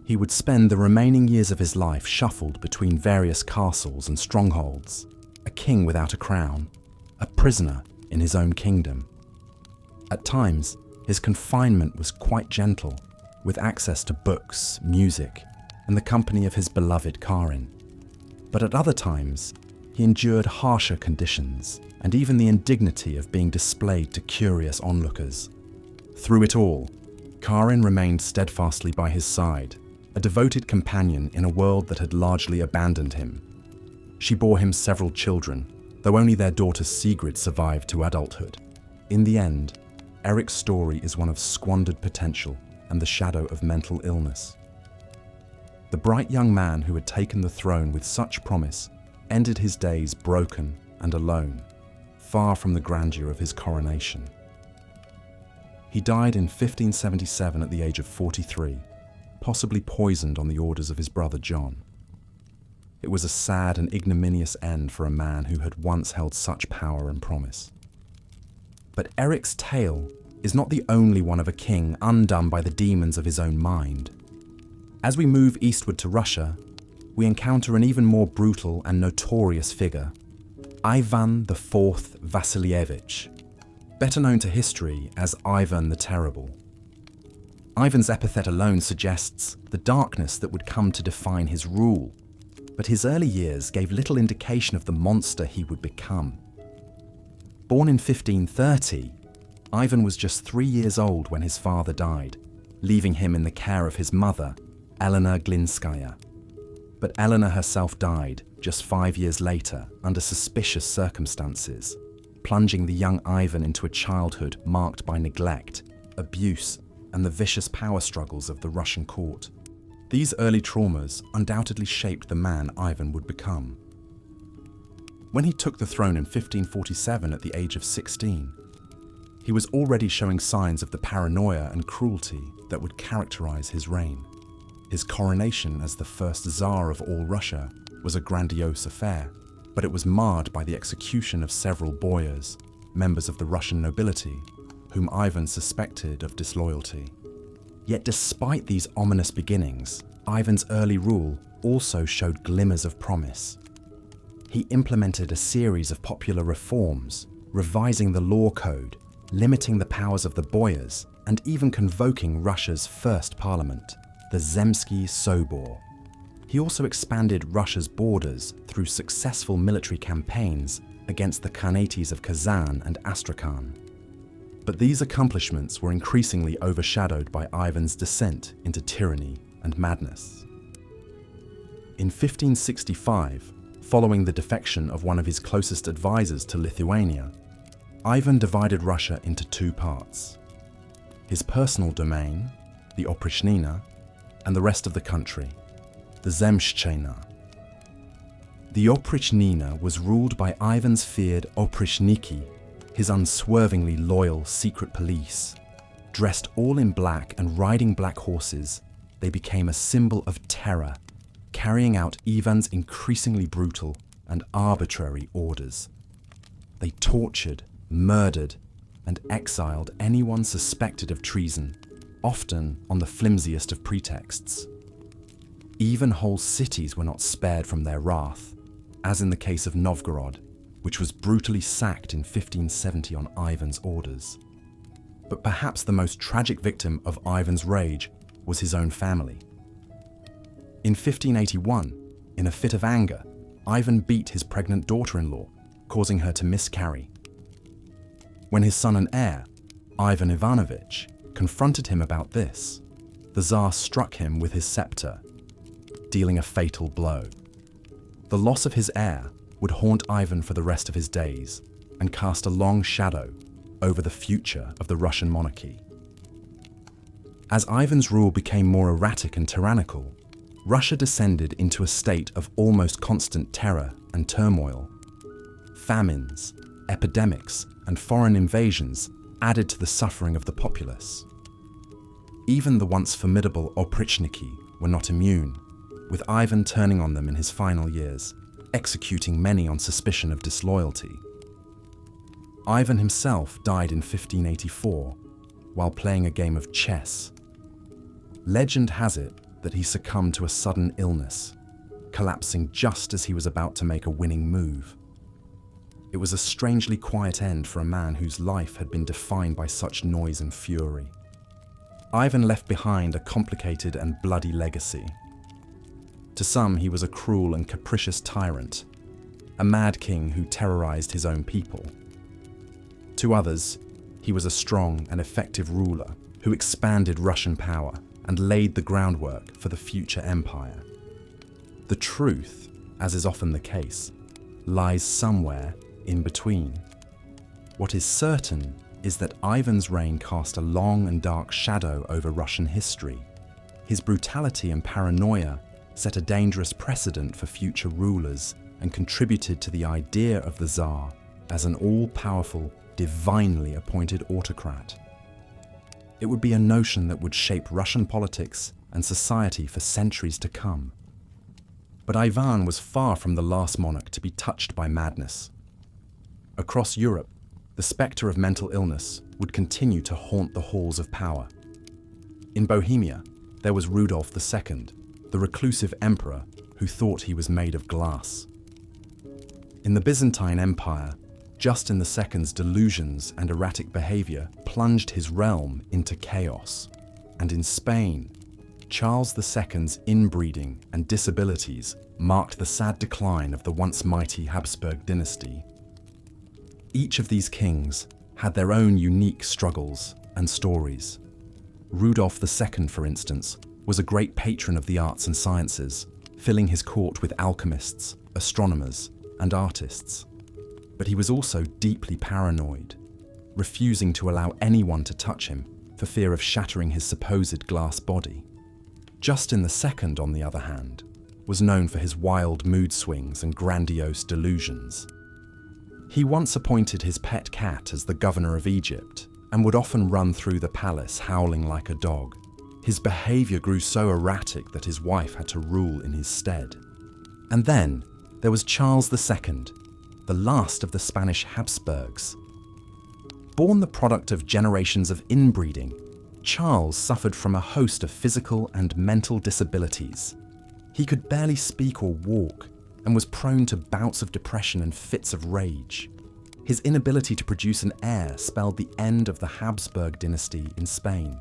He would spend the remaining years of his life shuffled between various castles and strongholds, a king without a crown, a prisoner in his own kingdom. At times, his confinement was quite gentle, with access to books, music, and the company of his beloved Karin. But at other times, he endured harsher conditions and even the indignity of being displayed to curious onlookers. Through it all, Karin remained steadfastly by his side, a devoted companion in a world that had largely abandoned him. She bore him several children, though only their daughter Sigrid survived to adulthood. In the end, Erik's story is one of squandered potential and the shadow of mental illness. The bright young man who had taken the throne with such promise ended his days broken and alone, far from the grandeur of his coronation. He died in 1577 at the age of 43, possibly poisoned on the orders of his brother John. It was a sad and ignominious end for a man who had once held such power and promise. But Eric's tale is not the only one of a king undone by the demons of his own mind. As we move eastward to Russia, we encounter an even more brutal and notorious figure, Ivan IV Vasilievich, better known to history as Ivan the Terrible. Ivan's epithet alone suggests the darkness that would come to define his rule, but his early years gave little indication of the monster he would become. Born in 1530, Ivan was just 3 years old when his father died, leaving him in the care of his mother, Elena Glinskaya. But Elena herself died just 5 years later under suspicious circumstances, plunging the young Ivan into a childhood marked by neglect, abuse, and the vicious power struggles of the Russian court. These early traumas undoubtedly shaped the man Ivan would become. When he took the throne in 1547 at the age of 16, he was already showing signs of the paranoia and cruelty that would characterize his reign. His coronation as the first Tsar of all Russia was a grandiose affair, but it was marred by the execution of several boyars, members of the Russian nobility, whom Ivan suspected of disloyalty. Yet despite these ominous beginnings, Ivan's early rule also showed glimmers of promise. He implemented a series of popular reforms, revising the law code, limiting the powers of the boyars, and even convoking Russia's first parliament, the Zemsky Sobor. He also expanded Russia's borders through successful military campaigns against the Khanates of Kazan and Astrakhan. But these accomplishments were increasingly overshadowed by Ivan's descent into tyranny and madness. In 1565, following the defection of one of his closest advisors to Lithuania, Ivan divided Russia into two parts: his personal domain, the Oprichnina, and the rest of the country, the Zemshchina. The Oprichnina was ruled by Ivan's feared Oprichniki, his unswervingly loyal secret police. Dressed all in black and riding black horses, they became a symbol of terror, carrying out Ivan's increasingly brutal and arbitrary orders. They tortured, murdered, and exiled anyone suspected of treason, often on the flimsiest of pretexts. Even whole cities were not spared from their wrath, as in the case of Novgorod, which was brutally sacked in 1570 on Ivan's orders. But perhaps the most tragic victim of Ivan's rage was his own family. In 1581, in a fit of anger, Ivan beat his pregnant daughter-in-law, causing her to miscarry. When his son and heir, Ivan Ivanovich, confronted him about this, the Tsar struck him with his scepter, dealing a fatal blow. The loss of his heir would haunt Ivan for the rest of his days and cast a long shadow over the future of the Russian monarchy. As Ivan's rule became more erratic and tyrannical, Russia descended into a state of almost constant terror and turmoil. Famines, epidemics, and foreign invasions added to the suffering of the populace. Even the once formidable Oprichniki were not immune, with Ivan turning on them in his final years, executing many on suspicion of disloyalty. Ivan himself died in 1584 while playing a game of chess. Legend has it that he succumbed to a sudden illness, collapsing just as he was about to make a winning move. It was a strangely quiet end for a man whose life had been defined by such noise and fury. Ivan left behind a complicated and bloody legacy. To some, he was a cruel and capricious tyrant, a mad king who terrorized his own people. To others, he was a strong and effective ruler who expanded Russian power and laid the groundwork for the future empire. The truth, as is often the case, lies somewhere in between. What is certain is that Ivan's reign cast a long and dark shadow over Russian history. His brutality and paranoia set a dangerous precedent for future rulers and contributed to the idea of the Tsar as an all-powerful, divinely appointed autocrat. It would be a notion that would shape Russian politics and society for centuries to come. But Ivan was far from the last monarch to be touched by madness. Across Europe, the spectre of mental illness would continue to haunt the halls of power. In Bohemia, there was Rudolf II, the reclusive emperor who thought he was made of glass. In the Byzantine Empire, Justin II's delusions and erratic behavior plunged his realm into chaos. And in Spain, Charles II's inbreeding and disabilities marked the sad decline of the once mighty Habsburg dynasty. Each of these kings had their own unique struggles and stories. Rudolf II, for instance, was a great patron of the arts and sciences, filling his court with alchemists, astronomers, and artists. But he was also deeply paranoid, refusing to allow anyone to touch him for fear of shattering his supposed glass body. Justin II, on the other hand, was known for his wild mood swings and grandiose delusions. He once appointed his pet cat as the governor of Egypt and would often run through the palace howling like a dog. His behavior grew so erratic that his wife had to rule in his stead. And then there was Charles II, the last of the Spanish Habsburgs. Born the product of generations of inbreeding, Charles suffered from a host of physical and mental disabilities. He could barely speak or walk and was prone to bouts of depression and fits of rage. His inability to produce an heir spelled the end of the Habsburg dynasty in Spain.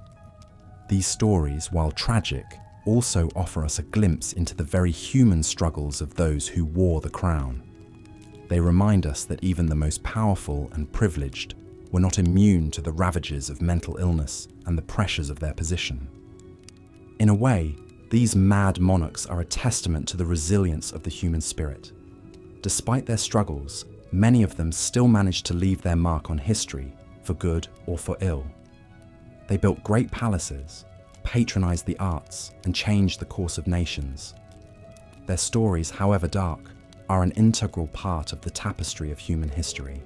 These stories, while tragic, also offer us a glimpse into the very human struggles of those who wore the crown. They remind us that even the most powerful and privileged were not immune to the ravages of mental illness and the pressures of their position. In a way, these mad monarchs are a testament to the resilience of the human spirit. Despite their struggles, many of them still managed to leave their mark on history, for good or for ill. They built great palaces, patronized the arts, and changed the course of nations. Their stories, however dark, are an integral part of the tapestry of human history.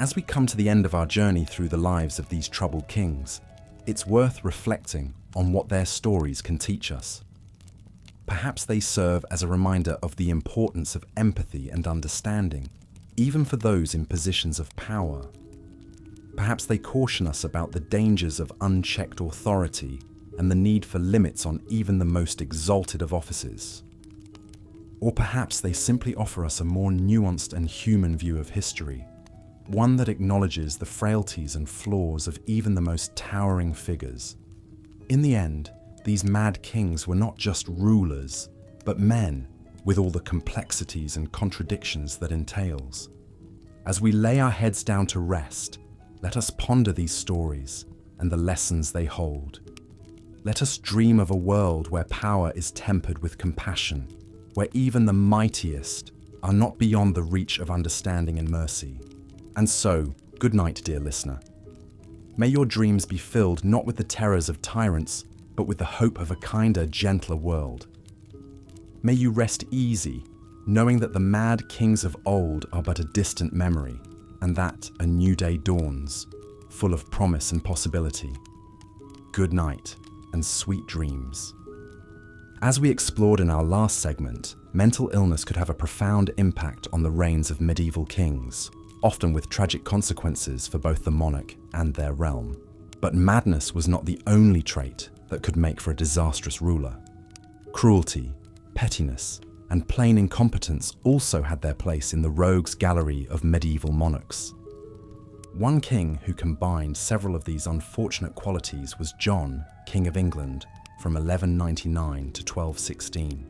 As we come to the end of our journey through the lives of these troubled kings, it's worth reflecting on what their stories can teach us. Perhaps they serve as a reminder of the importance of empathy and understanding, even for those in positions of power. Perhaps they caution us about the dangers of unchecked authority and the need for limits on even the most exalted of offices. Or perhaps they simply offer us a more nuanced and human view of history, one that acknowledges the frailties and flaws of even the most towering figures. In the end, these mad kings were not just rulers, but men with all the complexities and contradictions that entails. As we lay our heads down to rest, let us ponder these stories and the lessons they hold. Let us dream of a world where power is tempered with compassion, where even the mightiest are not beyond the reach of understanding and mercy. And so, good night, dear listener. May your dreams be filled not with the terrors of tyrants, but with the hope of a kinder, gentler world. May you rest easy, knowing that the mad kings of old are but a distant memory, and that a new day dawns, full of promise and possibility. Good night, and sweet dreams. As we explored in our last segment, mental illness could have a profound impact on the reigns of medieval kings, often with tragic consequences for both the monarch and their realm. But madness was not the only trait that could make for a disastrous ruler. Cruelty, pettiness, and plain incompetence also had their place in the rogues gallery of medieval monarchs. One king who combined several of these unfortunate qualities was John, King of England, from 1199 to 1216.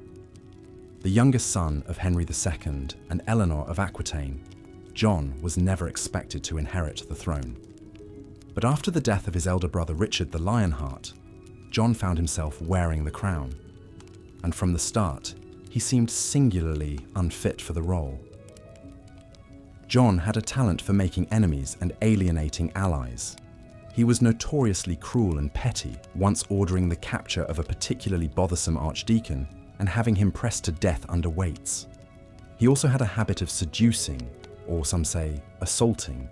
The youngest son of Henry II and Eleanor of Aquitaine, John was never expected to inherit the throne. But after the death of his elder brother Richard the Lionheart, John found himself wearing the crown. And from the start, he seemed singularly unfit for the role. John had a talent for making enemies and alienating allies. He was notoriously cruel and petty, once ordering the capture of a particularly bothersome archdeacon and having him pressed to death under weights. He also had a habit of seducing, or some say assaulting,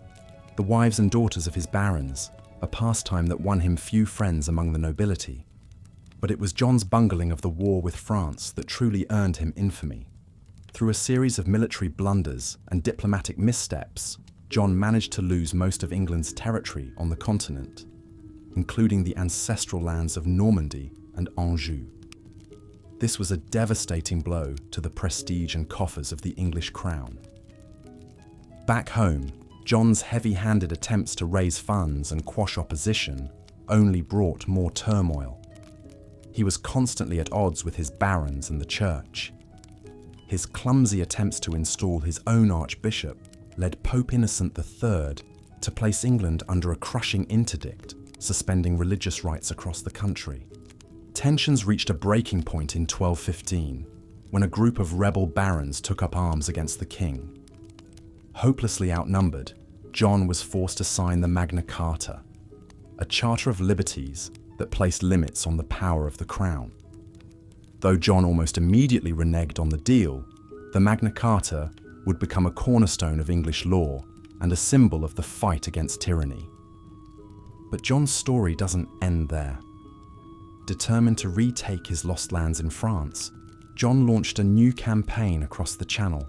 the wives and daughters of his barons, a pastime that won him few friends among the nobility. But it was John's bungling of the war with France that truly earned him infamy. Through a series of military blunders and diplomatic missteps, John managed to lose most of England's territory on the continent, including the ancestral lands of Normandy and Anjou. This was a devastating blow to the prestige and coffers of the English crown. Back home, John's heavy-handed attempts to raise funds and quash opposition only brought more turmoil. He was constantly at odds with his barons and the church. His clumsy attempts to install his own archbishop led Pope Innocent III to place England under a crushing interdict, suspending religious rights across the country. Tensions reached a breaking point in 1215, when a group of rebel barons took up arms against the king. Hopelessly outnumbered, John was forced to sign the Magna Carta, a charter of liberties that placed limits on the power of the crown. Though John almost immediately reneged on the deal, the Magna Carta would become a cornerstone of English law and a symbol of the fight against tyranny. But John's story doesn't end there. Determined to retake his lost lands in France, John launched a new campaign across the Channel.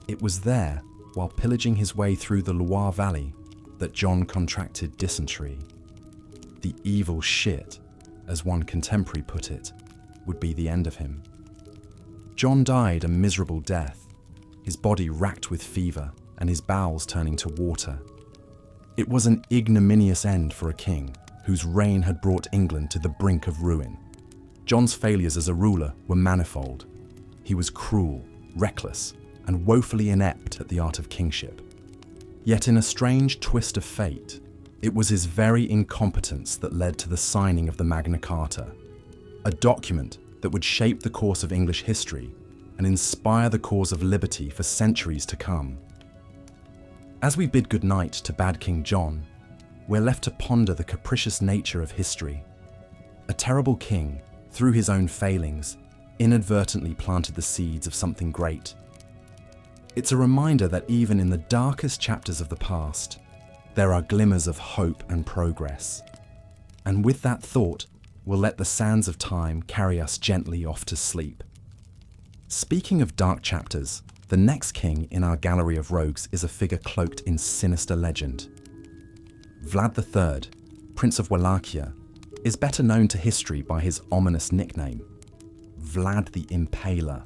It was there, while pillaging his way through the Loire Valley, that John contracted dysentery. The evil shit, as one contemporary put it, would be the end of him. John died a miserable death, his body racked with fever and his bowels turning to water. It was an ignominious end for a king whose reign had brought England to the brink of ruin. John's failures as a ruler were manifold. He was cruel, reckless, and woefully inept at the art of kingship. Yet in a strange twist of fate, it was his very incompetence that led to the signing of the Magna Carta, a document that would shape the course of English history and inspire the cause of liberty for centuries to come. As we bid goodnight to bad King John, we're left to ponder the capricious nature of history. A terrible king, through his own failings, inadvertently planted the seeds of something great. It's a reminder that even in the darkest chapters of the past, there are glimmers of hope and progress. And with that thought, we'll let the sands of time carry us gently off to sleep. Speaking of dark chapters, the next king in our gallery of rogues is a figure cloaked in sinister legend. Vlad III, Prince of Wallachia, is better known to history by his ominous nickname, Vlad the Impaler.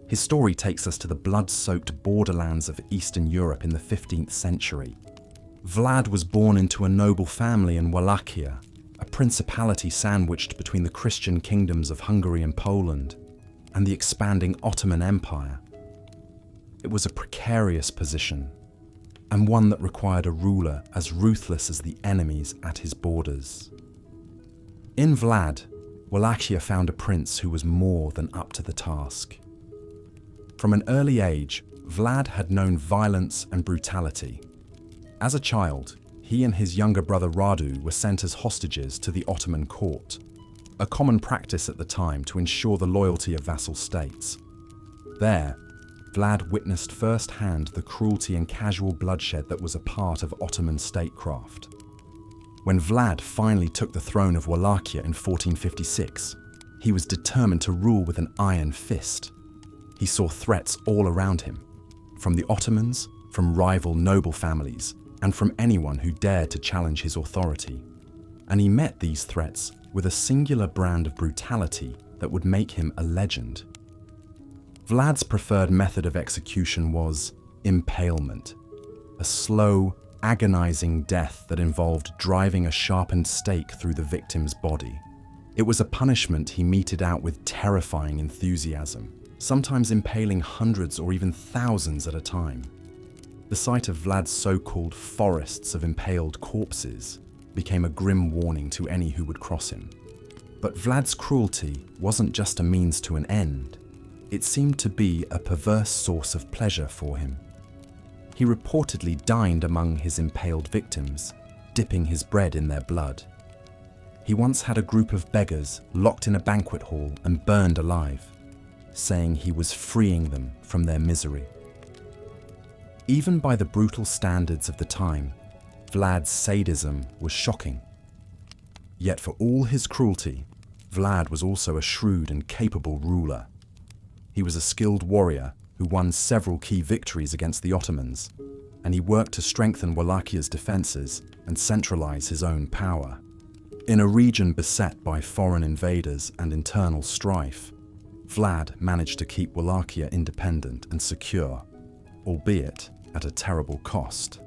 His story takes us to the blood-soaked borderlands of Eastern Europe in the 15th century. Vlad was born into a noble family in Wallachia, a principality sandwiched between the Christian kingdoms of Hungary and Poland, and the expanding Ottoman Empire. It was a precarious position, and one that required a ruler as ruthless as the enemies at his borders. In Vlad, Wallachia found a prince who was more than up to the task. From an early age, Vlad had known violence and brutality. As a child, he and his younger brother Radu were sent as hostages to the Ottoman court, a common practice at the time to ensure the loyalty of vassal states. There, Vlad witnessed firsthand the cruelty and casual bloodshed that was a part of Ottoman statecraft. When Vlad finally took the throne of Wallachia in 1456, he was determined to rule with an iron fist. He saw threats all around him, from the Ottomans, from rival noble families, and from anyone who dared to challenge his authority. And he met these threats with a singular brand of brutality that would make him a legend. Vlad's preferred method of execution was impalement, a slow, agonizing death that involved driving a sharpened stake through the victim's body. It was a punishment he meted out with terrifying enthusiasm, sometimes impaling hundreds or even thousands at a time. The sight of Vlad's so-called forests of impaled corpses became a grim warning to any who would cross him. But Vlad's cruelty wasn't just a means to an end. It seemed to be a perverse source of pleasure for him. He reportedly dined among his impaled victims, dipping his bread in their blood. He once had a group of beggars locked in a banquet hall and burned alive, saying he was freeing them from their misery. Even by the brutal standards of the time, Vlad's sadism was shocking. Yet for all his cruelty, Vlad was also a shrewd and capable ruler. He was a skilled warrior who won several key victories against the Ottomans, and he worked to strengthen Wallachia's defenses and centralize his own power. In a region beset by foreign invaders and internal strife, Vlad managed to keep Wallachia independent and secure, albeit at a terrible cost.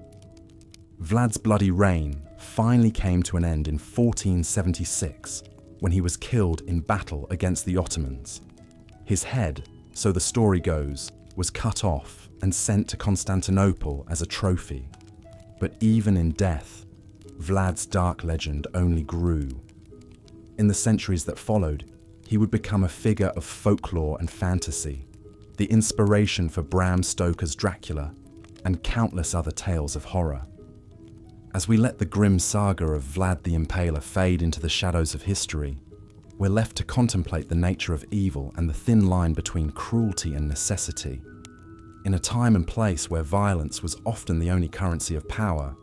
Vlad's bloody reign finally came to an end in 1476 when he was killed in battle against the Ottomans. His head, so the story goes, was cut off and sent to Constantinople as a trophy. But even in death, Vlad's dark legend only grew. In the centuries that followed, he would become a figure of folklore and fantasy, the inspiration for Bram Stoker's Dracula and countless other tales of horror. As we let the grim saga of Vlad the Impaler fade into the shadows of history, we're left to contemplate the nature of evil and the thin line between cruelty and necessity. In a time and place where violence was often the only currency of power,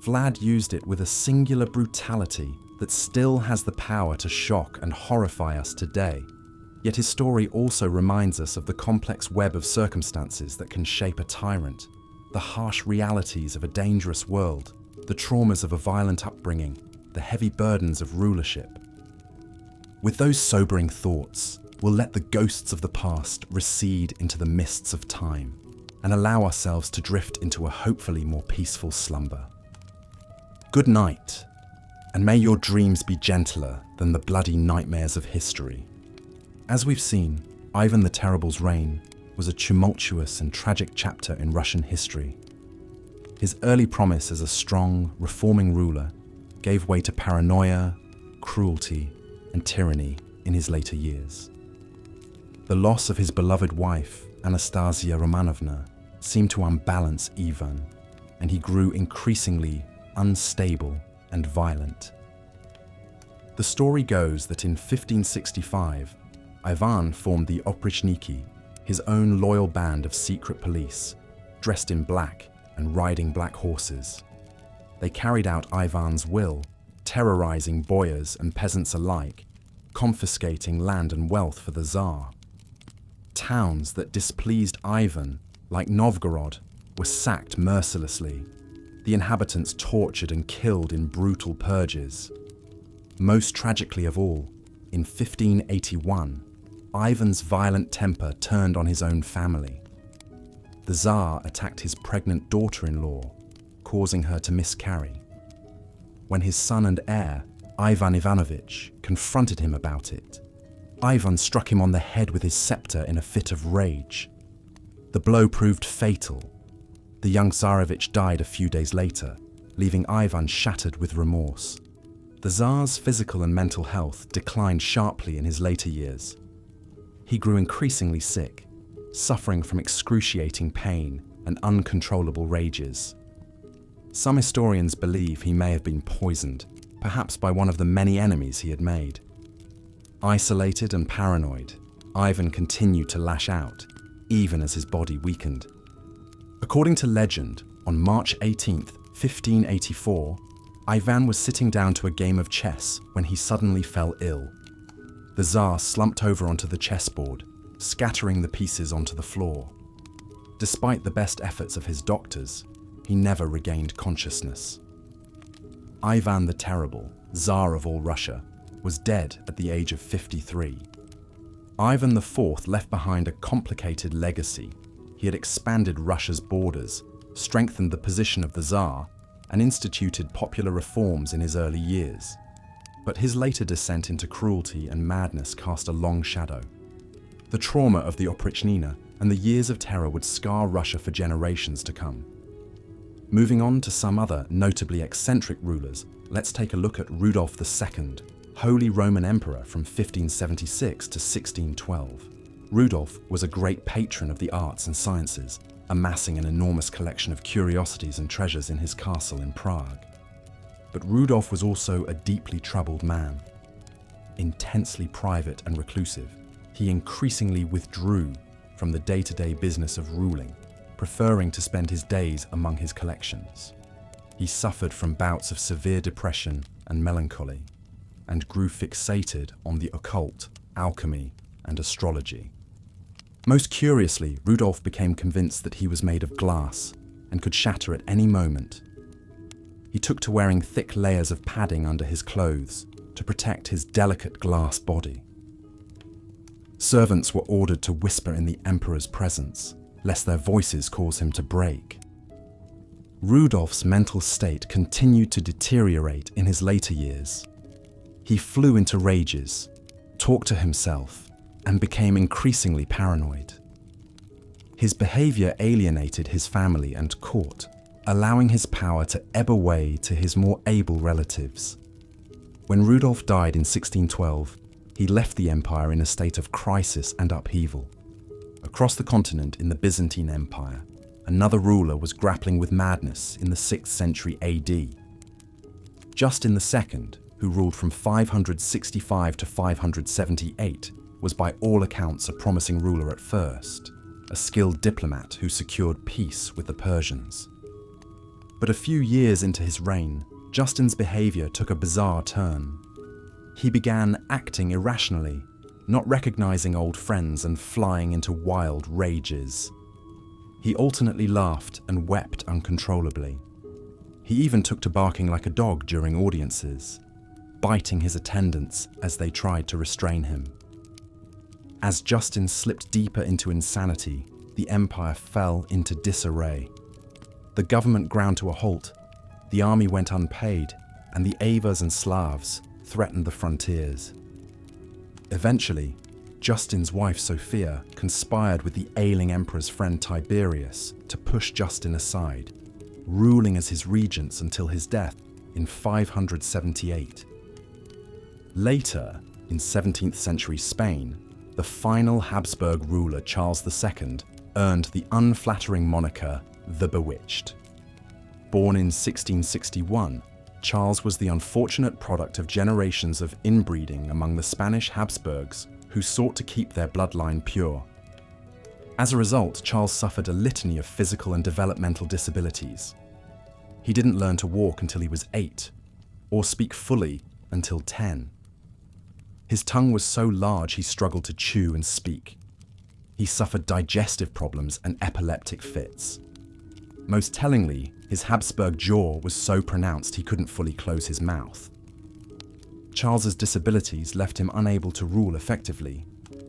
Vlad used it with a singular brutality that still has the power to shock and horrify us today. Yet his story also reminds us of the complex web of circumstances that can shape a tyrant, the harsh realities of a dangerous world, the traumas of a violent upbringing, the heavy burdens of rulership. With those sobering thoughts, we'll let the ghosts of the past recede into the mists of time and allow ourselves to drift into a hopefully more peaceful slumber. Good night, and may your dreams be gentler than the bloody nightmares of history. As we've seen, Ivan the Terrible's reign was a tumultuous and tragic chapter in Russian history. His early promise as a strong, reforming ruler gave way to paranoia, cruelty, and tyranny in his later years. The loss of his beloved wife, Anastasia Romanovna, seemed to unbalance Ivan, and he grew increasingly unstable and violent. The story goes that in 1565, Ivan formed the Oprichniki, his own loyal band of secret police, dressed in black and riding black horses. They carried out Ivan's will, terrorizing boyars and peasants alike, confiscating land and wealth for the Tsar. Towns that displeased Ivan, like Novgorod, were sacked mercilessly, the inhabitants tortured and killed in brutal purges. Most tragically of all, in 1581, Ivan's violent temper turned on his own family. The Tsar attacked his pregnant daughter-in-law, causing her to miscarry. When his son and heir, Ivan Ivanovich, confronted him about it, Ivan struck him on the head with his scepter in a fit of rage. The blow proved fatal. The young Tsarevich died a few days later, leaving Ivan shattered with remorse. The Tsar's physical and mental health declined sharply in his later years. He grew increasingly sick, suffering from excruciating pain and uncontrollable rages. Some historians believe he may have been poisoned, perhaps by one of the many enemies he had made. Isolated and paranoid, Ivan continued to lash out, even as his body weakened. According to legend, on March 18, 1584, Ivan was sitting down to a game of chess when he suddenly fell ill. The Tsar slumped over onto the chessboard, scattering the pieces onto the floor. Despite the best efforts of his doctors, he never regained consciousness. Ivan the Terrible, Tsar of all Russia, was dead at the age of 53. Ivan IV left behind a complicated legacy. He had expanded Russia's borders, strengthened the position of the Tsar, and instituted popular reforms in his early years. But his later descent into cruelty and madness cast a long shadow. The trauma of the Oprichnina and the years of terror would scar Russia for generations to come. Moving on to some other notably eccentric rulers, let's take a look at Rudolf II, Holy Roman Emperor from 1576 to 1612. Rudolf was a great patron of the arts and sciences, amassing an enormous collection of curiosities and treasures in his castle in Prague. But Rudolf was also a deeply troubled man. Intensely private and reclusive, he increasingly withdrew from the day-to-day business of ruling, preferring to spend his days among his collections. He suffered from bouts of severe depression and melancholy. and grew fixated on the occult, alchemy, and astrology. Most curiously, Rudolf became convinced that he was made of glass and could shatter at any moment. He took to wearing thick layers of padding under his clothes to protect his delicate glass body. Servants were ordered to whisper in the emperor's presence, lest their voices cause him to break. Rudolf's mental state continued to deteriorate in his later years. He flew into rages, talked to himself, and became increasingly paranoid. His behavior alienated his family and court, allowing his power to ebb away to his more able relatives. When Rudolf died in 1612, he left the empire in a state of crisis and upheaval. Across the continent in the Byzantine Empire, another ruler was grappling with madness in the 6th century AD. Justin II, who ruled from 565 to 578, was by all accounts a promising ruler at first, a skilled diplomat who secured peace with the Persians. But a few years into his reign, Justin's behavior took a bizarre turn. He began acting irrationally, not recognizing old friends and flying into wild rages. He alternately laughed and wept uncontrollably. He even took to barking like a dog during audiences, biting his attendants as they tried to restrain him. As Justin slipped deeper into insanity, the empire fell into disarray. The government ground to a halt, the army went unpaid, and the Avars and Slavs threatened the frontiers. Eventually, Justin's wife Sophia conspired with the ailing emperor's friend Tiberius to push Justin aside, ruling as his regents until his death in 578. Later, in 17th century Spain, the final Habsburg ruler Charles II earned the unflattering moniker the Bewitched. Born in 1661, Charles was the unfortunate product of generations of inbreeding among the Spanish Habsburgs who sought to keep their bloodline pure. As a result, Charles suffered a litany of physical and developmental disabilities. He didn't learn to walk until he was 8, or speak fully until 10. His tongue was so large he struggled to chew and speak. He suffered digestive problems and epileptic fits. Most tellingly, his Habsburg jaw was so pronounced he couldn't fully close his mouth. Charles's disabilities left him unable to rule effectively.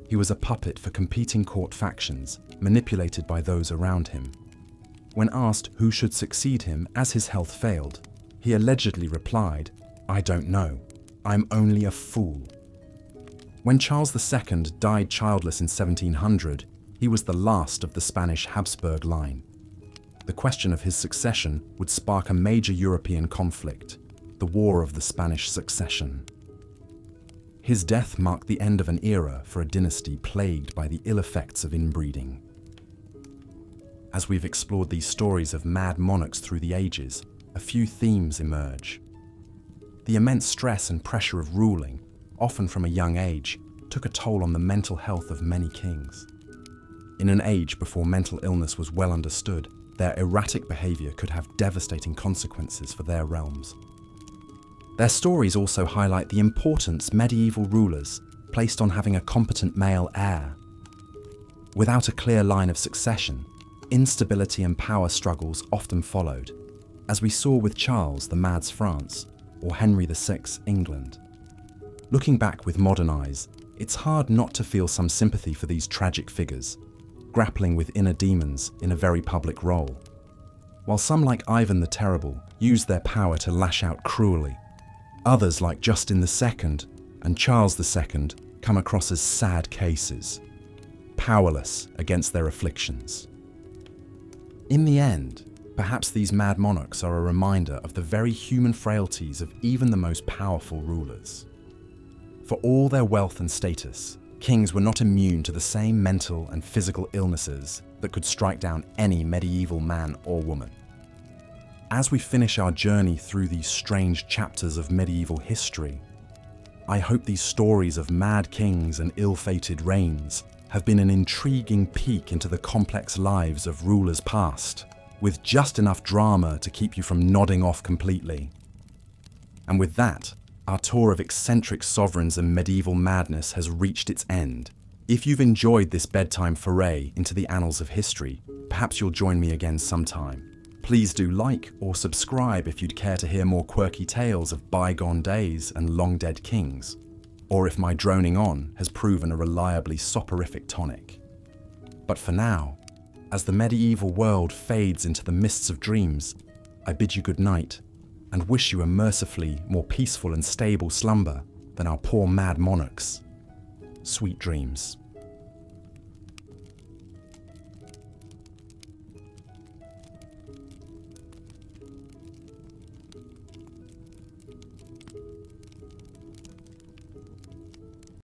He was a puppet for competing court factions, manipulated by those around him. When asked who should succeed him as his health failed, he allegedly replied, "I don't know. I'm only a fool." When Charles II died childless in 1700, he was the last of the Spanish Habsburg line. The question of his succession would spark a major European conflict, the War of the Spanish Succession. His death marked the end of an era for a dynasty plagued by the ill effects of inbreeding. As we've explored these stories of mad monarchs through the ages, a few themes emerge. The immense stress and pressure of ruling, often from a young age, took a toll on the mental health of many kings. In an age before mental illness was well understood, their erratic behavior could have devastating consequences for their realms. Their stories also highlight the importance medieval rulers placed on having a competent male heir. Without a clear line of succession, instability and power struggles often followed, as we saw with Charles the Mad's France or Henry VI England. Looking back with modern eyes, it's hard not to feel some sympathy for these tragic figures, grappling with inner demons in a very public role. While some like Ivan the Terrible use their power to lash out cruelly, others like Justin II and Charles II come across as sad cases, powerless against their afflictions. In the end, perhaps these mad monarchs are a reminder of the very human frailties of even the most powerful rulers. For all their wealth and status, kings were not immune to the same mental and physical illnesses that could strike down any medieval man or woman. As we finish our journey through these strange chapters of medieval history, I hope these stories of mad kings and ill-fated reigns have been an intriguing peek into the complex lives of rulers past, with just enough drama to keep you from nodding off completely. And with that, Our tour of eccentric sovereigns and medieval madness has reached its end. If you've enjoyed this bedtime foray into the annals of history, perhaps you'll join me again sometime. Please do like or subscribe if you'd care to hear more quirky tales of bygone days and long-dead kings, or if my droning on has proven a reliably soporific tonic. But for now, as the medieval world fades into the mists of dreams, I bid you good night and wish you a mercifully more peaceful and stable slumber than our poor mad monarchs. Sweet dreams.